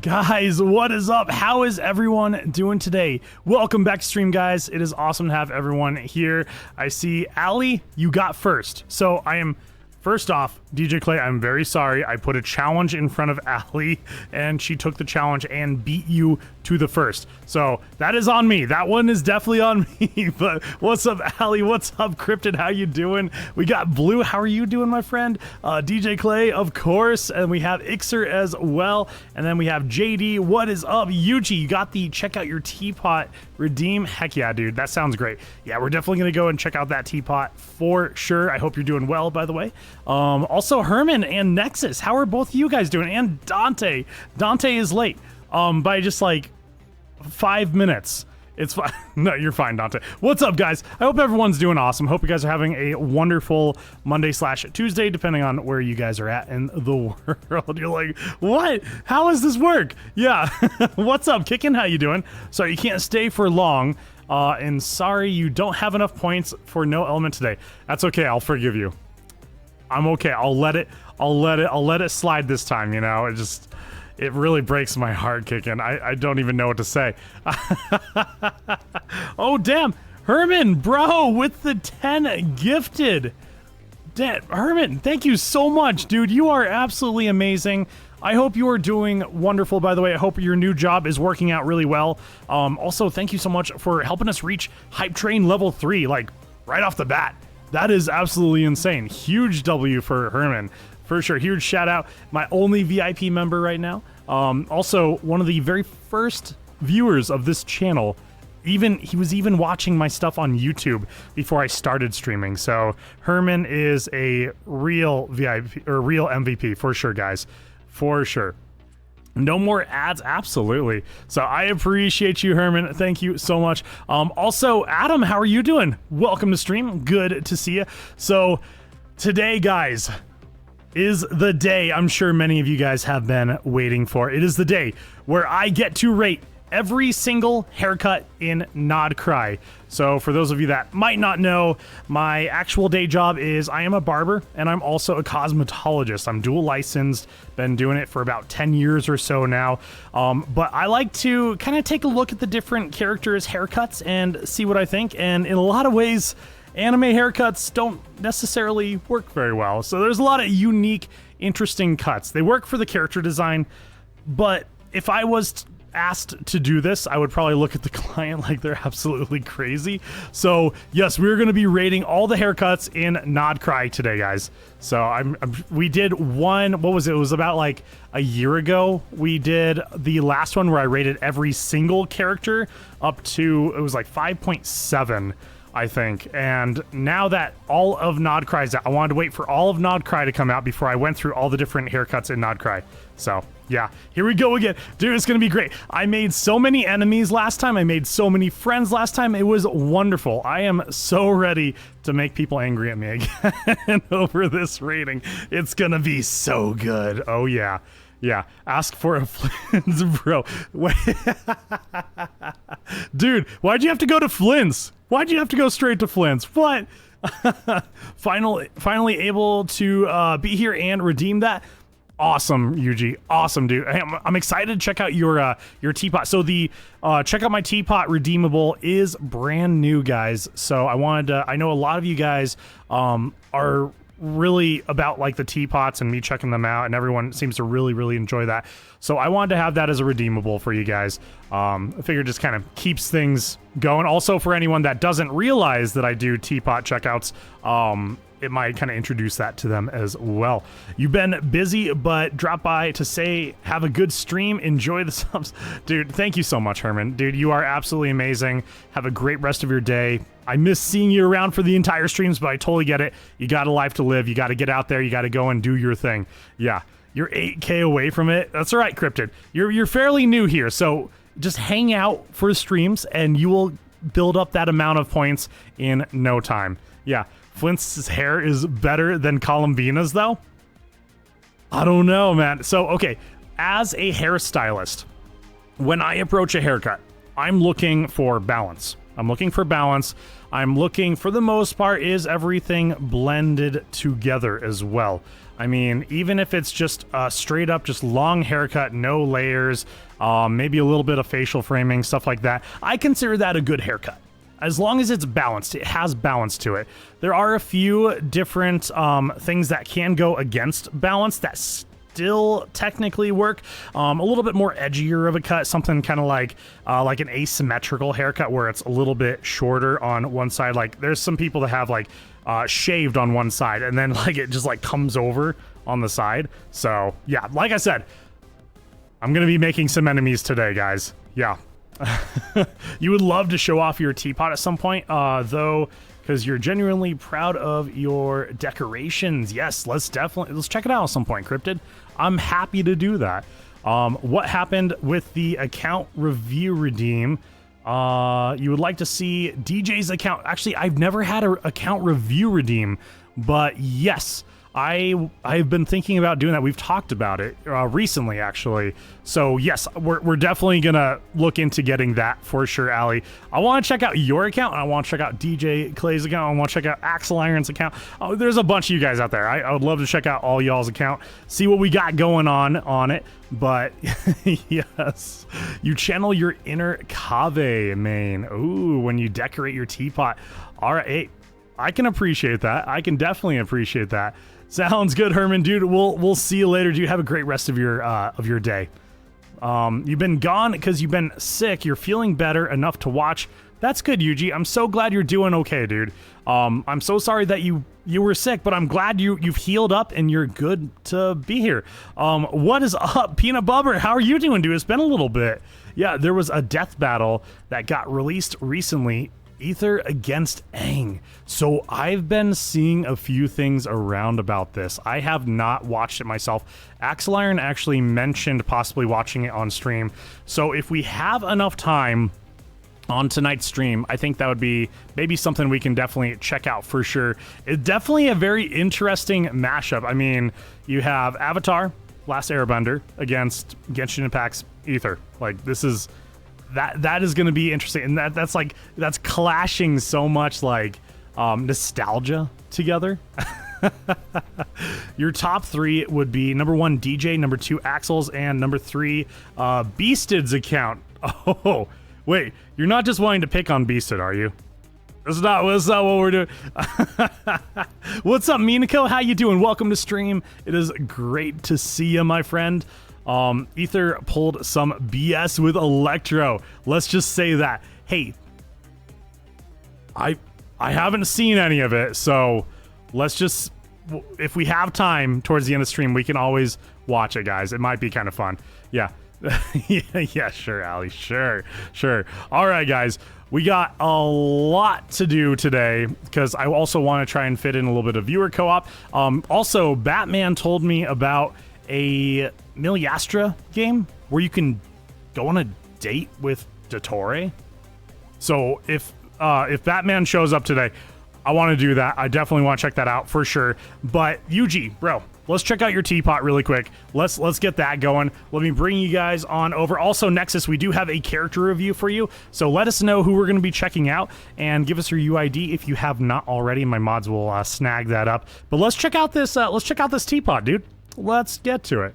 Guys, what is up? How is everyone doing today? Welcome back to stream, guys. It is awesome to have everyone here. I see Ali, you got first. So first off, DJ Clay, I'm very sorry. I put a challenge in front of Ali and she took the challenge and beat you to the first. So that is on me. That one is definitely on me. But what's up, Ali? What's up, Cryptid? How you doing? We got Blue. How are you doing, my friend? DJ Clay, of course. And we have Ixer as well. And then we have JD. What is up? Yuji, you got the check out your teapot redeem. Heck yeah, dude. That sounds great. Yeah, we're definitely going to go and check out that teapot for sure. I hope you're doing well, by the way. Also, Herman and Nexus, how are both of you guys doing? And Dante. Dante is late by just like 5 minutes. It's fine. No, you're fine, Dante. What's up, guys? I hope everyone's doing awesome. Hope you guys are having a wonderful Monday/Tuesday, depending on where you guys are at in the world. You're like, what? How does this work? Yeah. What's up, Kickin'? How you doing? Sorry, you can't stay for long. And sorry you don't have enough points for no element today. That's okay. I'll forgive you. I'm okay. I'll let it slide this time, you know? It really breaks my heart, Kickin'. I don't even know what to say. Oh, damn. Herman, bro, with the 10 gifted. Herman, thank you so much, dude. You are absolutely amazing. I hope you are doing wonderful, by the way. I hope your new job is working out really well. Also, thank you so much for helping us reach Hype Train level 3, like, right off the bat. That is absolutely insane. Huge W for Herman. For sure. Huge shout out. My only VIP member right now. Also, one of the very first viewers of this channel. He was even watching my stuff on YouTube before I started streaming. So Herman is a real VIP or real MVP for sure, guys. For sure. No more ads, absolutely. So I appreciate you, Herman. Thank you so much. Also, Adam, how are you doing? Welcome to stream. Good to see you. So today, guys, is the day I'm sure many of you guys have been waiting for. It is the day where I get to rate every single haircut in Nod Krai. So for those of you that might not know, my actual day job is I am a barber and I'm also a cosmetologist. I'm dual licensed, been doing it for about 10 years or so now. But I like to kind of take a look at the different characters' haircuts and see what I think. And in a lot of ways, anime haircuts don't necessarily work very well. So there's a lot of unique, interesting cuts. They work for the character design, but if I was asked to do this, I would probably look at the client like they're absolutely crazy. So yes, we're going to be rating all the haircuts in Nod Krai today, guys. So we did one, what was it? It was about like a year ago. We did the last one where I rated every single character up to, it was like 5.7. I think. And now that all of Nod Krai is out, I wanted to wait for all of Nod Krai to come out before I went through all the different haircuts in Nod Krai. So yeah, here we go again. Dude, it's gonna be great. I made so many enemies last time. I made so many friends last time. It was wonderful. I am so ready to make people angry at me again over this rating. It's gonna be so good. Oh yeah. Yeah, ask for a Flint's, bro. Wait. Dude, why'd you have to go to Flint's? Why'd you have to go straight to Flint's? What? Finally able to be here and redeem that. Awesome, Yuji. Awesome, dude. I'm excited to check out your teapot. So the check out my teapot redeemable is brand new, guys. So I know a lot of you guys are really about like the teapots and me checking them out, and everyone seems to really enjoy that. So I wanted to have that as a redeemable for you guys. I figure it just kind of keeps things going. Also, for anyone that doesn't realize that I do teapot checkouts, it might kind of introduce that to them as well. You've been busy, but drop by to say have a good stream, enjoy the subs. Dude, thank you so much, Herman. Dude, you are absolutely amazing. Have a great rest of your day. I miss seeing you around for the entire streams, but I totally get it. You got a life to live. You got to get out there. You got to go and do your thing. Yeah, you're 8K away from it. That's all right, Cryptid. You're fairly new here, so just hang out for streams, and you will build up that amount of points in no time. Yeah. Flint's hair is better than Columbina's, though? I don't know, man. So, okay, as a hairstylist, when I approach a haircut, I'm looking for balance. I'm looking, for the most part, is everything blended together as well. I mean, even if it's just straight up, just long haircut, no layers, maybe a little bit of facial framing, stuff like that, I consider that a good haircut. As long as it's balanced, it has balance to it. There are a few different things that can go against balance that still technically work. A little bit more edgier of a cut, something kind of like an asymmetrical haircut where it's a little bit shorter on one side. Like there's some people that have like shaved on one side and then like it just like comes over on the side. So yeah, like I said, I'm gonna be making some enemies today, guys. Yeah. You would love to show off your teapot at some point, though, because you're genuinely proud of your decorations. Yes, let's check it out at some point, Cryptid. I'm happy to do that. What happened with the account review redeem? You would like to see DJ's account. Actually, I've never had an account review redeem, but yes, I've been thinking about doing that. We've talked about it recently, actually. So yes, we're definitely gonna look into getting that for sure, Allie. I want to check out your account, and I want to check out DJ Clay's account. I want to check out Axel Iron's account. Oh, there's a bunch of you guys out there. I would love to check out all y'all's account, see what we got going on it. But yes, you channel your inner Kave main. Ooh, when you decorate your teapot. All right, hey, I can appreciate that. I can definitely appreciate that. Sounds good, Herman, dude. We'll see you later, dude. Have a great rest of your day. You've been gone because you've been sick. You're feeling better enough to watch. That's good, Yuji. I'm so glad you're doing okay, dude. I'm so sorry that you were sick, but I'm glad you've healed up and you're good to be here. What is up, Peanut Bubber? How are you doing, dude? It's been a little bit. Yeah, there was a death battle that got released recently. Ether against Aang. So I've been seeing a few things around about this. I have not watched it myself. Axel Iron actually mentioned possibly watching it on stream. So if we have enough time on tonight's stream, I think that would be maybe something we can definitely check out for sure. It's definitely a very interesting mashup. I mean, you have Avatar, Last Airbender against Genshin Impact's Ether. Like this is... That is going to be interesting, and that's clashing so much like nostalgia together. Your top three would be number 1 DJ, number 2 Axel's, and number 3 Beasted's account. Oh wait, you're not just wanting to pick on Beasted, are you? That's not what we're doing. What's up, Minako? How you doing? Welcome to stream. It is great to see you, my friend. Ether pulled some BS with Electro. Let's just say that. Hey, I haven't seen any of it, so let's just, if we have time towards the end of the stream, we can always watch it, guys. It might be kind of fun. Yeah. Yeah, sure, Allie. Sure. All right, guys. We got a lot to do today because I also want to try and fit in a little bit of viewer co-op. Also, Batman told me about a Miliastra game where you can go on a date with Dottore. So if Batman shows up today, I want to do that. I definitely want to check that out for sure. But Yuji, bro, let's check out your teapot really quick. Let's get that going. Let me bring you guys on over. Also, Nexus, we do have a character review for you. So let us know who we're going to be checking out and give us your UID if you have not already. My mods will snag that up. But let's check out this. Let's check out this teapot, dude. Let's get to it.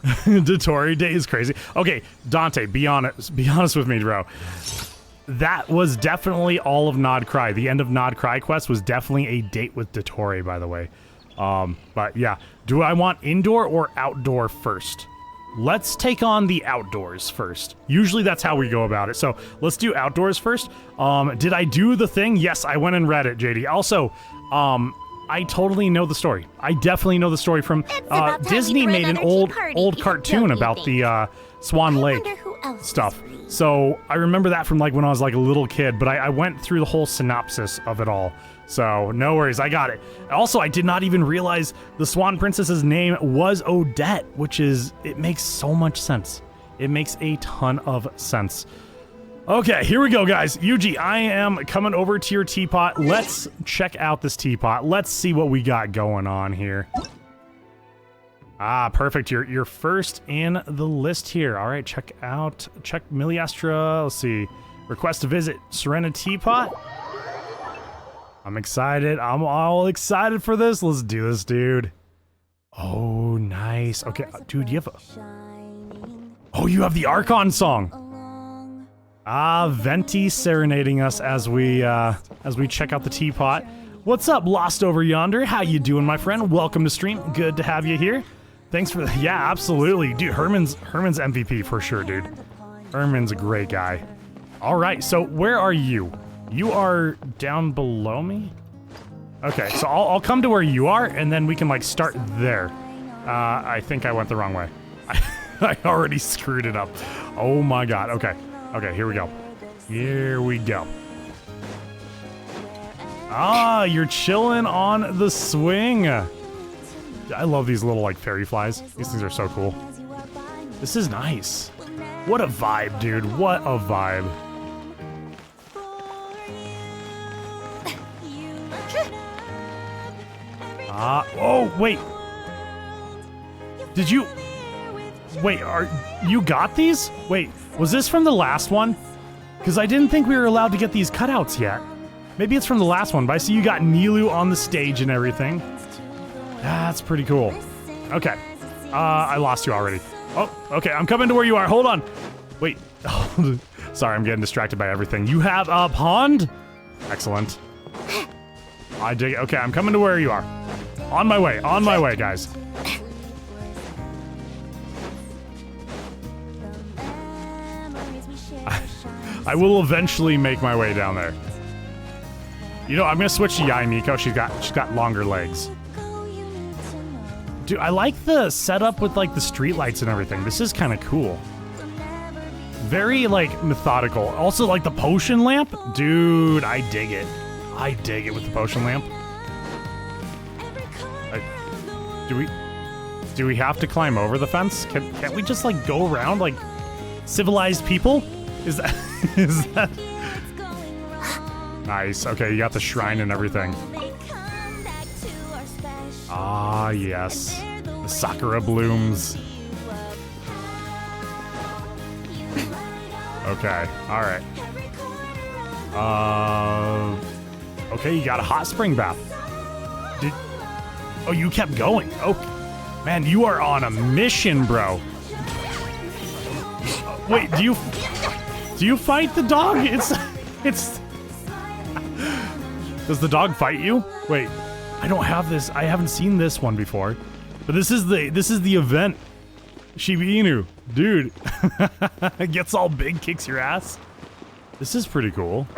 Dottore Day is crazy. Okay, Dante, be honest with me, bro. That was definitely all of Nod Krai. The end of Nod Krai quest was definitely a date with Dottore, by the way. But yeah, do I want indoor or outdoor first? Let's take on the outdoors first. Usually that's how we go about it. So let's do outdoors first. Did I do the thing? Yes, I went and read it, JD. Also, I totally know the story. I definitely know the story from Disney made an old cartoon about the Swan Lake stuff. So I remember that from like when I was like a little kid, but I went through the whole synopsis of it all. So no worries, I got it. Also, I did not even realize the Swan Princess's name was Odette, it makes so much sense. It makes a ton of sense. Okay, here we go, guys. Yuji, I am coming over to your teapot. Let's check out this teapot. Let's see what we got going on here. Ah, perfect. You're first in the list here. All right, check Miliastra. Let's see. Request to visit Serena Teapot. I'm excited. I'm all excited for this. Let's do this, dude. Oh, nice. Okay, dude, you have a... Oh, you have the Archon song. Venti serenading us as we check out the teapot. What's up, Lost Over Yonder? How you doing, my friend? Welcome to stream. Good to have you here. Thanks for the... Yeah, absolutely. Dude, Herman's MVP for sure, dude. Herman's a great guy. All right, so where are you? You are down below me? Okay, so I'll come to where you are, and then we can, like, start there. I think I went the wrong way. I already screwed it up. Oh my god. Okay. Okay, here we go. Here we go. Ah, you're chilling on the swing. I love these little, like, fairy flies. These things are so cool. This is nice. What a vibe, dude. What a vibe. Oh, wait. Did you... Wait, you got these? Wait, was this from the last one? Because I didn't think we were allowed to get these cutouts yet. Maybe it's from the last one, but I see you got Nilu on the stage and everything. That's pretty cool. Okay. I lost you already. Oh, okay, I'm coming to where you are. Hold on. Wait. Sorry, I'm getting distracted by everything. You have a pond? Excellent. I dig it. Okay, I'm coming to where you are. On my way, guys. I will eventually make my way down there. You know, I'm gonna switch to Yai Miko. She's got longer legs. Dude, I like the setup with, like, the streetlights and everything. This is kind of cool. Very, like, methodical. Also, like, the potion lamp. Dude, I dig it. I dig it with the potion lamp. Do we have to climb over the fence? Can't we just, like, go around like civilized people? Is that nice? Okay, you got the shrine and everything. Ah, yes. The Sakura blooms. Okay, alright. Okay, you got a hot spring bath. Oh, you kept going. Oh, man, you are on a mission, bro. Wait, do you fight the dog? It's... Does the dog fight you? Wait, I don't have this. I haven't seen this one before. But this is the event. Shiba Inu. Dude. Gets all big, kicks your ass. This is pretty cool.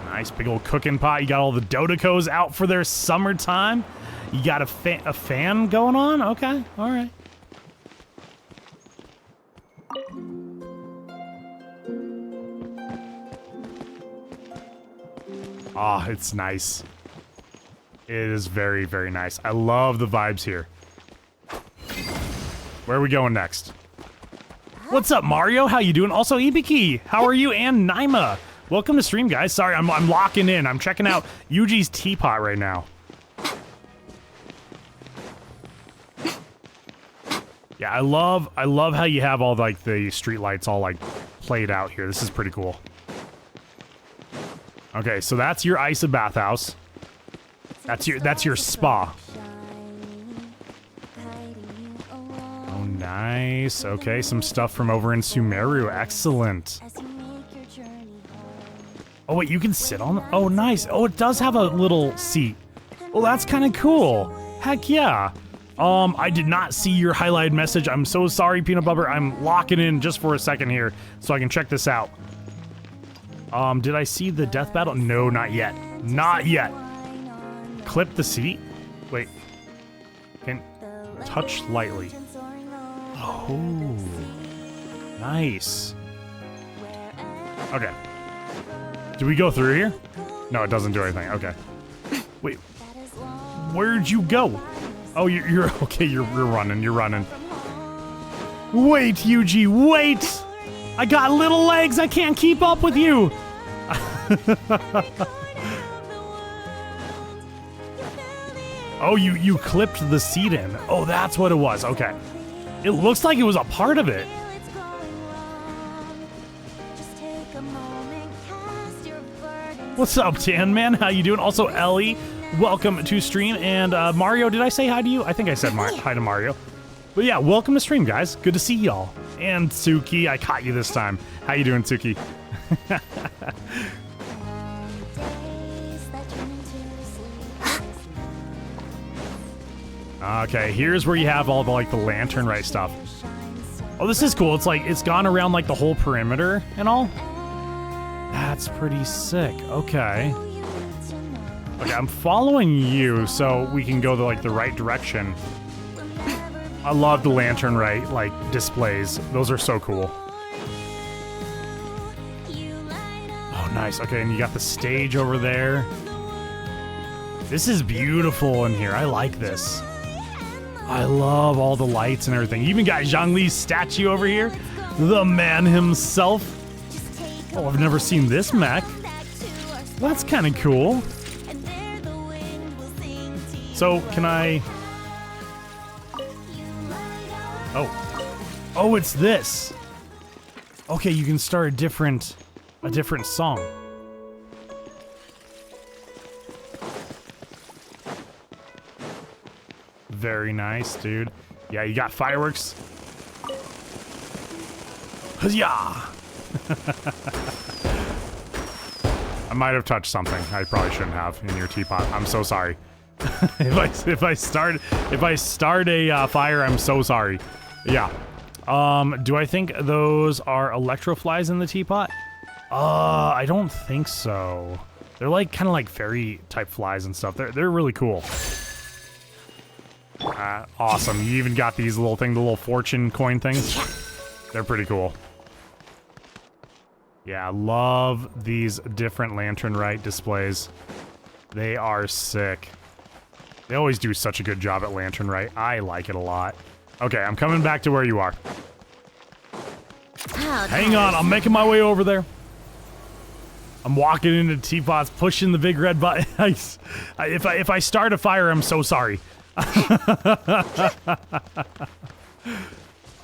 Nice big old cooking pot. You got all the Dodecos out for their summertime. You got a fan going on? Okay, all right. Ah, it's nice. It is very, very nice. I love the vibes here. Where are we going next? What's up, Mario? How you doing? Also, Ibiki, how are you? And Naima. Welcome to stream, guys. Sorry, I'm locking in. I'm checking out Yuji's teapot right now. Yeah, I love how you have all, like, the street lights all, like, played out here. This is pretty cool. Okay, so that's your ice bathhouse. That's your spa. Oh, nice. Okay, some stuff from over in Sumeru. Excellent. Oh, wait, you can sit on... Oh, nice. Oh, it does have a little seat. Well, that's kind of cool. Heck yeah. I did not see your highlighted message. I'm so sorry, Peanut Butter. I'm locking in just for a second here so I can check this out. Did I see the death battle? No, not yet. Not yet. Clip the seat? Wait. Can touch lightly. Oh. Nice. Okay. Do we go through here? No, it doesn't do anything. Okay. Wait. Where'd you go? Oh, you're okay. You're running. You're running. Wait, Yuji. Wait. I got little legs. I can't keep up with you. Oh, you clipped the seat in. Oh, that's what it was. Okay. It looks like it was a part of it. What's up, Tan Man? How you doing? Also, Ellie, welcome to stream. And Mario, did I say hi to you? I think I said hi to Mario. But yeah, welcome to stream, guys. Good to see y'all. And Tsuki, I caught you this time. How you doing, Tsuki? Okay, here's where you have all the like the lantern right stuff. Oh, this is cool. It's like it's gone around like the whole perimeter and all. That's pretty sick. Okay. Okay, I'm following you so we can go the right direction. I love the lantern right like displays. Those are so cool. Oh, nice. Okay, and you got the stage over there. This is beautiful in here. I like this. I love all the lights and everything. You even got Zhongli's statue over here. The man himself. Oh, I've never seen this mech. That's kind of cool. So, can I... Oh, it's this. Okay, you can start a different song. Very nice, dude. Yeah, you got fireworks. Huzzah! I might have touched something. I probably shouldn't have in your teapot. I'm so sorry. if I start a fire, I'm so sorry. Yeah. Do I think those are electroflies in the teapot? I don't think so. They're like kind of like fairy type flies and stuff. They're really cool. Awesome. You even got these little the little fortune coin things. They're pretty cool. Yeah, I love these different lantern right displays. They are sick. They always do such a good job at lantern right. I like it a lot. Okay, I'm coming back to where you are. Hang on, I'm making my way over there. I'm walking into teapots, pushing the big red button. If I start a fire, I'm so sorry.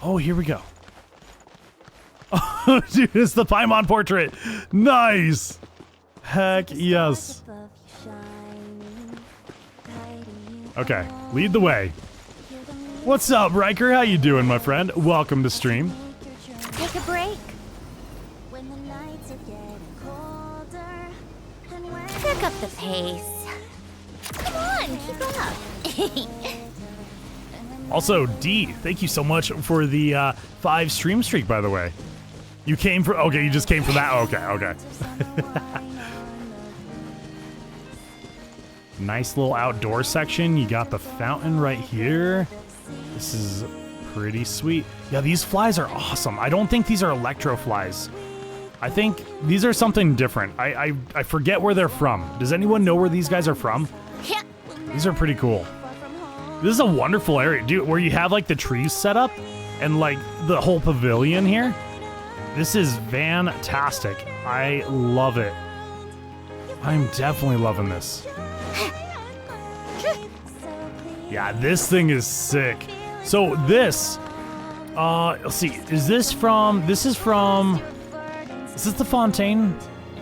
Oh, here we go. Oh, dude, it's the Paimon portrait. Nice. Heck yes. Okay, lead the way. What's up, Riker? How you doing, my friend? Welcome to stream. Take a break. When the nights are getting colder, and pick up the pace. Come on, keep up. Also, D, thank you so much for the 5 stream streak, by the way. You came for... Okay, you just came for that? Okay. Nice little outdoor section. You got the fountain right here. This is pretty sweet. Yeah, these flies are awesome. I don't think these are electro flies. I think these are something different. I forget where they're from. Does anyone know where these guys are from? These are pretty cool. This is a wonderful area, dude, where you have like the trees set up and like the whole pavilion here. This is fantastic. I love it. I'm definitely loving this. Yeah, this thing is sick. So this, let's see, is this the Fontaine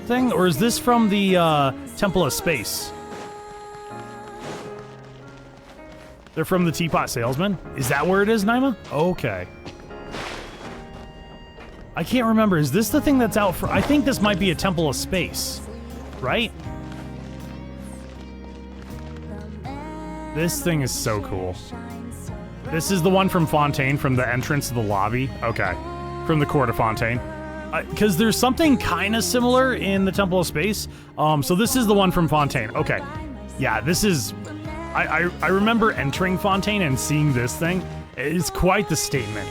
thing, or is this from the Temple of Space? They're from the Teapot Salesman? Is that where it is, Naima? Okay. I can't remember. Is this the thing that's out for... I think this might be a Temple of Space, right? This thing is so cool. This is the one from Fontaine, from the entrance to the lobby. Okay. From the Court of Fontaine. Because there's something kind of similar in the Temple of Space. So this is the one from Fontaine. Okay. Yeah, this is... I remember entering Fontaine and seeing this thing. It's quite the statement.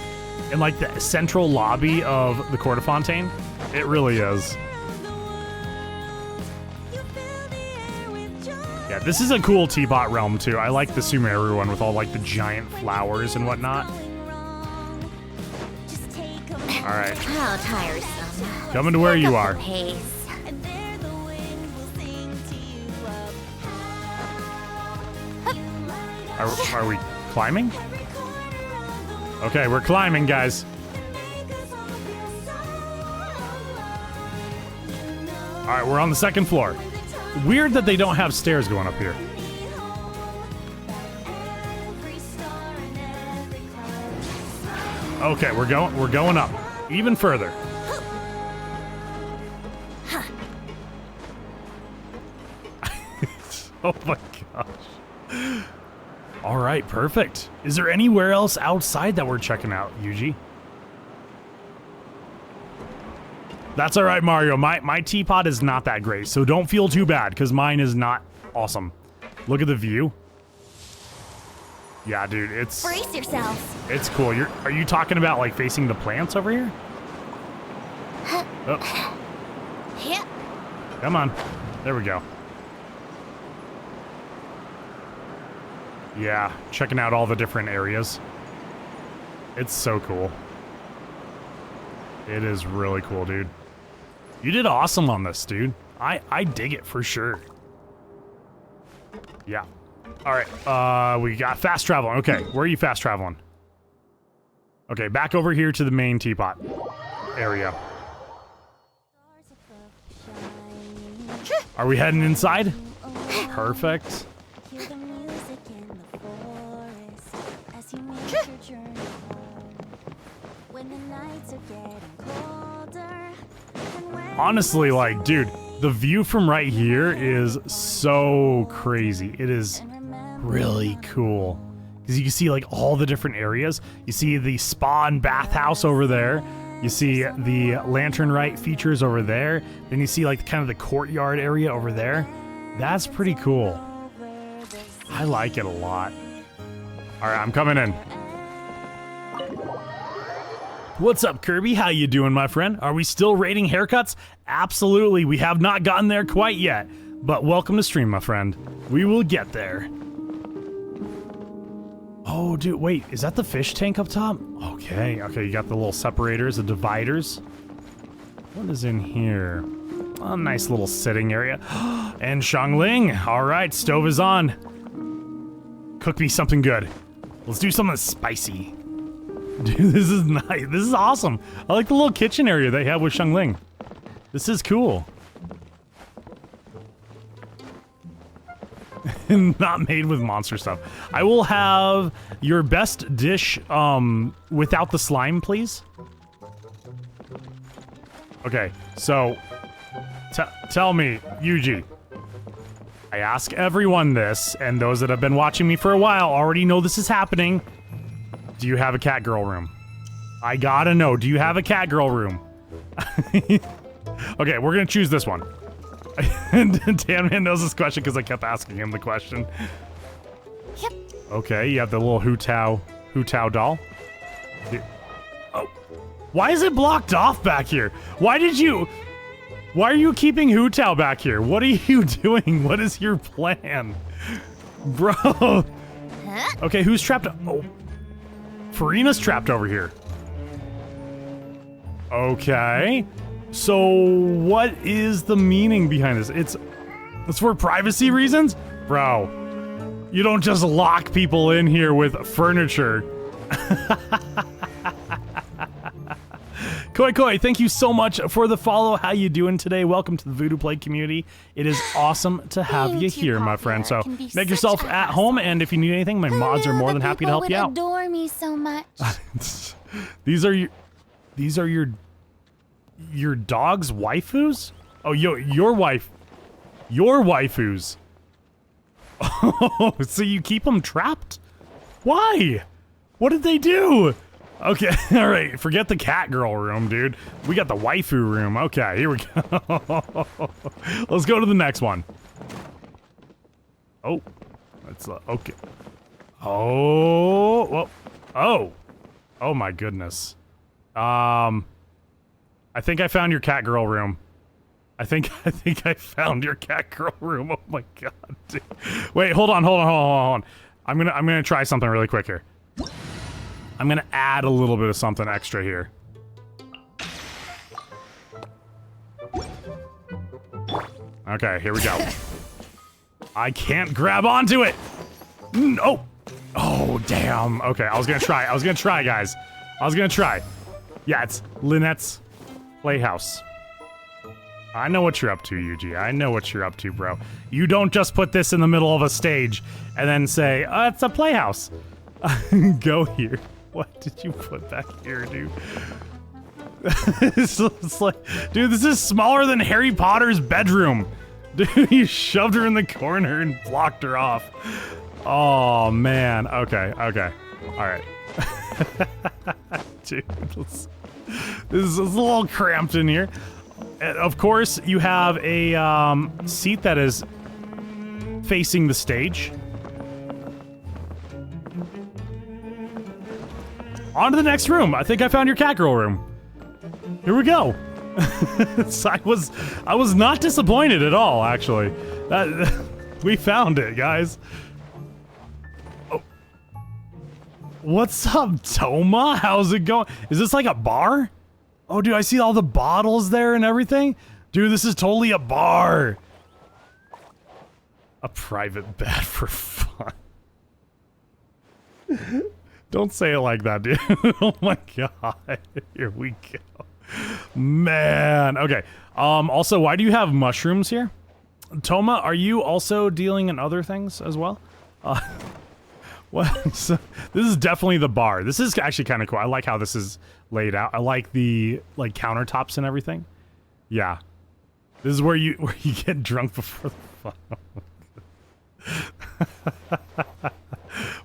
In like the central lobby of the Court of Fontaine. It really is. Yeah, this is a cool teapot realm too. I like the Sumeru one with all like the giant flowers and whatnot. Alright. How tiresome. Coming to where you are. Are we climbing? Okay, we're climbing, guys. Alright, we're on the second floor. Weird that they don't have stairs going up here. Okay, we're going up even further. Oh my gosh. All right, perfect. Is there anywhere else outside that we're checking out, Yuji? That's all right, Mario. My teapot is not that great, so don't feel too bad, because mine is not awesome. Look at the view. Yeah, dude, it's... Brace yourselves. It's cool. Are you talking about, like, facing the plants over here? Oh. Yeah. Come on. There we go. Yeah, checking out all the different areas. It's so cool. It is really cool, dude. You did awesome on this, dude. I dig it for sure. Yeah. All right, we got fast traveling. Okay, where are you fast traveling? Okay, back over here to the main teapot area. Are we heading inside? Perfect. Honestly, like, dude, the view from right here is so crazy. It is really cool. Because you can see, like, all the different areas. You see the spa and bathhouse over there. You see the Lantern Rite features over there. Then you see, like, kind of the courtyard area over there. That's pretty cool. I like it a lot. All right, I'm coming in. What's up, Kirby? How you doing, my friend? Are we still rating haircuts? Absolutely. We have not gotten there quite yet. But welcome to stream, my friend. We will get there. Oh, dude, wait. Is that the fish tank up top? Okay, you got the little separators, the dividers. What is in here? A nice little sitting area. And Xiangling. All right, stove is on. Cook me something good. Let's do something spicy. Dude, this is nice. This is awesome. I like the little kitchen area they have with Xiangling. This is cool. Not made with monster stuff. I will have your best dish without the slime, please. Okay, so tell me, Yuji. I ask everyone this, and those that have been watching me for a while already know this is happening. Do you have a cat girl room? I gotta know. Do you have a cat girl room? Okay, we're gonna choose this one. And Dan Man knows this question because I kept asking him the question. Yep. Okay, you have the little Hu Tao doll. Oh, why is it blocked off back here? Why are you keeping Hu Tao back here? What are you doing? What is your plan? Bro. Huh? Okay, who's trapped? Oh. Farina's trapped over here. Okay. So what is the meaning behind this? It's for privacy reasons? Bro, you don't just lock people in here with furniture. Koi, thank you so much for the follow. How you doing today? Welcome to the Voodoo Play community. It is awesome to have you here, my friend. So make yourself at home, and if you need anything, my mods are more than happy to help you out. Adore me so much. These are your dog's waifus? Oh, your waifus. Oh, so you keep them trapped? Why? What did they do? Okay, all right, forget the cat girl room, dude. We got the waifu room. Okay, here we go. Let's go to the next one. Oh, that's okay. Oh, well, oh my goodness. I think I found your cat girl room. I think I found your cat girl room. Oh my god, dude. Wait, hold on. I'm gonna try something really quick here. I'm gonna add a little bit of something extra here. Okay, here we go. I can't grab onto it. No. Oh, damn. Okay, I was gonna try, guys. I was gonna try. Yeah, it's Lynette's Playhouse. I know what you're up to, Yuji. I know what you're up to, bro. You don't just put this in the middle of a stage and then say, it's a playhouse. Go here. What did you put back here, dude? It's like, dude, this is smaller than Harry Potter's bedroom. Dude, you shoved her in the corner and blocked her off. Oh, man. Okay. All right. Dude, this is a little cramped in here. Of course, you have a seat that is facing the stage. On to the next room. I think I found your cat girl room. Here we go. So I was not disappointed at all, actually. We found it, guys. Oh. What's up, Toma? How's it going? Is this like a bar? Oh, dude, I see all the bottles there and everything. Dude, this is totally a bar. A private bed for fun. Don't say it like that, dude. Oh my god. Here we go. Man. Okay. Also, why do you have mushrooms here? Toma, are you also dealing in other things as well? What? So, this is definitely the bar. This is actually kind of cool. I like how this is laid out. I like the countertops and everything. Yeah. This is where you get drunk before the fun.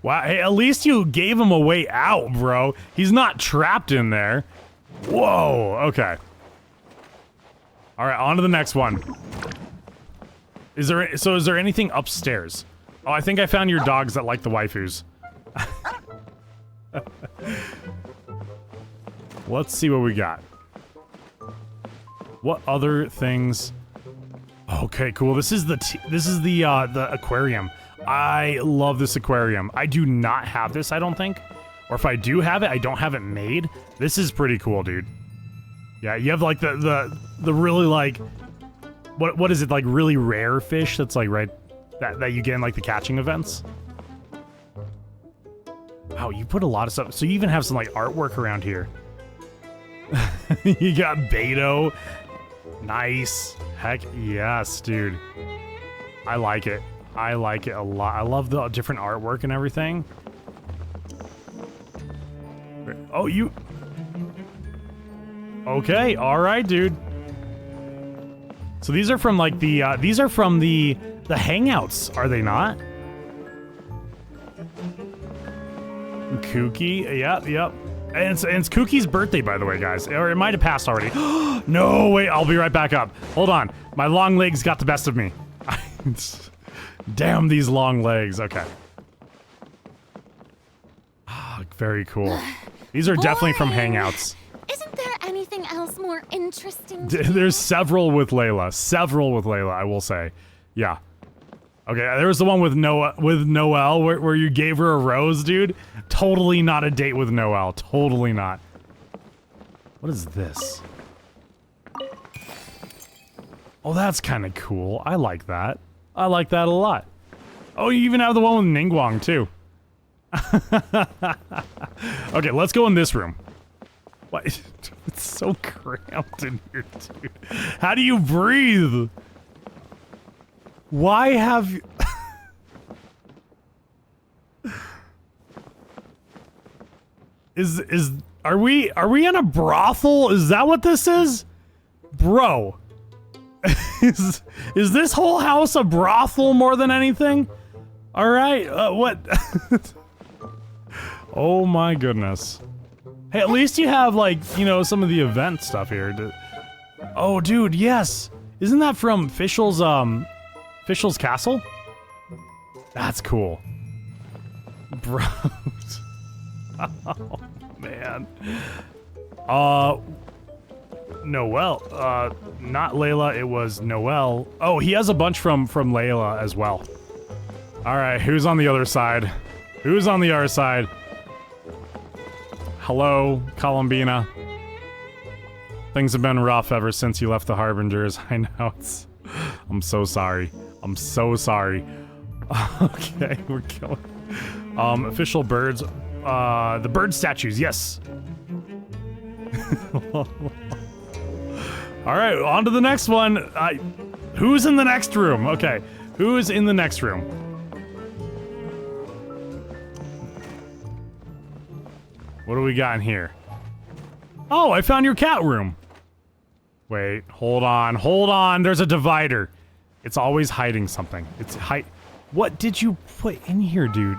Wow, hey, at least you gave him a way out, bro. He's not trapped in there. Whoa, okay. All right, on to the next one. Is there anything upstairs? Oh, I think I found your dogs that like the waifus. Let's see what we got. What other things? Okay, cool. This is the aquarium. I love this aquarium. I do not have this, I don't think. Or if I do have it, I don't have it made. This is pretty cool, dude. Yeah, you have like the really like what is it, like really rare fish that's like right that you get in like the catching events. Wow, you put a lot of stuff. So you even have some like artwork around here. You got Beto. Nice. Heck yes, dude. I like it. I like it a lot. I love the different artwork and everything. Oh, you... Okay, alright, dude. So these are from, like, these are from the Hangouts, are they not? Kooky, yep. And it's Kookie's birthday, by the way, guys. Or it might have passed already. No, wait, I'll be right back up. Hold on. My long legs got the best of me. Damn these long legs. Okay. Ah, very cool. These are definitely from Hangouts. Isn't there anything else more interesting? There's several with Layla. I will say. Yeah. Okay, there was the one with Noelle where you gave her a rose, dude. Totally not a date with Noelle. Totally not. What is this? Oh, that's kind of cool. I like that. I like that a lot. Oh, you even have the one with Ningguang, too. Okay, let's go in this room. What? It's so cramped in here, dude. How do you breathe? Why have you... Are we in a brothel? Is that what this is? Bro. Is this whole house a brothel more than anything? All right, what? Oh my goodness. Hey, at least you have, like, you know, some of the event stuff here. Oh, dude, yes. Isn't that from Fischl's Castle? That's cool. Bro. Oh, man. Noelle. Not Layla, it was Noelle. Oh, he has a bunch from Layla as well. Alright, who's on the other side? Who's on the other side? Hello, Columbina. Things have been rough ever since you left the Harbingers. I know, I'm so sorry. I'm so sorry. Okay, we're going. Official birds. The bird statues, yes. All right, on to the next one. Who's in the next room? Okay, who's in the next room? What do we got in here? Oh, I found your cat room. Wait, hold on. There's a divider. It's always hiding something. It's What did you put in here, dude?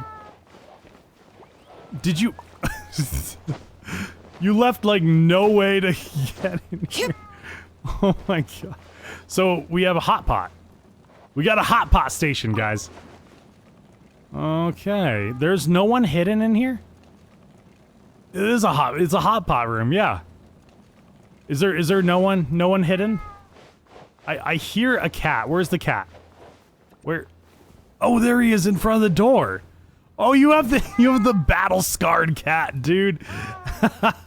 Did you... You left, like, no way to get in here. Oh my god. So, we have a hot pot. We got a hot pot station, guys. Okay. There's no one hidden in here? It's a hot pot room, yeah. Is there no one hidden? I hear a cat. Where's the cat? Where? Oh, there he is in front of the door. Oh, you have the battle-scarred cat, dude.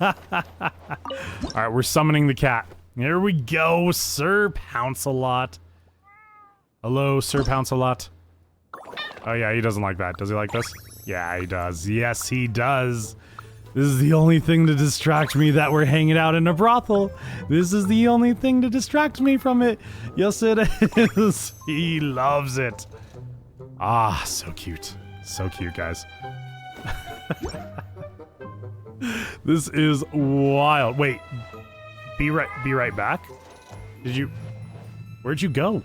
All right, we're summoning the cat. Here we go, Sir Pounce-a-Lot. Hello, Sir Pounce-a-Lot. Oh yeah, he doesn't like that. Does he like this? Yeah, he does. Yes, he does. This is the only thing to distract me that we're hanging out in a brothel. This is the only thing to distract me from it. Yes, it is. He loves it. Ah, so cute. So cute, guys. This is wild. Wait. Be right back? Where'd you go?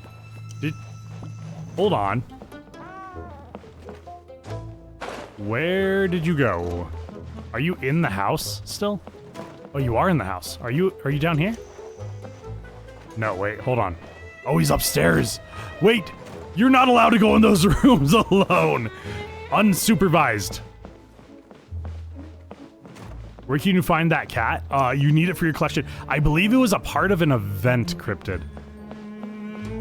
Hold on. Where did you go? Are you in the house still? Oh, you are in the house. Are you down here? No, wait, hold on. Oh, he's upstairs. Wait, you're not allowed to go in those rooms alone. Unsupervised. Where can you find that cat? You need it for your collection. I believe it was a part of an event, Cryptid.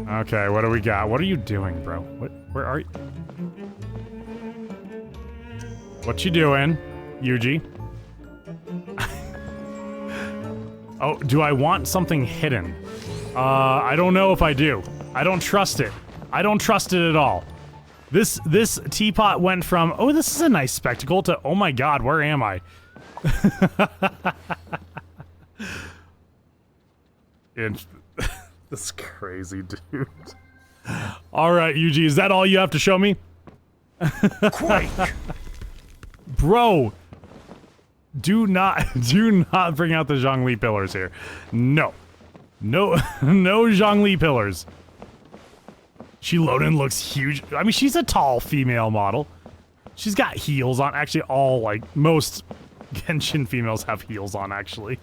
Okay, what do we got? What are you doing, bro? Where are you? What you doing, Yuji? Oh, do I want something hidden? I don't know if I do. I don't trust it. I don't trust it at all. This teapot went from, oh, this is a nice spectacle, to, oh my god, where am I? That's crazy, dude. Alright, Yuji, is that all you have to show me? Quake! Bro! Do not bring out the Zhongli pillars here. No. No Zhongli pillars. Shiloden looks huge. I mean, she's a tall female model. She's got heels on. Actually, most Genshin females have heels on, actually.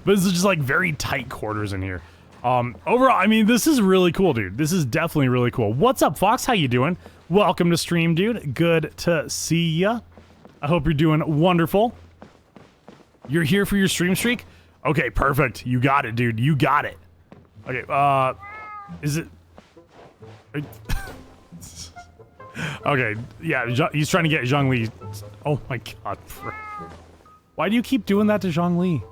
But this is just like very tight quarters in here. Overall, I mean, this is really cool, dude. This is definitely really cool. What's up, Fox? How you doing? Welcome to stream, dude. Good to see ya. I hope you're doing wonderful. You're here for your stream streak? Okay, perfect. You got it, dude. You got it. Okay, is it... Okay, yeah, he's trying to get Zhongli. Oh my god, bro. Why do you keep doing that to Zhongli?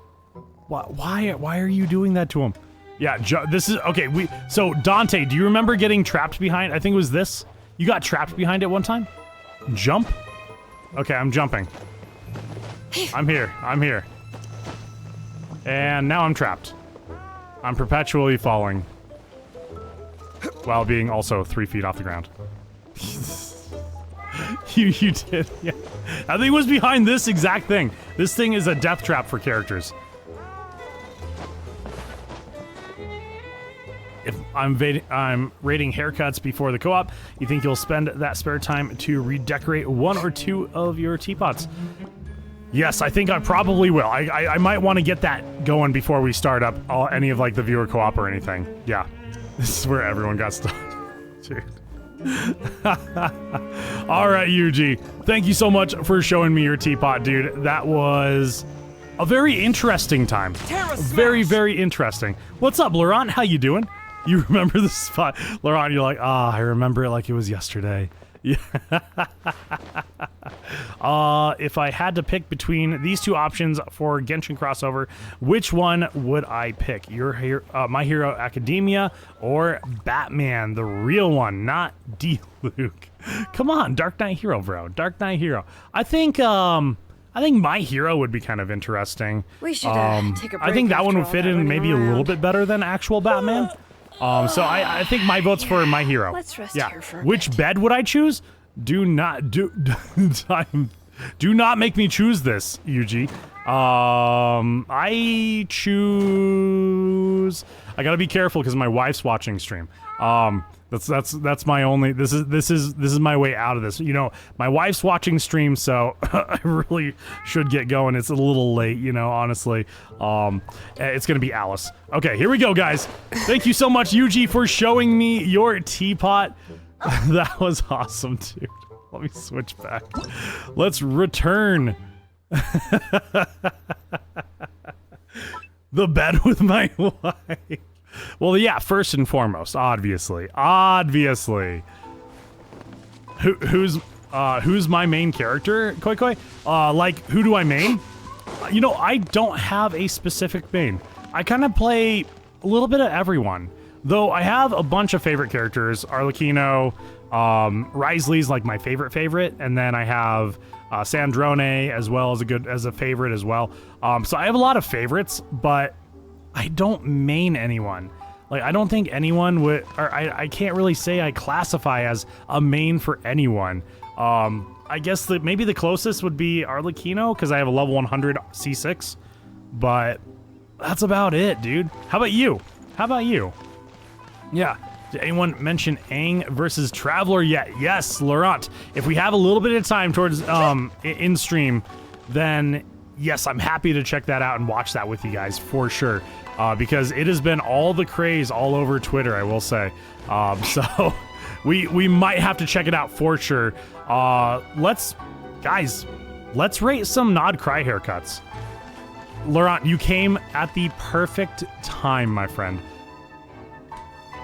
Why are you doing that to him? Yeah, this is... Okay, so, Dante, do you remember getting trapped behind... I think it was this? You got trapped behind it one time? Jump? Okay, I'm jumping. I'm here. And now I'm trapped. I'm perpetually falling. While being also 3 feet off the ground. You did, yeah. I think it was behind this exact thing. This thing is a death trap for characters. If I'm rating haircuts before the co-op, you think you'll spend that spare time to redecorate 1 or 2 of your teapots? Yes, I think I probably will. I might want to get that going before we start up any of like the viewer co-op or anything. Yeah, this is where everyone got stuck. Dude. All right, Yuji. Thank you so much for showing me your teapot, dude. That was a very interesting time. Very, very interesting. What's up, Laurent? How you doing? You remember this spot? Laurent, you're like, I remember it like it was yesterday. Yeah. If I had to pick between these 2 options for Genshin crossover, which one would I pick? My Hero Academia or Batman, the real one, not D. Luke? Come on, Dark Knight Hero, bro. Dark Knight Hero. I think I think My Hero would be kind of interesting. We should take a break. I think that one after would all fit that in running maybe a around. little bit better than actual Batman. So I think my vote's for My Hero. Let's rest yeah. here for a Which bit. bed would I choose? Do not do not make me choose this, Yuji. I choose. I gotta be careful because my wife's watching stream. That's my only. This is my way out of this. You know, my wife's watching stream, so I really should get going. It's a little late, you know. Honestly, it's gonna be Alice. Okay, here we go, guys. Thank you so much, Yuji, for showing me your teapot. That was awesome, dude. Let me switch back. Let's return. The bed with my wife. Well, yeah, first and foremost, obviously. Who's my main character, Koi Koi? Like, who do I main? You know, I don't have a specific main. I kind of play a little bit of everyone. Though I have a bunch of favorite characters. Arlecchino, Risley's like my favorite, and then I have Sandrone as well as a favorite as well. So I have a lot of favorites, but I don't main anyone. Like, I don't think anyone would, or I can't really say I classify as a main for anyone. I guess that maybe the closest would be Arlecchino because I have a level 100 C6, but that's about it, dude. How about you? Yeah. Did anyone mention Aang versus Traveler yet? Yes, Laurent. If we have a little bit of time towards in stream, then yes, I'm happy to check that out and watch that with you guys for sure. Because it has been all the craze all over Twitter, I will say. So we might have to check it out for sure. Let's rate some Nod Krai haircuts. Laurent, you came at the perfect time, my friend.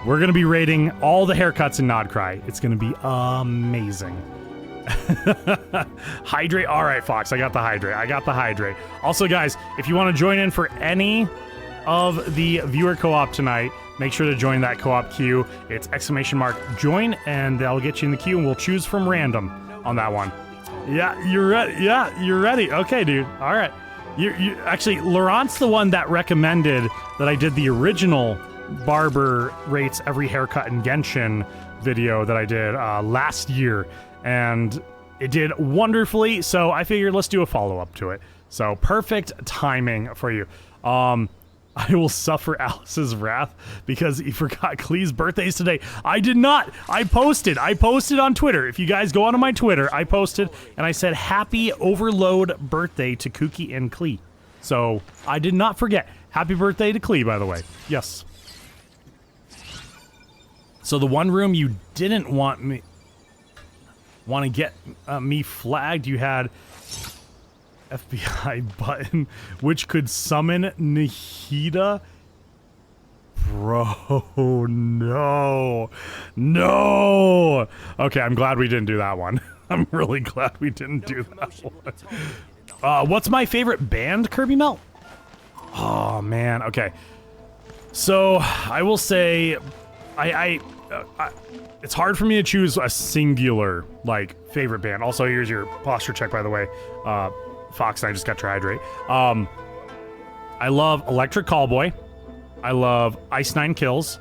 We're going to be rating all the haircuts in Nod Krai. It's going to be amazing. Hydrate. All right, Fox. I got the hydrate. Also, guys, if you want to join in for any of the viewer co-op tonight, make sure to join that co-op queue. It's !join, and that'll get you in the queue, and we'll choose from random on that one. Yeah, you're ready. Yeah, you're ready. Okay, dude. All right. You actually, Laurent's the one that recommended that I did the original barber rates every haircut in Genshin video that I did last year, and it did wonderfully, so I figured let's do a follow-up to it. So perfect timing for you. I will suffer Alice's wrath because he forgot Klee's birthday's today. I did not. I posted on Twitter. If you guys go onto my Twitter, I posted and I said happy overload birthday to Kuki and Klee. So I did not forget. Happy birthday to Klee, by the way. Yes. So the one room you didn't want to get me flagged, you had FBI button, which could summon Nahida. Bro, no. Okay, I'm glad we didn't do that one. I'm really glad we didn't do that one. What's my favorite band, Kirby Melt? Oh man, okay. So I will say, it's hard for me to choose a singular like favorite band. Also, here's your posture check, by the way. Fox and I just got to hydrate. I love Electric Callboy. I love Ice Nine Kills.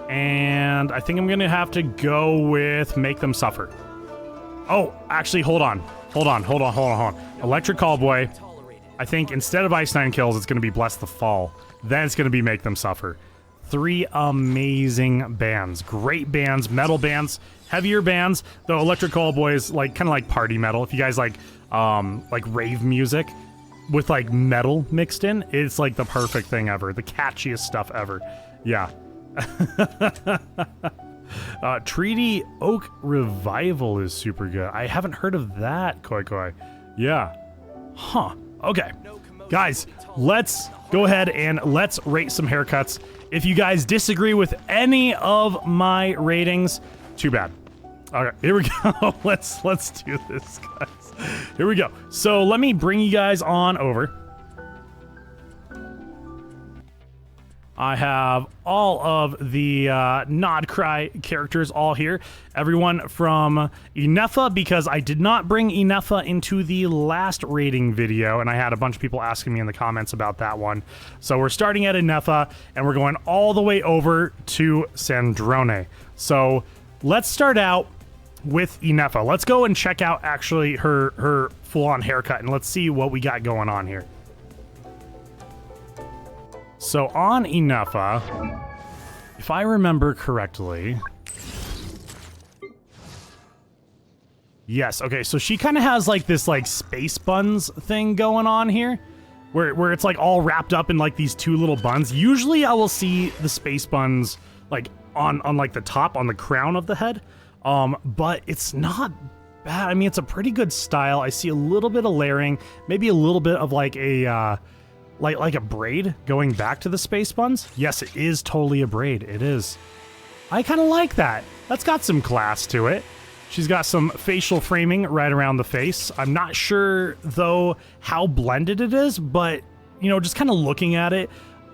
And I think I'm going to have to go with Make Them Suffer. Oh, actually, hold on. Electric Callboy. I think instead of Ice Nine Kills, it's going to be Bless the Fall. Then it's going to be Make Them Suffer. 3 amazing bands. Great bands, metal bands, heavier bands. Though Electric Callboy is like kind of like party metal. If you guys like rave music with like metal mixed in, it's like the perfect thing ever. The catchiest stuff ever. Yeah. Treaty Oak Revival is super good. I haven't heard of that, Koi Koi. Yeah. Huh. Okay. Guys, let's go ahead and let's rate some haircuts. If you guys disagree with any of my ratings, too bad. Okay, here we go. Let's do this, guys. Here we go. So let me bring you guys on over. I have all of the Nod Krai characters all here. Everyone from Inefa, because I did not bring Inefa into the last rating video, and I had a bunch of people asking me in the comments about that one. So we're starting at Inefa, and we're going all the way over to Sandrone. So let's start out with Inefa. Let's go and check out actually her full-on haircut, and let's see what we got going on here. So on Inefa, if I remember correctly, yes, okay, so she kind of has like this like space buns thing going on here, where it's like all wrapped up in like these two little buns. Usually I will see the space buns like on like the top, on the crown of the head, but it's not bad. I mean, it's a pretty good style. I see a little bit of layering, maybe a little bit of like a like a braid going back to the space buns. Yes, it is totally a braid. It is. I kind of like that. That's got some class to it. She's got some facial framing right around the face. I'm not sure, though, how blended it is, but, you know, just kind of looking at it,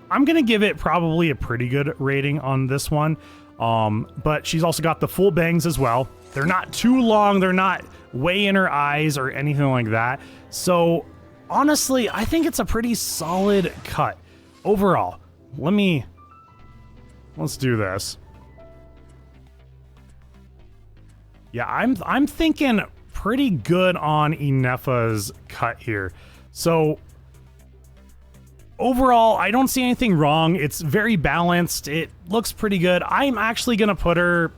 I'm going to give it probably a pretty good rating on this one. But she's also got the full bangs as well. They're not too long. They're not way in her eyes or anything like that. So honestly, I think it's a pretty solid cut overall. Let's do this. Yeah, I'm thinking pretty good on Inefa's cut here. So overall, I don't see anything wrong. It's very balanced. It looks pretty good. I'm actually gonna put her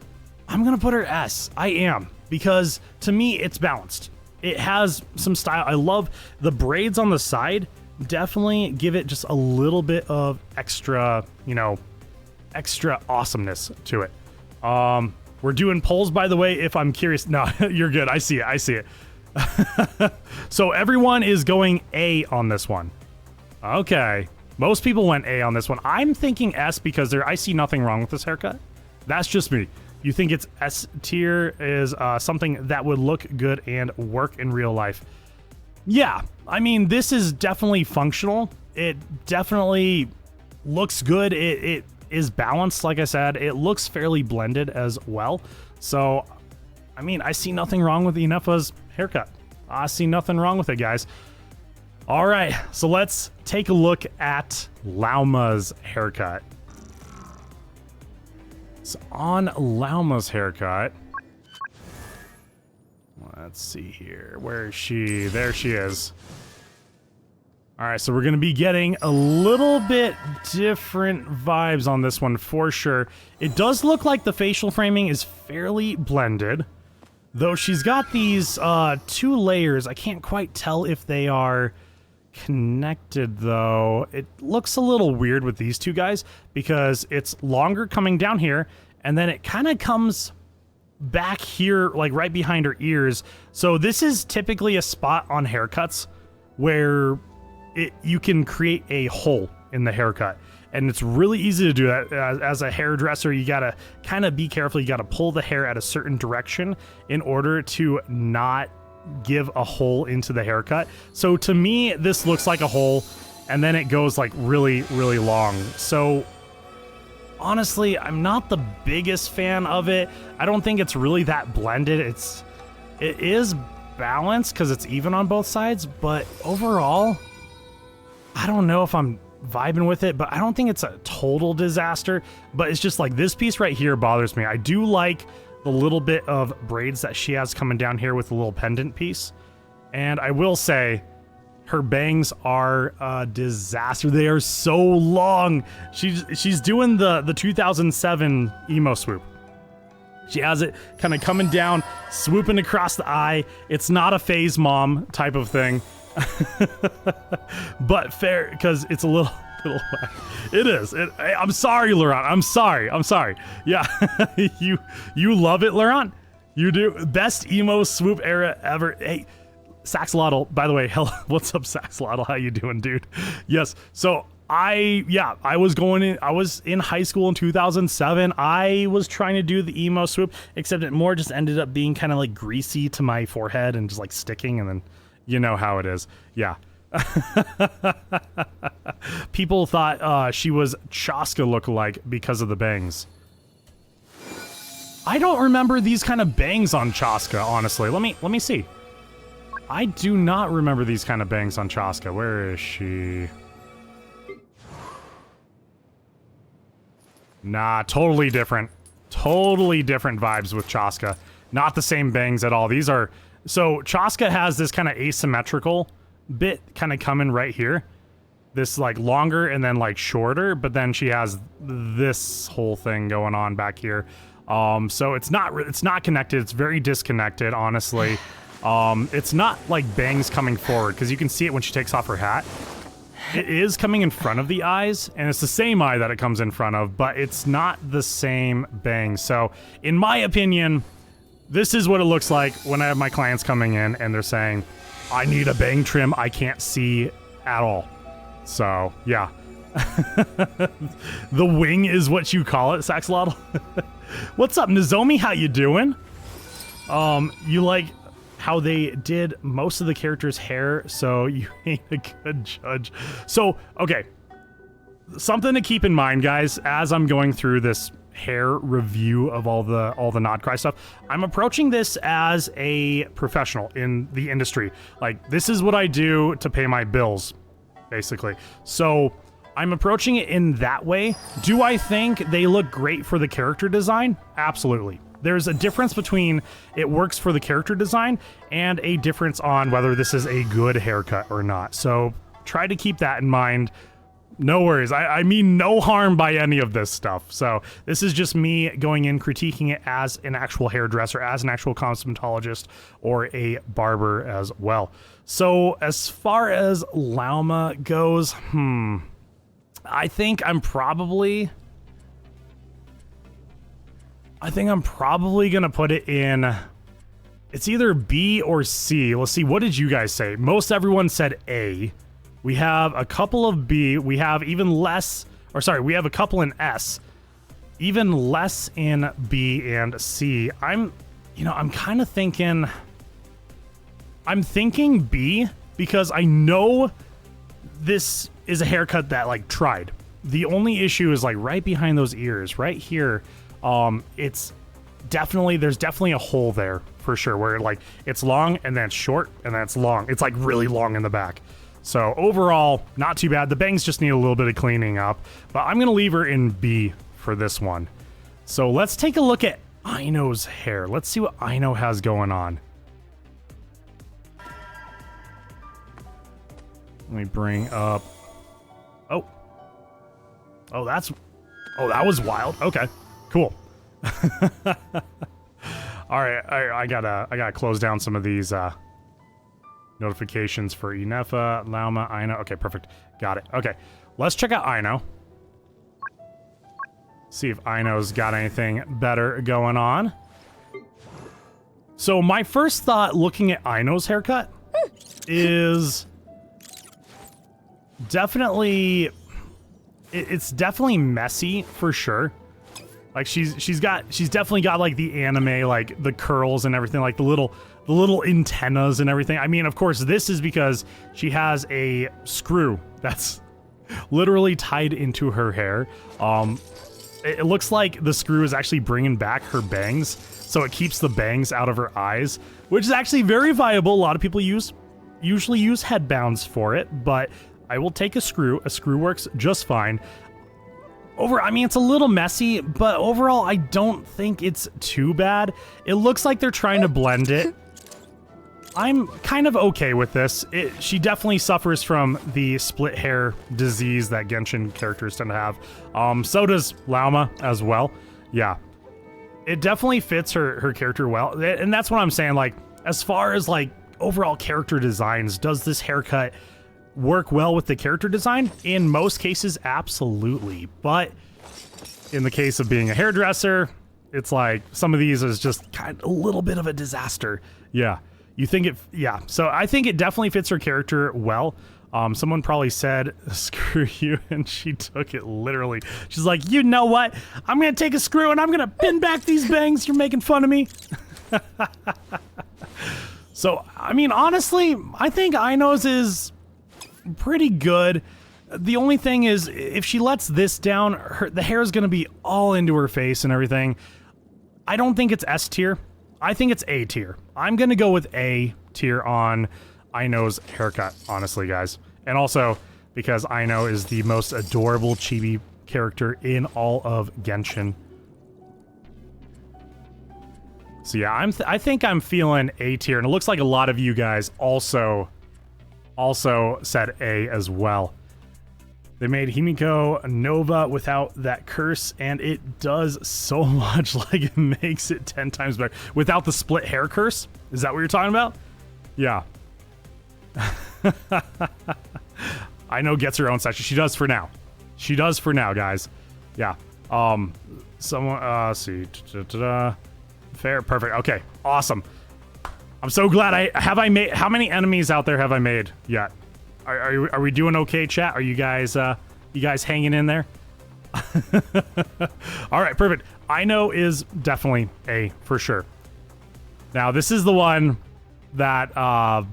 S. I am, because to me it's balanced. It has some style. I love the braids on the side. Definitely give it just a little bit of extra, you know, extra awesomeness to it. We're doing polls, by the way, if I'm curious. No, you're good. I see it. So everyone is going A on this one. Okay. Most people went A on this one. I'm thinking S because I see nothing wrong with this haircut. That's just me. You think it's S tier is something that would look good and work in real life. Yeah, I mean, this is definitely functional. It definitely looks good. It is balanced, like I said. It looks fairly blended as well. So, I mean, I see nothing wrong with Inefa's haircut. I see nothing wrong with it, guys. All right, so let's take a look at Lauma's haircut. So on Lauma's haircut, let's see here. Where is she? There she is. All right, so we're going to be getting a little bit different vibes on this one for sure. It does look like the facial framing is fairly blended, though she's got these two layers. I can't quite tell if they are connected, though. It looks a little weird with these two guys because it's longer coming down here, and then it kind of comes back here, like right behind her ears. So this is typically a spot on haircuts where you can create a hole in the haircut, and it's really easy to do that. As a hairdresser, you gotta kind of be careful. You gotta pull the hair at a certain direction in order to not give a hole into the haircut. So to me, this looks like a hole, and then it goes like really, really long. So honestly, I'm not the biggest fan of it. I don't think it's really that blended. It is balanced because it's even on both sides, but overall, I don't know if I'm vibing with it, but I don't think it's a total disaster. But it's just like this piece right here bothers me. I do like the little bit of braids that she has coming down here with the little pendant piece. And I will say, her bangs are a disaster. They are so long. She's doing the 2007 emo swoop. She has it kind of coming down, swooping across the eye. It's not a phase mom type of thing. But fair, because it's a little it is. I'm sorry, Laurent. I'm sorry. Yeah. you love it, Laurent? You do? Best emo swoop era ever. Hey, Saxolotl, by the way, hell, what's up, Saxolotl? How you doing, dude? Yes. So I was in high school in 2007. I was trying to do the emo swoop, except it more just ended up being kind of like greasy to my forehead and just like sticking, and then you know how it is. Yeah. People thought she was Chaska lookalike because of the bangs. I don't remember these kind of bangs on Chaska, honestly. Let me see. I do not remember these kind of bangs on Chaska. Where is she? Nah, totally different. Totally different vibes with Chaska. Not the same bangs at all. These are... So, Chaska has this kind of asymmetrical bit kind of coming right here. This, like, longer and then, like, shorter. But then she has this whole thing going on back here. So it's not connected. It's very disconnected, honestly. It's not, like, bangs coming forward. Because you can see it when she takes off her hat. It is coming in front of the eyes, and it's the same eye that it comes in front of, but it's not the same bang. So, in my opinion, this is what it looks like when I have my clients coming in and they're saying, I need a bang trim I can't see at all. So, yeah. The wing is what you call it, Saxolotl. What's up, Nozomi? How you doing? You like how they did most of the characters' hair, so you ain't a good judge. So, okay. Something to keep in mind, guys, as I'm going through this hair review of all the Not Krai stuff. I'm approaching this as a professional in the industry. Like, this is what I do to pay my bills, basically. So, I'm approaching it in that way. Do I think they look great for the character design? Absolutely. There's a difference between it works for the character design and a difference on whether this is a good haircut or not. So try to keep that in mind. No worries. I mean no harm by any of this stuff. So this is just me going in critiquing it as an actual hairdresser, as an actual cosmetologist, or a barber as well. So as far as Lauma goes, I think I'm probably gonna put it in, it's either B or C. Let's see, what did you guys say? Most everyone said A. We have a couple of B. We have even less, or sorry, we have a couple in S. Even less in B and C. I'm kind of thinking, I'm thinking B because I know this is a haircut that, like, tried. The only issue is, like, right behind those ears, right here. It's definitely, there's definitely a hole there for sure where, like, it's long and then it's short and then it's long. It's, like, really long in the back. So overall, not too bad. The bangs just need a little bit of cleaning up, but I'm gonna leave her in B for this one. So let's take a look at Aino's hair. Let's see what Aino has going on. Let me bring up, oh, that was wild. Okay. Cool. All right, I gotta close down some of these notifications for Inefa, Lauma, Aino. Okay, perfect. Got it. Okay, let's check out Aino. See if Aino's got anything better going on. So my first thought looking at Aino's haircut is definitely, it's definitely messy for sure. Like she's definitely got like the anime, like the curls and everything, like the little antennas and everything. I mean, of course, this is because she has a screw that's literally tied into her hair. It looks like the screw is actually bringing back her bangs, so it keeps the bangs out of her eyes, which is actually very viable. A lot of people usually use headbands for it, but I will take a screw. A screw works just fine. I mean, it's a little messy, but overall, I don't think it's too bad. It looks like they're trying to blend it. I'm kind of okay with this. She definitely suffers from the split hair disease that Genshin characters tend to have. So does Lauma as well. Yeah. It definitely fits her character well. And that's what I'm saying. Like, as far as like overall character designs, does this haircut work well with the character design? In most cases, absolutely. But in the case of being a hairdresser, it's like some of these is just kind of a little bit of a disaster. Yeah. Yeah. So I think it definitely fits her character well. Someone probably said, screw you, and she took it literally. She's like, you know what? I'm going to take a screw and I'm going to pin back these bangs. You're making fun of me. So, I mean, honestly, I think Aino's is pretty good. The only thing is, if she lets this down, the hair is going to be all into her face and everything. I don't think it's S tier. I think it's A tier. I'm going to go with A tier on Aino's haircut, honestly, guys. And also, because Aino is the most adorable chibi character in all of Genshin. So yeah, I think I'm feeling A tier, and it looks like a lot of you guys also said A as well. They made Himiko Nova without that curse, and it does so much, like it makes it 10 times better. Without the split hair curse? Is that what you're talking about? Yeah. I know gets her own section. She does for now. She does for now, guys. Yeah. Someone, let's see. Fair, perfect. Okay, awesome. I'm so glad I made, how many enemies out there have I made yet? Are we doing okay, chat? Are you guys hanging in there? All right, perfect. Aino is definitely A for sure. Now, this is the one that I've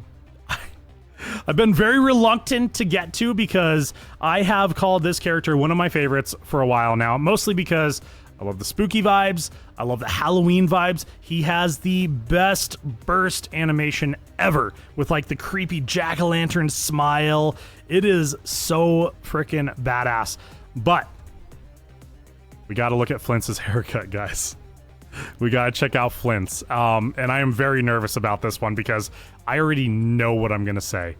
been very reluctant to get to because I have called this character one of my favorites for a while now, mostly because I love the spooky vibes. I love the Halloween vibes. He has the best burst animation ever with like the creepy jack-o'-lantern smile. It is so freaking badass. But we got to look at Flintz's haircut, guys. We got to check out Flint's. And I am very nervous about this one because I already know what I'm going to say.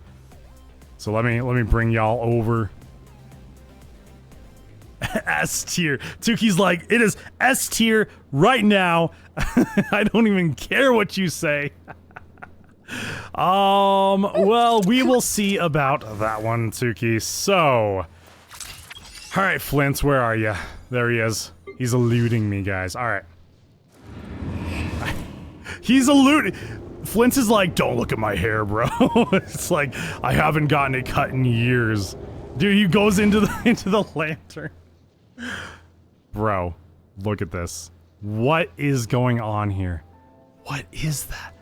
So let me bring y'all over. S tier. Tuki's like, it is S tier right now. I don't even care what you say. Well, we will see about that one, Tuki. So, all right, Flint, where are you? There he is. He's eluding me, guys. All right. He's eluding. Flint is like, don't look at my hair, bro. It's like, I haven't gotten it cut in years. Dude, he goes into the lantern. Bro, look at this. What is going on here? What is that?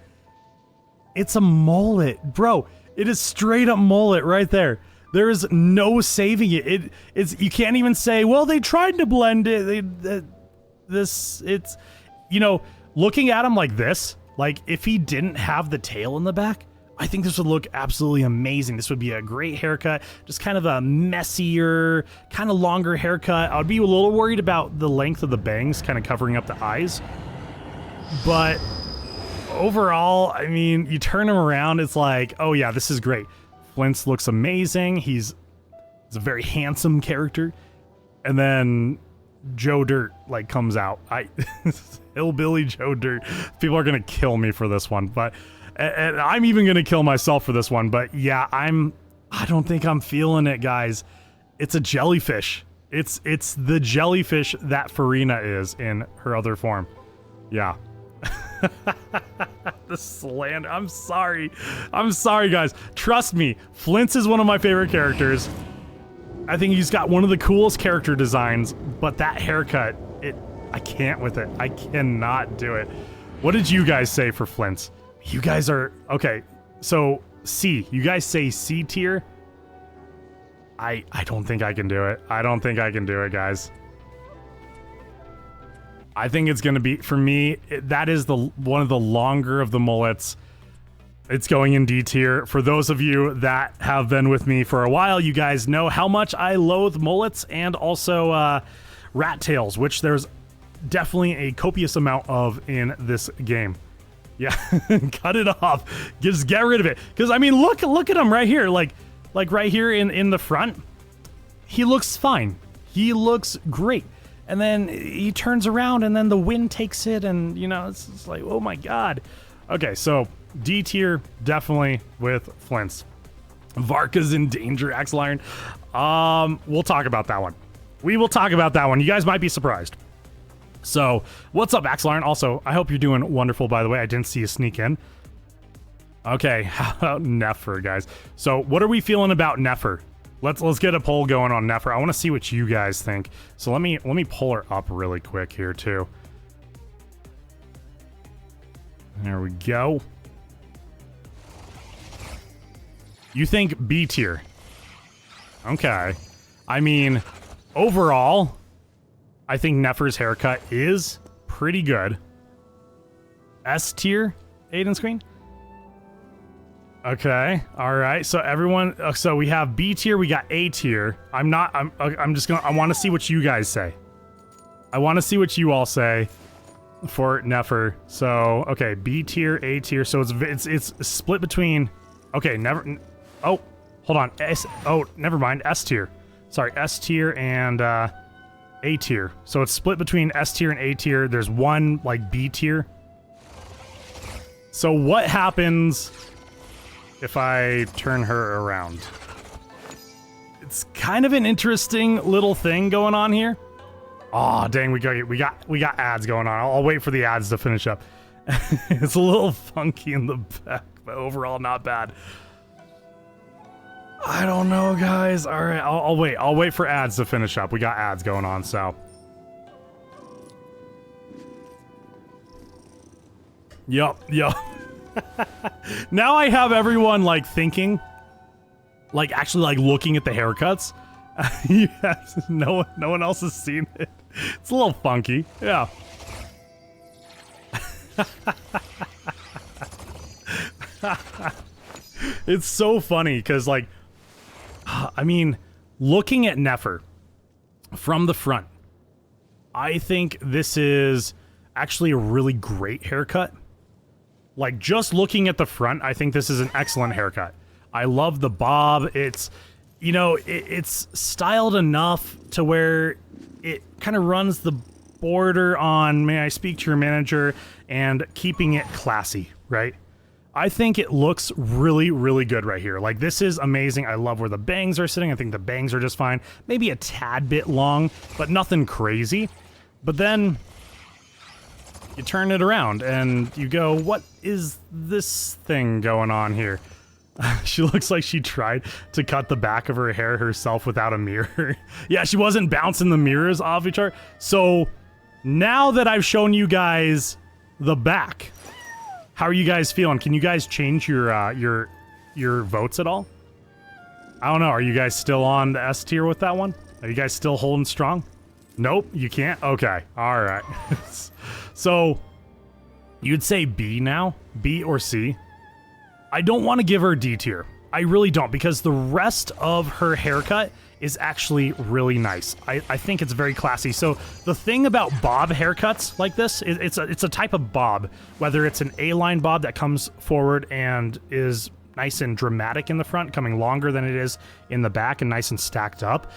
It's a mullet. Bro, it is straight up mullet right there. There is no saving it. It's you can't even say, well, they tried to blend it. It's, you know, looking at him like this, like if he didn't have the tail in the back, I think this would look absolutely amazing. This would be a great haircut, just kind of a messier, kind of longer haircut. I would be a little worried about the length of the bangs kind of covering up the eyes. But overall, I mean, you turn him around, it's like, oh yeah, this is great. Flint's looks amazing. He's a very handsome character. And then Joe Dirt like comes out. Hillbilly Joe Dirt. People are gonna kill me for this one, but and I'm even gonna kill myself for this one. But yeah, I don't think I'm feeling it, guys. It's a jellyfish. It's the jellyfish that Farina is in her other form. Yeah. The slander. I'm sorry, guys. Trust me, Flint's is one of my favorite characters. I think he's got one of the coolest character designs, but that haircut, I can't with it. I cannot do it. What did you guys say for Flint's? You guys are okay. So C. You guys say C tier. I don't think I can do it. I don't think I can do it, guys. I think it's gonna be, for me, that is one of the longer of the mullets. It's going in D tier. For those of you that have been with me for a while, you guys know how much I loathe mullets and also rat tails, which there's definitely a copious amount of in this game. Yeah, cut it off. Just get rid of it. Because I mean, look at him right here, like right here in the front. He looks fine. He looks great. And then he turns around, and then the wind takes it, and you know, it's like, oh my god. Okay, so D tier definitely with Flint's. Varka's in danger, Axel Iron. We'll talk about that one. We will talk about that one. You guys might be surprised. So, what's up, Axel Iron? Also, I hope you're doing wonderful, by the way. I didn't see you sneak in. Okay, how about Nefer, guys? So, what are we feeling about Nefer? Let's get a poll going on Nefer. I want to see what you guys think. So let me pull her up really quick here too. There we go. You think B tier? Okay. I mean, overall, I think Nefer's haircut is pretty good. S tier, Aiden Screen? Okay, all right. So everyone, so we have B tier, we got A tier. I'm just gonna, I want to see what you guys say. I want to see what you all say for Nefer. So, okay, B tier, A tier. So it's split between, okay, oh, hold on. Never mind. S tier. Sorry, S tier and A tier. So it's split between S tier and A tier. There's one like B tier. So what happens if I turn her around? It's kind of an interesting little thing going on here. Oh dang, we got ads going on. I'll wait for the ads to finish up. It's a little funky in the back, but overall not bad. I don't know, guys. All right, I'll wait. I'll wait for ads to finish up. We got ads going on, so. Yup. Now I have everyone like thinking, like actually like looking at the haircuts. Yes, no one else has seen it. It's a little funky. Yeah. It's so funny because like, I mean, looking at Nefer from the front, I think this is actually a really great haircut. Like, just looking at the front, I think this is an excellent haircut. I love the bob. It's, you know, it's styled enough to where it kind of runs the border on, may I speak to your manager, and keeping it classy, right? I think it looks really, really good right here. Like, this is amazing. I love where the bangs are sitting. I think the bangs are just fine. Maybe a tad bit long, but nothing crazy. But then you turn it around and you go, what is this thing going on here? She looks like she tried to cut the back of her hair herself without a mirror. Yeah, she wasn't bouncing the mirrors off each other. So now that I've shown you guys the back, how are you guys feeling? Can you guys change your votes at all? I don't know. Are you guys still on the S tier with that one? Are you guys still holding strong? Nope, you can't? Okay. All right. So you'd say B now? B or C? I don't want to give her D tier. I really don't, because the rest of her haircut is actually really nice. I think it's very classy. So the thing about bob haircuts like this, it's a type of bob, whether it's an A-line bob that comes forward and is nice and dramatic in the front, coming longer than it is in the back and nice and stacked up.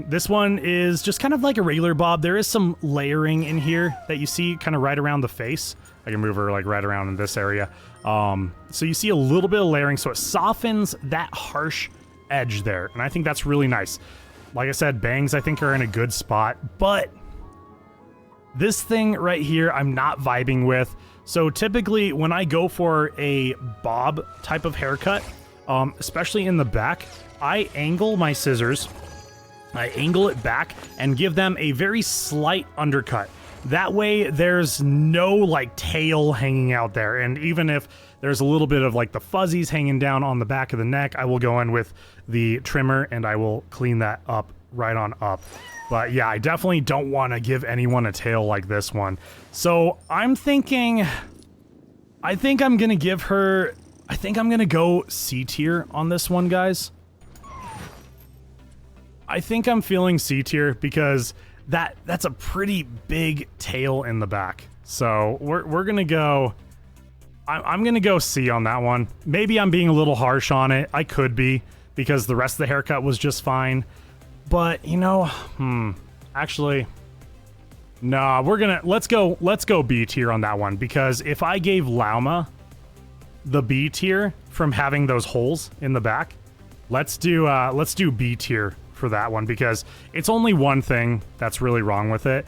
This one is just kind of like a regular bob. There is some layering in here that you see kind of right around the face. I can move her like right around in this area. So you see a little bit of layering, so it softens that harsh edge there, and I think that's really nice. Like I said, bangs I think are in a good spot, but this thing right here I'm not vibing with. So typically when I go for a bob type of haircut, especially in the back, I angle my scissors, I angle it back and give them a very slight undercut. That way there's no like tail hanging out there, and even if there's a little bit of like the fuzzies hanging down on the back of the neck, I will go in with the trimmer and I will clean that up right on up. But yeah, I definitely don't want to give anyone a tail like this one. So I'm thinking, I think I'm gonna give her, I think I'm gonna go C tier on this one, guys. I think I'm feeling C tier because that's a pretty big tail in the back. So we're gonna go, I'm gonna go C on that one. Maybe I'm being a little harsh on it. I could be, because the rest of the haircut was just fine. But you know, actually, nah, let's go B tier on that one, because if I gave Lauma the B tier from having those holes in the back, let's do B tier for that one, because it's only one thing that's really wrong with it.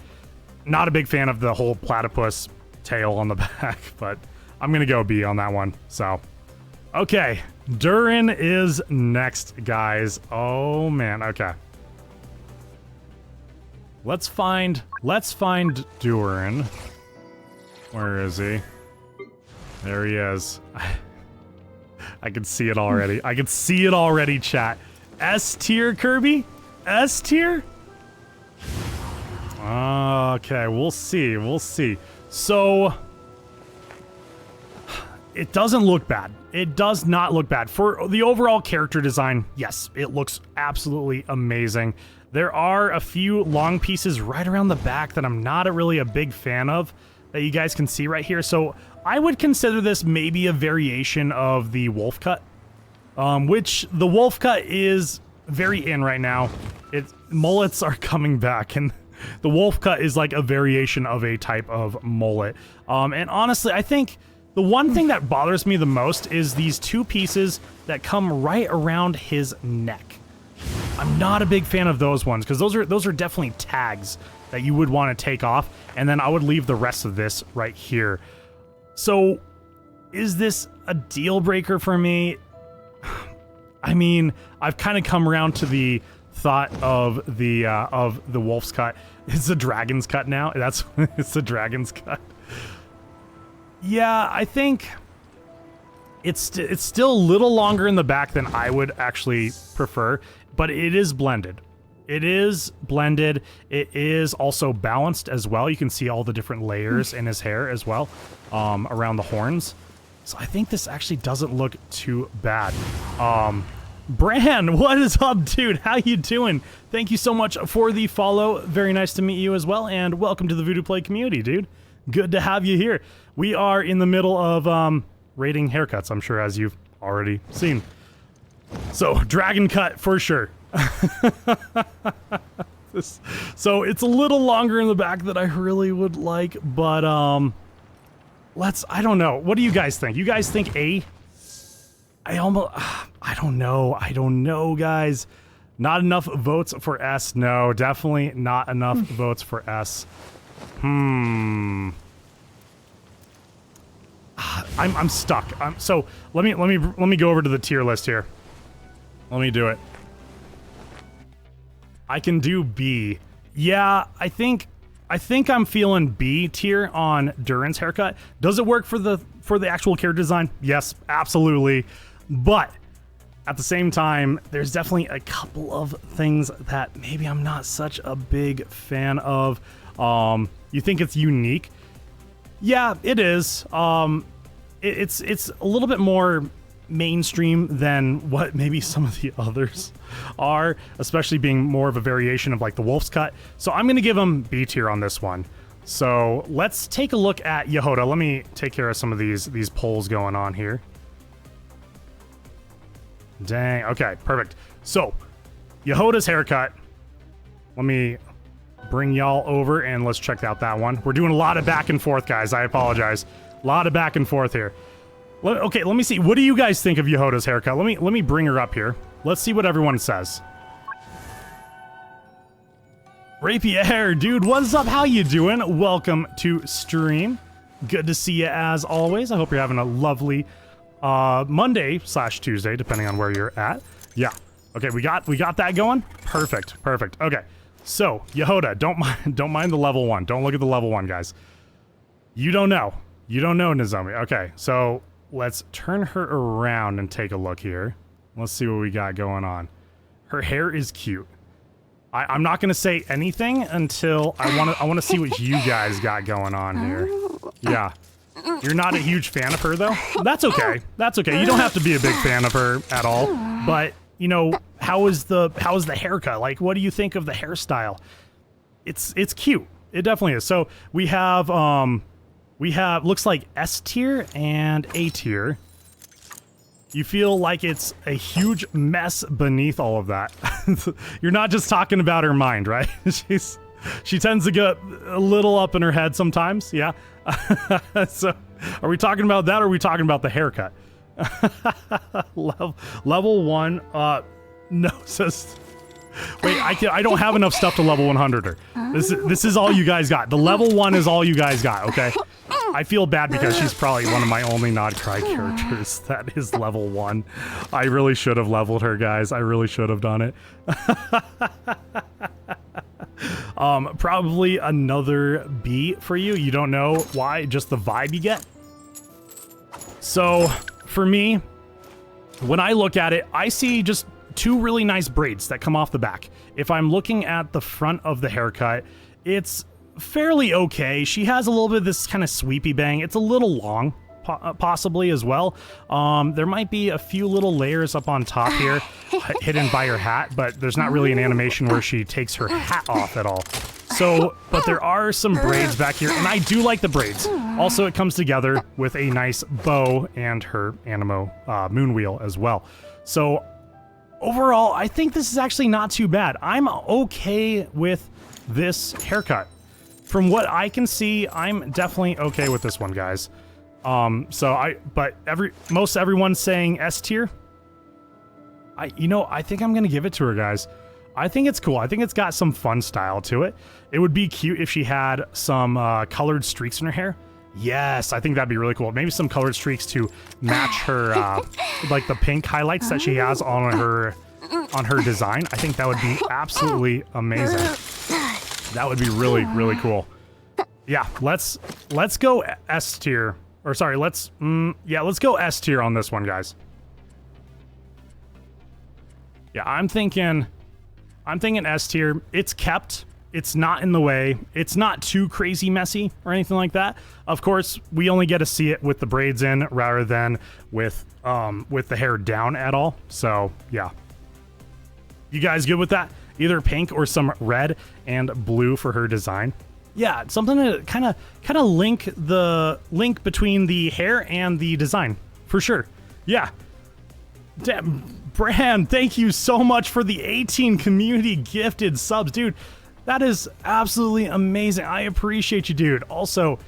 Not a big fan of the whole platypus tail on the back, but I'm gonna go B on that one. So okay, Durin is next, guys. Oh man, okay. Let's find Durin. Where is he? There he is. I can see it already. I can see it already, chat. S tier, Kirby? S tier? Okay, we'll see. We'll see. So, it doesn't look bad. It does not look bad. For the overall character design, yes, it looks absolutely amazing. There are a few long pieces right around the back that I'm not really a big fan of that you guys can see right here. So I would consider this maybe a variation of the wolf cut, which the wolf cut is very in right now. Mullets are coming back, and the wolf cut is like a variation of a type of mullet. And honestly, I think the one thing that bothers me the most is these two pieces that come right around his neck. I'm not a big fan of those ones because those are definitely tags that you would want to take off, and then I would leave the rest of this right here. So, is this a deal breaker for me? I mean, I've kind of come around to the thought of the wolf's cut. It's the dragon's cut now. It's the dragon's cut. Yeah, I think it's still a little longer in the back than I would actually prefer, but it is blended. It is blended. It is also balanced as well. You can see all the different layers in his hair as well, around the horns. So I think this actually doesn't look too bad. Bran, what is up, dude? How you doing? Thank you so much for the follow. Very nice to meet you as well, and welcome to the Voodoo Play community, dude. Good to have you here. We are in the middle of rating haircuts, I'm sure, as you've already seen. So, dragon cut for sure. So it's a little longer in the back than I really would like, but I don't know. What do you guys think? You guys think A? I don't know, guys. Not enough votes for S. No, definitely not enough votes for S. I'm stuck. So let me go over to the tier list here. Let me do it. I can do B. Yeah, I think I'm feeling B tier on Duran's haircut. Does it work for the actual character design? Yes, absolutely. But at the same time, there's definitely a couple of things that maybe I'm not such a big fan of. You think it's unique? Yeah, it is. It's a little bit more mainstream than what maybe some of the others are, especially being more of a variation of like the wolf's cut. So I'm gonna give him B tier on this one. So let's take a look at Yehoda. Let me take care of some of these polls going on here. Dang, okay, perfect. So Yehoda's haircut. Let me bring y'all over and let's check out that one. We're doing a lot of back and forth, guys. I apologize. A lot of back and forth here. Okay, let me see. What do you guys think of Yehoda's haircut? Let me bring her up here. Let's see what everyone says. Rapier, dude, what's up? How you doing? Welcome to stream. Good to see you as always. I hope you're having a lovely Monday/Tuesday, depending on where you're at. Yeah. Okay, we got that going. Perfect. Okay. So Yehoda, don't mind the level 1. Don't look at the level 1, guys. You don't know, Nozomi. Okay, so let's turn her around and take a look here. Let's see what we got going on. Her hair is cute. I'm not gonna say anything until I wanna see what you guys got going on here. Yeah. You're not a huge fan of her though? That's okay. That's okay. You don't have to be a big fan of her at all. But you know, how is the haircut? Like, what do you think of the hairstyle? It's cute. It definitely is. So we have looks like S tier and A tier. You feel like it's a huge mess beneath all of that. You're not just talking about her mind, right? She tends to get a little up in her head sometimes, yeah? So, are we talking about that or are we talking about the haircut? Level 1, no, says... Wait, I don't have enough stuff to level 100 her. This is all you guys got. The level 1 is all you guys got, okay? I feel bad because she's probably one of my only not Krai characters that is level 1. I really should have leveled her, guys. I really should have done it. Probably another B for you. You don't know why, just the vibe you get. So, for me, when I look at it, I see just two really nice braids that come off the back. If I'm looking at the front of the haircut, it's fairly okay. She has a little bit of this kind of sweepy bang. It's a little long, possibly as well. There might be a few little layers up on top here hidden by her hat, but there's not really an animation where she takes her hat off at all. So, but there are some braids back here, and I do like the braids. Also, it comes together with a nice bow and her Animo moon wheel as well. So, overall, I think this is actually not too bad. I'm okay with this haircut. From what I can see, I'm definitely okay with this one, guys. But most everyone's saying S tier. I think I'm gonna give it to her, guys. I think it's cool. I think it's got some fun style to it. It would be cute if she had some colored streaks in her hair. Yes, I think that'd be really cool. Maybe some colored streaks to match her, like the pink highlights that she has on her design. I think that would be absolutely amazing. That would be really, really cool. Yeah, let's go S tier. Or sorry, let's go S tier on this one, guys. Yeah, I'm thinking S tier. It's kept. It's not in the way. It's not too crazy messy or anything like that. Of course, we only get to see it with the braids in rather than with the hair down at all. So, yeah. You guys good with that? Either pink or some red and blue for her design. Yeah, something to kind of link between the hair and the design, for sure. Yeah. Damn, Bran, thank you so much for the 18 community gifted subs, dude. That is absolutely amazing. I appreciate you, dude. Also,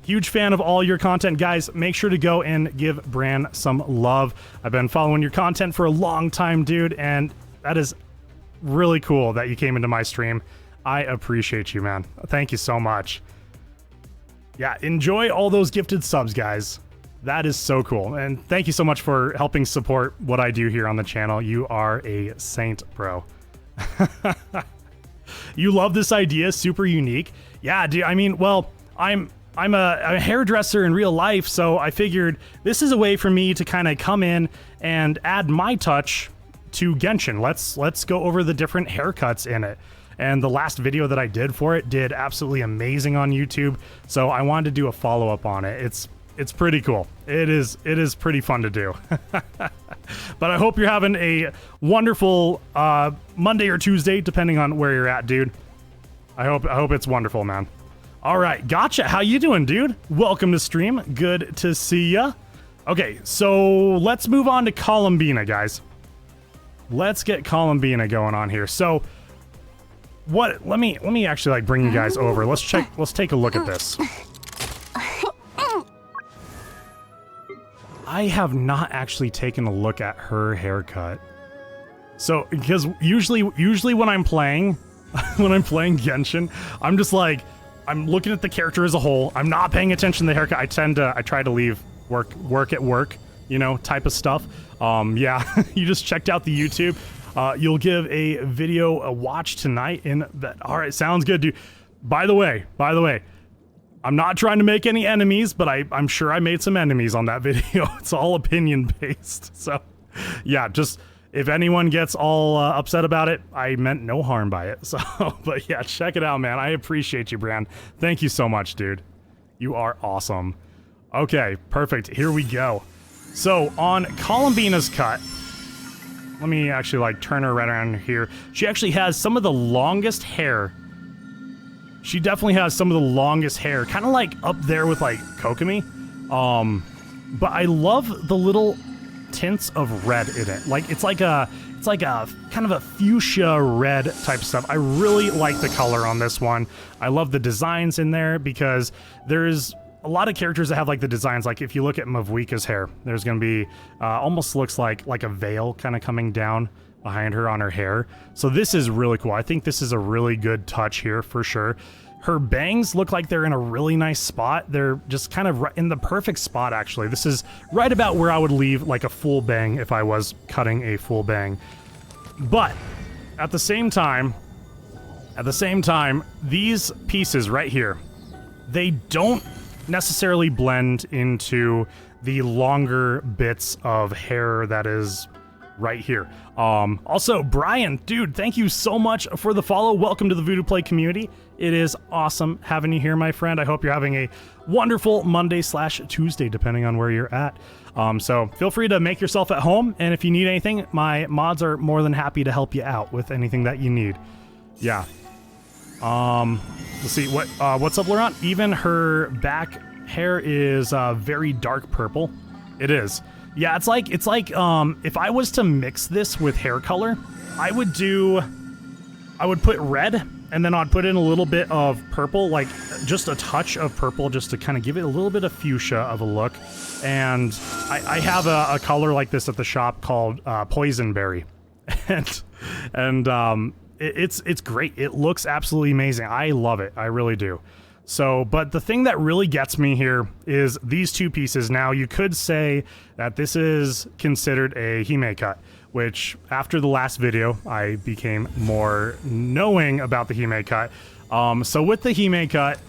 huge fan of all your content, guys. Make sure to go and give Bran some love. I've been following your content for a long time, dude, and that is really cool that you came into my stream. I appreciate you, man. Thank you so much. Yeah, enjoy all those gifted subs, guys. That is so cool. And thank you so much for helping support what I do here on the channel. You are a saint, bro. You love this idea, super unique. Yeah, dude, I mean, well, I'm a hairdresser in real life, so I figured this is a way for me to kind of come in and add my touch to Genshin. Let's go over the different haircuts in it. And the last video that I did for it did absolutely amazing on YouTube, so I wanted to do a follow-up on it. It's pretty cool. It is pretty fun to do. But I hope you're having a wonderful Monday or Tuesday, depending on where you're at, dude. I hope it's wonderful, man. All right, gotcha. How you doing, dude? Welcome to stream. Good to see ya. Okay, so let's move on to Columbina, guys. Let's get Columbina going on here. So, let me actually like bring you guys over. Let's take a look at this. I have not actually taken a look at her haircut. So, because usually when I'm playing Genshin, I'm just like, I'm looking at the character as a whole. I'm not paying attention to the haircut. I try to leave work at work, you know, type of stuff. Yeah, you just checked out the YouTube. You'll give a video a watch tonight in that. All right, sounds good, dude. By the way, I'm not trying to make any enemies, but I'm sure I made some enemies on that video. It's all opinion based. So yeah, just if anyone gets all upset about it, I meant no harm by it. So, but yeah, check it out, man. I appreciate you, Bran. Thank you so much, dude. You are awesome. Okay, perfect. Here we go. So on Columbina's cut, let me actually like turn her right around here. She actually has some of the longest hair. She definitely has some of the longest hair, kind of like up there with like Kokomi. But I love the little tints of red in it. Like it's like a kind of a fuchsia red type stuff. I really like the color on this one. I love the designs in there because there's a lot of characters that have like the designs. Like if you look at Mavuika's hair, there's gonna be almost looks like a veil kind of coming down behind her on her hair. So this is really cool. I think this is a really good touch here for sure. Her bangs look like they're in a really nice spot. They're just kind of in the perfect spot, actually. This is right about where I would leave like a full bang if I was cutting a full bang. But at the same time, these pieces right here, they don't necessarily blend into the longer bits of hair that is right here. Also, Brian, dude, thank you so much for the follow. Welcome to the Voodoo Play community. It is awesome having you here, my friend. I hope you're having a wonderful Monday/Tuesday, depending on where you're at. So feel free to make yourself at home, and if you need anything, my mods are more than happy to help you out with anything that you need. Yeah. Let's see what's up, Laurent. Even her back hair is very dark purple. It is. Yeah, it's like if I was to mix this with hair color, I would put red, and then I'd put in a little bit of purple, like just a touch of purple, just to kind of give it a little bit of fuchsia of a look. And I have a color like this at the shop called Poison Berry, and it's great. It looks absolutely amazing. I love it. I really do. So, but the thing that really gets me here is these two pieces. Now, you could say that this is considered a hime cut, which after the last video, I became more knowing about the hime cut. So with the hime cut,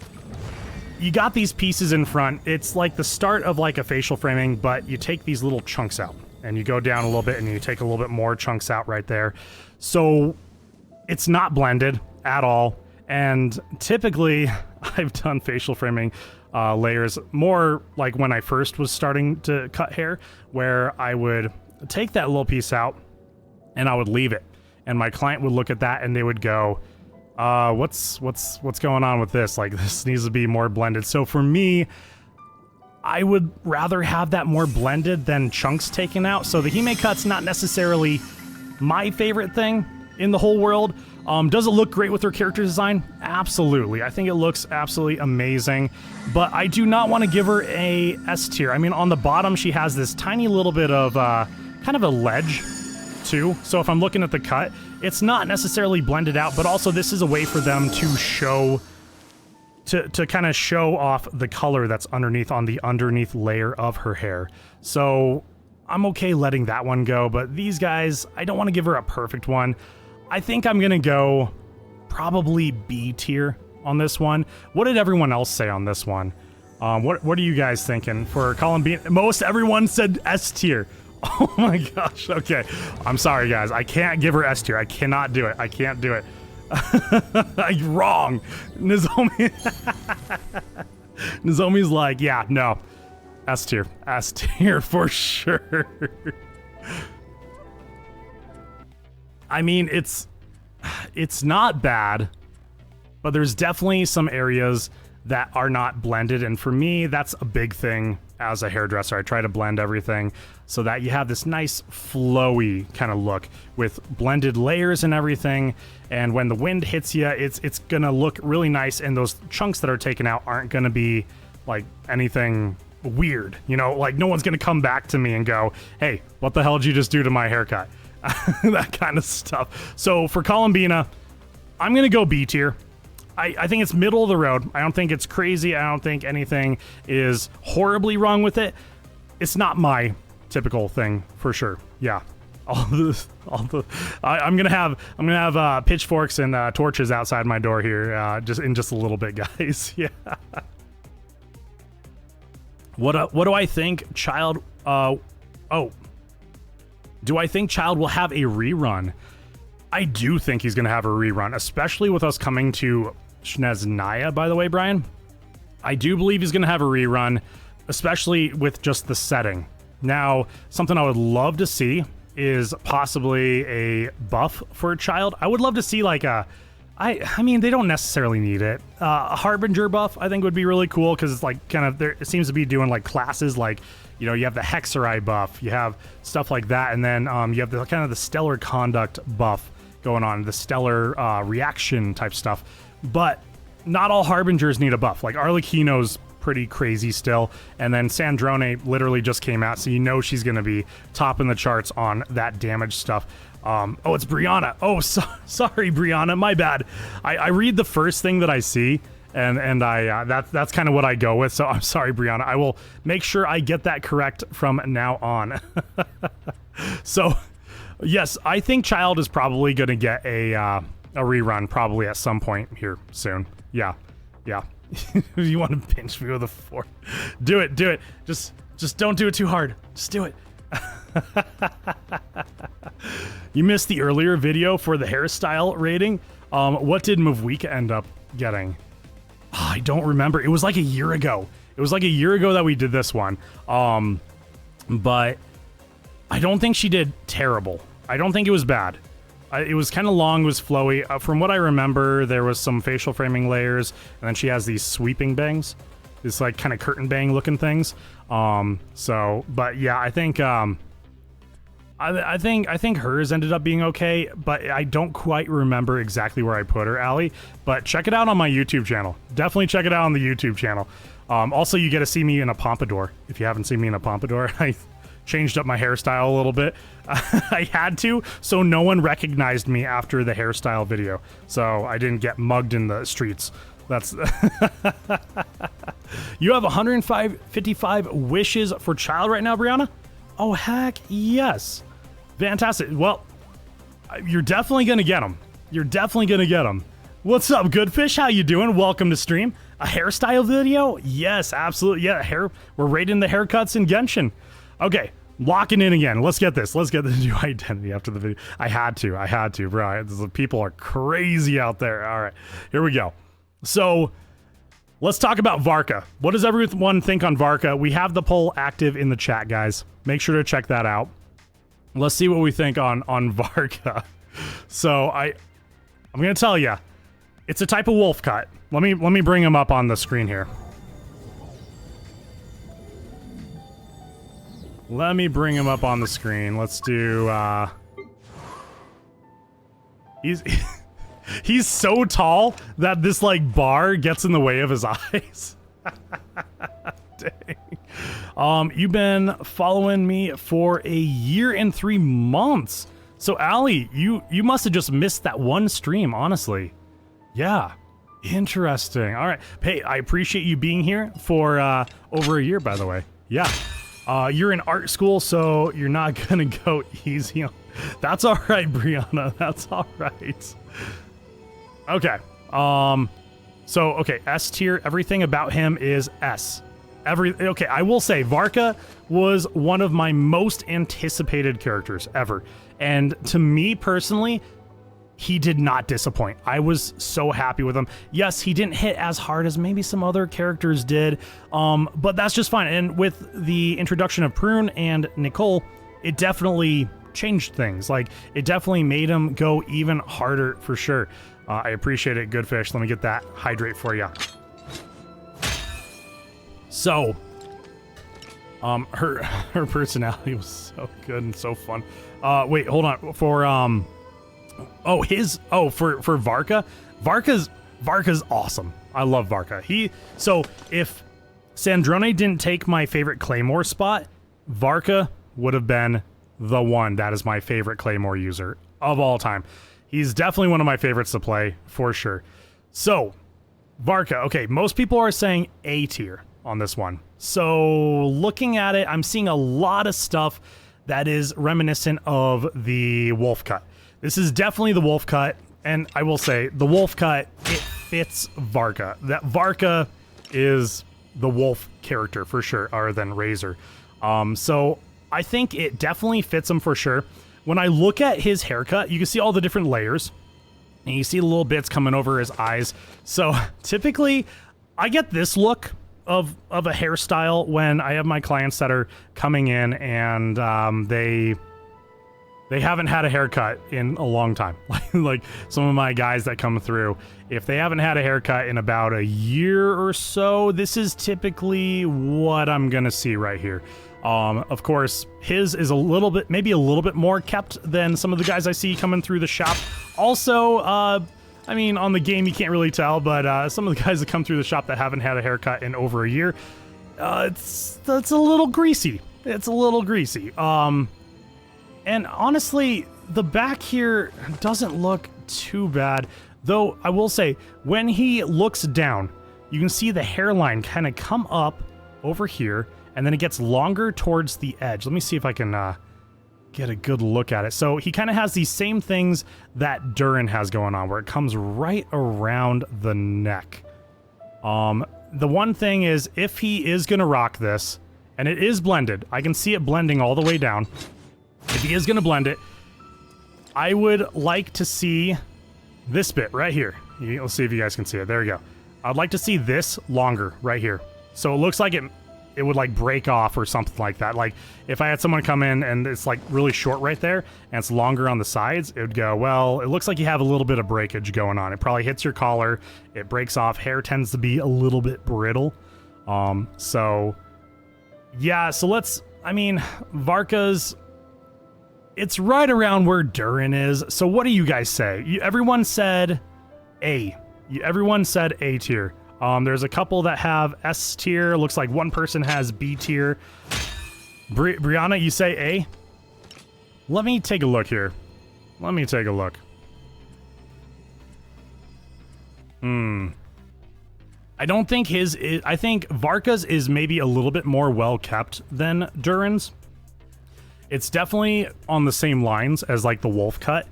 you got these pieces in front. It's like the start of like a facial framing, but you take these little chunks out and you go down a little bit and you take a little bit more chunks out right there. So it's not blended at all. And typically, I've done facial framing layers more like when I first was starting to cut hair, where I would take that little piece out and I would leave it. And my client would look at that and they would go, what's going on with this? Like, this needs to be more blended. So for me, I would rather have that more blended than chunks taken out. So the hime cut's not necessarily my favorite thing in the whole world. Does it look great with her character design? Absolutely. I think it looks absolutely amazing, but I do not want to give her a S tier. I mean, on the bottom, she has this tiny little bit of kind of a ledge too. So if I'm looking at the cut, it's not necessarily blended out, but also this is a way for them to show, to kind of show off the color that's underneath on the underneath layer of her hair. So I'm okay letting that one go, but these guys, I don't want to give her a perfect one. I think I'm going to go probably B tier on this one. What did everyone else say on this one? What are you guys thinking for Columbine? Most everyone said S tier. Oh my gosh. Okay. I'm sorry, guys. I can't give her S tier. I cannot do it. I can't do it. Wrong. Nozomi. Nozomi's like, yeah, no. S tier. S tier for sure. I mean, it's not bad, but there's definitely some areas that are not blended, and for me, that's a big thing as a hairdresser. I try to blend everything so that you have this nice flowy kind of look with blended layers and everything, and when the wind hits you, it's gonna look really nice, and those chunks that are taken out aren't gonna be like anything weird, you know, like no one's gonna come back to me and go, hey, what the hell did you just do to my haircut? That kind of stuff. So for Columbina, I'm gonna go B tier. I think it's middle of the road. I don't think it's crazy. I don't think anything is horribly wrong with it. It's not my typical thing for sure. Yeah. I'm gonna have pitchforks and torches outside my door here just in just a little bit, guys. Yeah. What do I think Child do I think Child will have a rerun? I do think he's going to have a rerun, especially with us coming to Shneznaya, by the way, Brian. I do believe he's going to have a rerun, especially with just the setting. Now, something I would love to see is possibly a buff for a Child. I would love to see like a... I mean, they don't necessarily need it. A Harbinger buff, I think, would be really cool because it's like kind of there. It seems to be doing like classes, like, you know, you have the Hexerai buff, you have stuff like that, and then you have the kind of the Stellar Conduct buff going on, the Stellar Reaction type stuff. But not all Harbingers need a buff. Like Arlecchino's pretty crazy still, and then Sandrone literally just came out, so you know she's going to be topping the charts on that damage stuff. Oh, it's Brianna. Oh, sorry, Brianna. My bad. I read the first thing that I see, and I that's kind of what I go with. So I'm sorry, Brianna. I will make sure I get that correct from now on. So, yes, I think Child is probably going to get a rerun probably at some point here soon. Yeah. You want to pinch me with a fork? Do it. Just don't do it too hard. Just do it. You missed the earlier video for the hairstyle rating. What did Mavwika end up getting? Oh, I don't remember. It was like a year ago. It was like a year ago that we did this one. But I don't think she did terrible. I don't think it was bad. It was kind of long, it was flowy. From what I remember, there was some facial framing layers, and then she has these sweeping bangs. It's like kind of curtain bang looking things. But yeah, I think I think hers ended up being okay, but I don't quite remember exactly where I put her, Allie. But check it out on my YouTube channel. Definitely check it out on the YouTube channel. Also, you get to see me in a pompadour. If you haven't seen me in a pompadour, I changed up my hairstyle a little bit. I had to, so no one recognized me after the hairstyle video. So I didn't get mugged in the streets. That's You have 155 wishes for child right now, Brianna? Oh, heck yes. Fantastic. Well, you're definitely going to get them. You're definitely going to get them. What's up, Goodfish? How you doing? Welcome to stream. A hairstyle video? Yes, absolutely. Yeah, hair. We're rating the haircuts in Genshin. Okay, locking in again. Let's get this. Let's get the new identity after the video. I had to, bro. People are crazy out there. All right, here we go. So let's talk about Varka. What does everyone think on Varka? We have the poll active in the chat, guys. Make sure to check that out. Let's see what we think on Varka. So I'm gonna tell you, it's a type of wolf cut. Let me bring him up on the screen here. Let me bring him up on the screen. Let's do he's so tall that this like bar gets in the way of his eyes. Dang. You've been following me for a year and 3 months. So Allie, you must have just missed that one stream, honestly. Yeah. Interesting. All right. Hey, I appreciate you being here for over a year, by the way. Yeah. You're in art school, so you're not gonna go easy on... That's all right, Brianna. That's all right. Okay. Okay, S tier. Everything about him is S. Okay, I will say Varka was one of my most anticipated characters ever. And to me personally, he did not disappoint. I was so happy with him. Yes, he didn't hit as hard as maybe some other characters did, but that's just fine. And with the introduction of Prune and Nicole, it definitely changed things. Like, it definitely made him go even harder for sure. I appreciate it, Goodfish. Let me get that hydrate for you. So, her personality was so good and so fun. Wait, hold on. For for Varka. Varka's awesome. I love Varka. So if Sandrone didn't take my favorite Claymore spot, Varka would have been the one that is my favorite Claymore user of all time. He's definitely one of my favorites to play, for sure. So, Varka, okay, most people are saying A tier on this one. So, looking at it, I'm seeing a lot of stuff that is reminiscent of the wolf cut. This is definitely the wolf cut, and I will say, the wolf cut, it fits Varka. That Varka is the wolf character, for sure, other than Razor. So, I think it definitely fits him for sure. When I look at his haircut, you can see all the different layers, and you see the little bits coming over his eyes. So typically, I get this look of a hairstyle when I have my clients that are coming in and they haven't had a haircut in a long time. Like some of my guys that come through, if they haven't had a haircut in about a year or so, this is typically what I'm gonna see right here. Of course, his is maybe a little bit more kept than some of the guys I see coming through the shop. Also, I mean, on the game you can't really tell, but some of the guys that come through the shop that haven't had a haircut in over a year, it's a little greasy. It's a little greasy. And honestly, the back here doesn't look too bad, though I will say, when he looks down, you can see the hairline kind of come up over here, and then it gets longer towards the edge. Let me see if I can get a good look at it. So he kind of has these same things that Durin has going on, where it comes right around the neck. The one thing is, if he is going to rock this, And it is blended. I can see it blending all the way down. If he is going to blend it, I would like to see this bit right here. Let's see if you guys can see it. There we go. I'd like to see this longer right here. So it looks like it would like break off or something like that. Like if I had someone come in and it's like really short right there and it's longer on the sides, it would go, well, it looks like you have a little bit of breakage going on. It probably hits your collar. It breaks off. Hair tends to be a little bit brittle. So yeah, so Varka's, it's right around where Durin is. So what do you guys say? Everyone said A. Everyone said A tier. There's a couple that have S tier. Looks like one person has B tier. Brianna, you say A? Let me take a look here. Let me take a look. I don't think I think Varka's is maybe a little bit more well kept than Durin's. It's definitely on the same lines as like the wolf cut.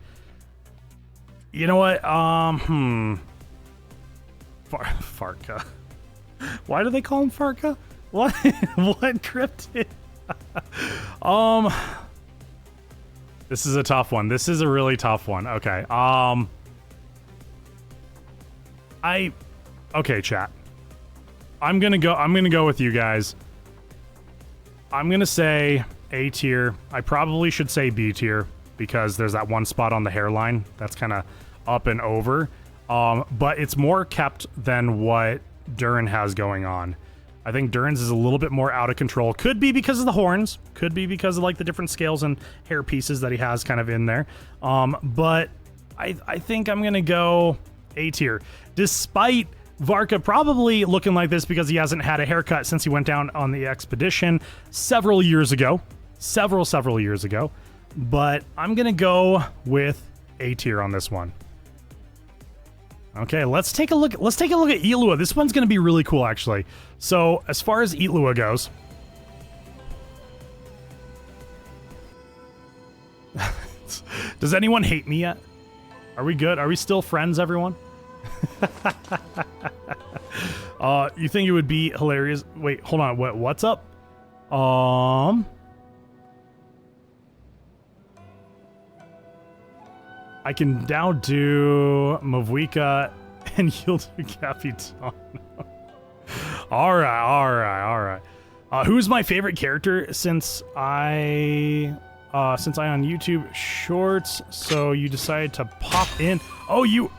You know what? Farka. Why do they call him Farka? What? What cryptid? This is a tough one. This is a really tough one. Okay. Okay, chat. I'm gonna go with you guys. I'm gonna say A tier. I probably should say B tier because there's that one spot on the hairline that's kind of up and over. But it's more kept than what Durin has going on. I think Durin's is a little bit more out of control. Could be because of the horns. Could be because of like the different scales and hair pieces that he has kind of in there. But I think I'm gonna go A tier. Despite Varka probably looking like this because he hasn't had a haircut since he went down on the expedition several years ago. Several years ago. But I'm gonna go with A tier on this one. Okay, let's take a look at Eilua. This one's going to be really cool, actually. So, as far as Eilua goes... Does anyone hate me yet? Are we good? Are we still friends, everyone? You think it would be hilarious? Wait, hold on. What's up? I can now do Mavuika and yield to Capitano. Alright. Who's my favorite character since I on YouTube Shorts, so you decided to pop in. Oh, you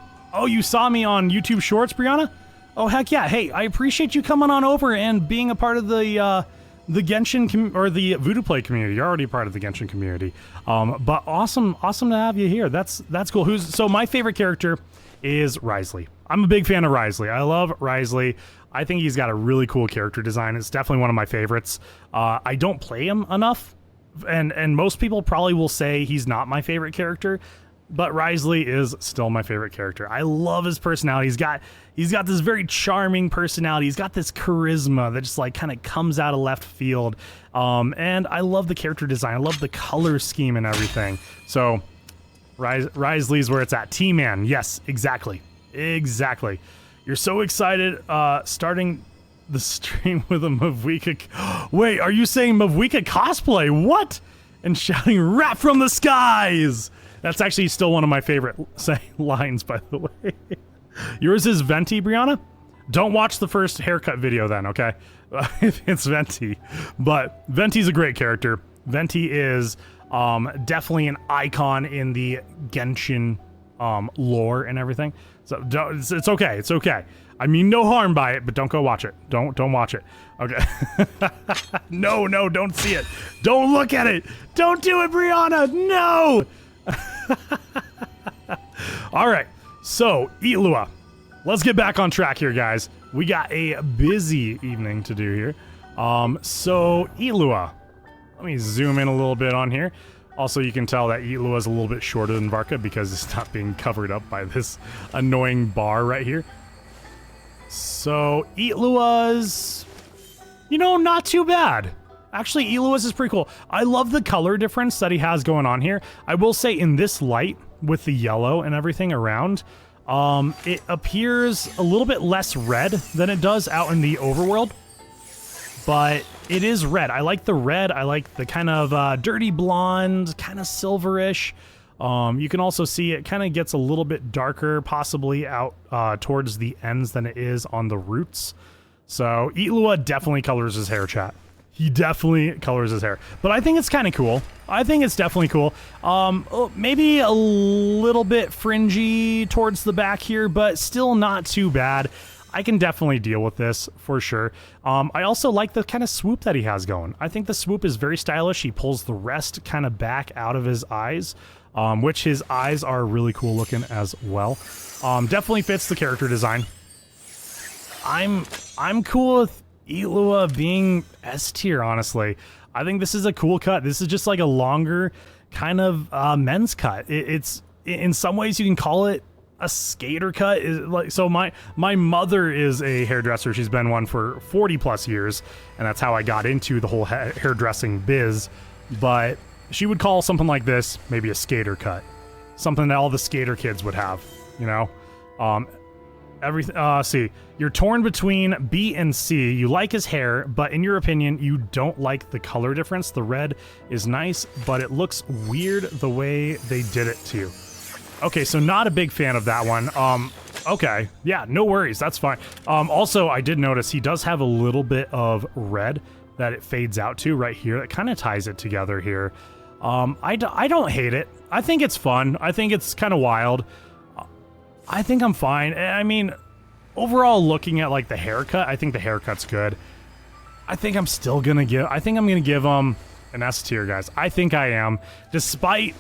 saw me on YouTube Shorts, Brianna? Oh, heck yeah. Hey, I appreciate you coming on over and being a part of the Genshin or the Voodoo Play community. You're already part of the Genshin community. But awesome to have you here. That's cool. So my favorite character is Wriothesley. I'm a big fan of Wriothesley. I love Wriothesley. I think he's got a really cool character design. It's definitely one of my favorites. I don't play him enough, and most people probably will say he's not my favorite character. But Wriothesley is still my favorite character. I love his personality. He's got this very charming personality. He's got this charisma that just like kind of comes out of left field. And I love the character design. I love the color scheme and everything. So Wriothesley's where it's at. T-Man. Yes, exactly. You're so excited starting the stream with a Mavuika. Wait, are you saying Mavuika cosplay? What? And shouting "Rap from the skies." That's actually still one of my favorite lines, by the way. Yours is Venti, Brianna? Don't watch the first haircut video then, okay? It's Venti. But Venti's a great character. Venti is definitely an icon in the Genshin lore and everything. So it's okay. It's okay. I mean no harm by it, but don't go watch it. Don't watch it. Okay. No, don't see it. Don't look at it. Don't do it, Brianna. No. All right, so Eilua, let's get back on track here, guys. We got a busy evening to do here. So Eilua, let me zoom in a little bit on here. Also, you can tell that Eilua is a little bit shorter than Varka because it's not being covered up by this annoying bar right here. So Eilua's, not too bad. Actually, Eilua's is pretty cool. I love the color difference that he has going on here. I will say in this light with the yellow and everything around, it appears a little bit less red than it does out in the overworld. But it is red. I like the red. I like the kind of dirty blonde, kind of silverish. You can also see it kind of gets a little bit darker, possibly out towards the ends than it is on the roots. So Itlua definitely colors his hair, chat. He definitely colors his hair. But I think it's kind of cool. I think it's definitely cool. Maybe a little bit fringy towards the back here, but still not too bad. I can definitely deal with this for sure. I also like the kind of swoop that he has going. I think the swoop is very stylish. He pulls the rest kind of back out of his eyes, which his eyes are really cool looking as well. Definitely fits the character design. I'm cool with Itlua being S tier, honestly. I think this is a cool cut. This is just like a longer kind of men's cut. It's in some ways you can call it a skater cut. So my mother is a hairdresser. She's been one for 40 plus years, and that's how I got into the whole hairdressing biz. But she would call something like this maybe a skater cut, something that all the skater kids would have, you know. See, you're torn between B and C. You like his hair, but in your opinion, you don't like the color difference. The red is nice, but it looks weird the way they did it to you. Okay, so not a big fan of that one. Okay, yeah, no worries, that's fine. Also, I did notice he does have a little bit of red that it fades out to right here. That kind of ties it together here. I don't hate it. I think it's fun. I think it's kind of wild. I think I'm fine. I mean, overall, looking at like the haircut, I think the haircut's good. I think I'm gonna give him an S tier, guys. I think I am, despite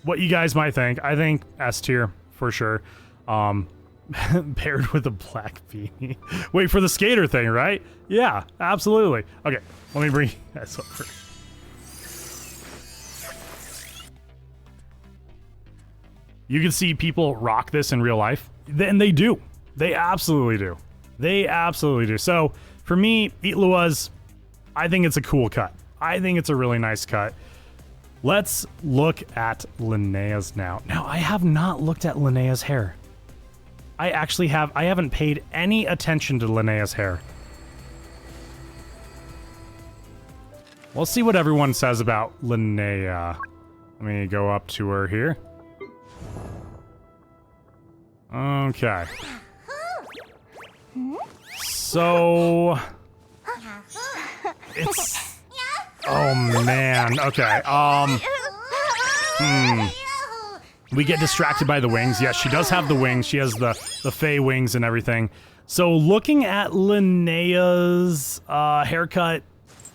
what you guys might think. I think S tier for sure. Paired with a black beanie. Wait for the skater thing, right? Yeah, absolutely. Okay, let me bring you guys over. You can see people rock this in real life, and they do. They absolutely do. They absolutely do. So for me, Itlua's, I think it's a cool cut. I think it's a really nice cut. Let's look at Linnea's now. Now, I have not looked at Linnea's hair. I haven't paid any attention to Linnea's hair. Let's see what everyone says about Linnea. Let me go up to her here. Okay. So it's oh man. Okay. We get distracted by the wings. Yes, she does have the wings. She has the Fae wings and everything. So looking at Linnea's haircut,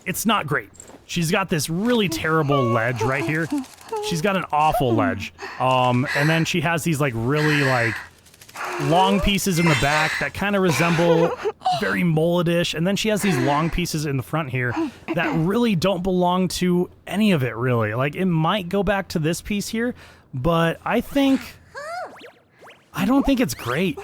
it's not great. She's got this really terrible ledge right here. She's got an awful ledge. And then she has these like really like long pieces in the back that kind of resemble very mullet-ish, and then she has these long pieces in the front here that really don't belong to any of it, really. Like, it might go back to this piece here, but I don't think it's great.